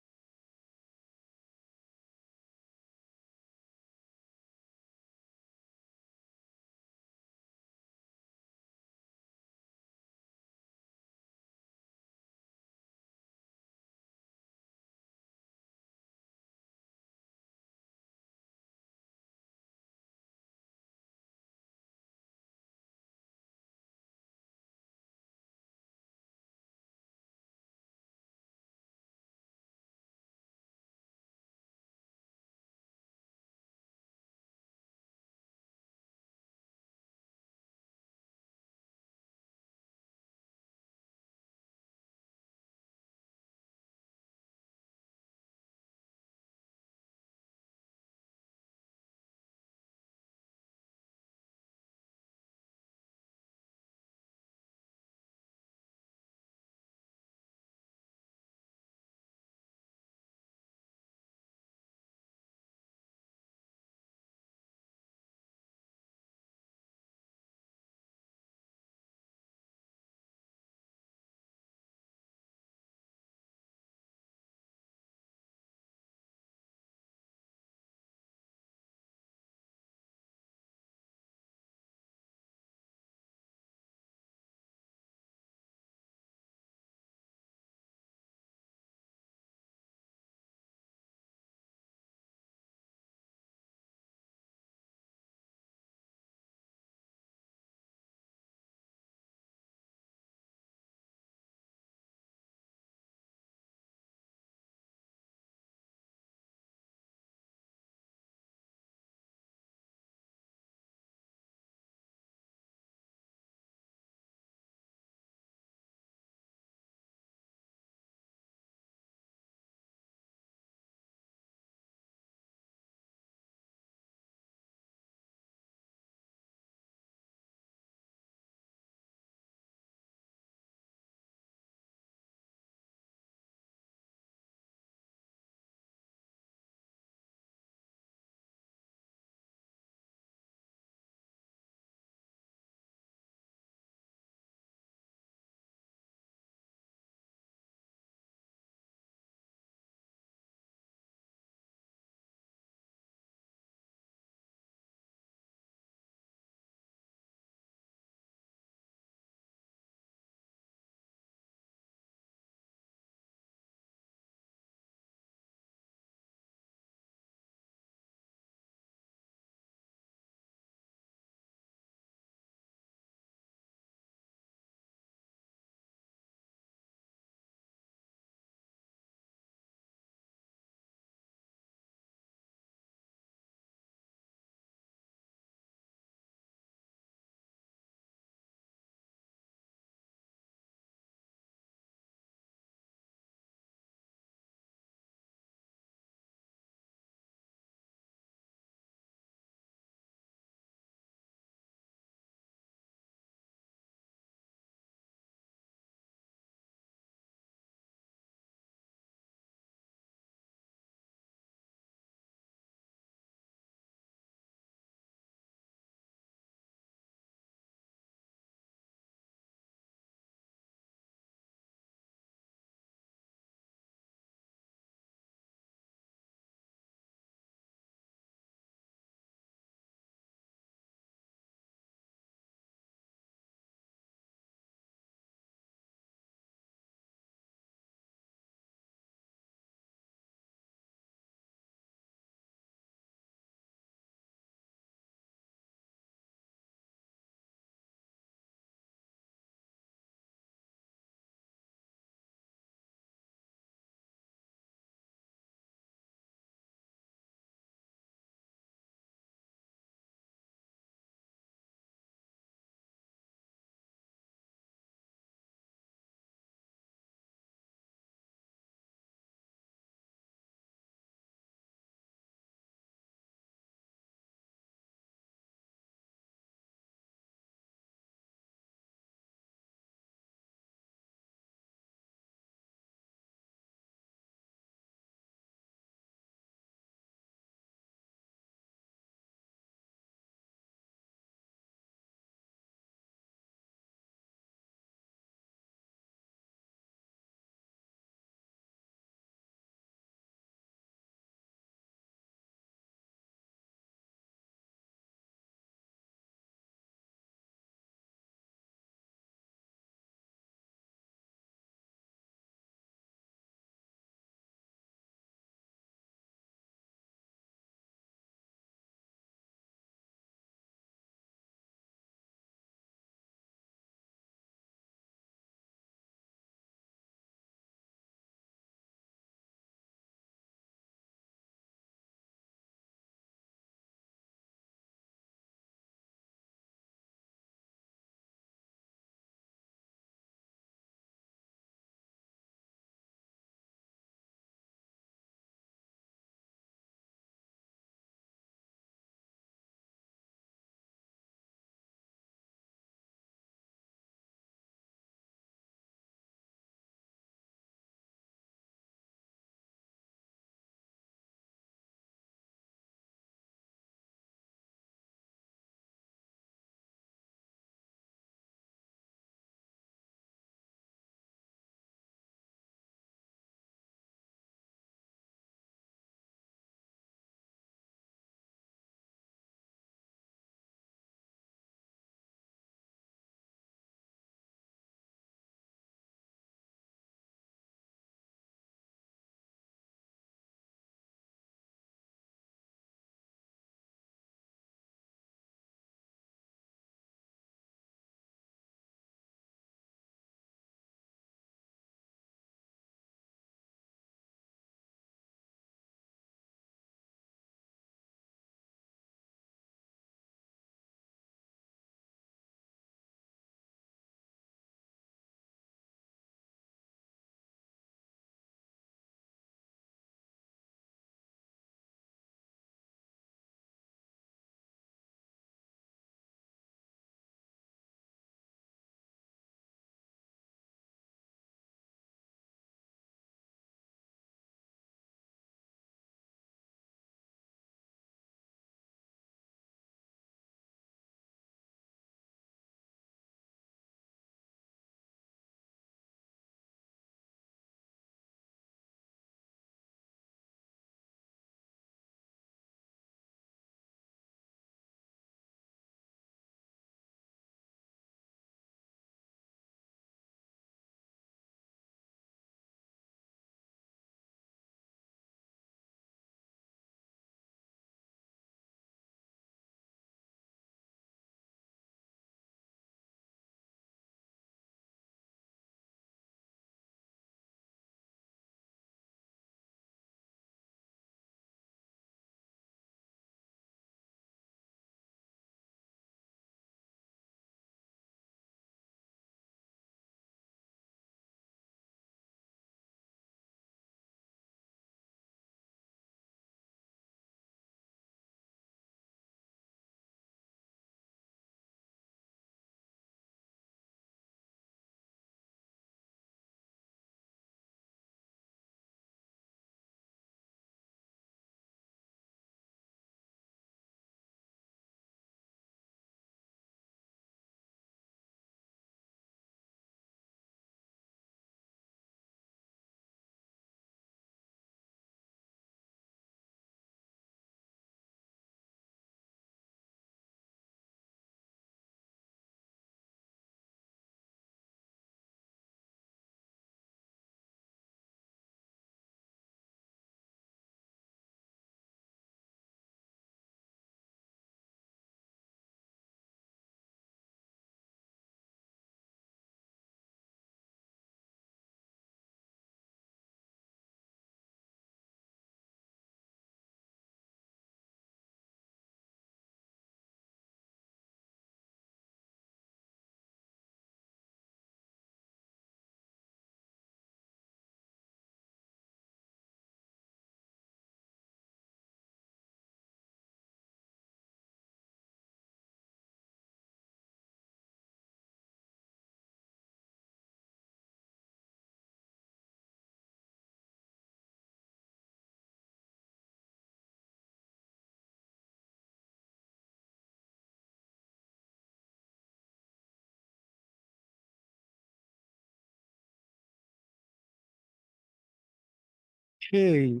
Speaker 1: Okay,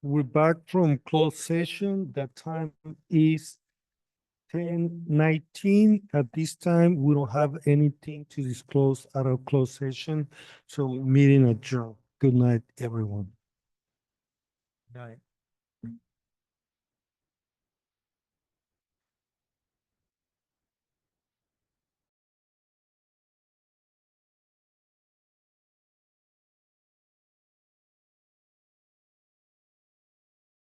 Speaker 1: we're back from closed session. The time is 10:19. At this time, we don't have anything to disclose out of closed session, so meeting adjourned. Good night, everyone.
Speaker 8: Right.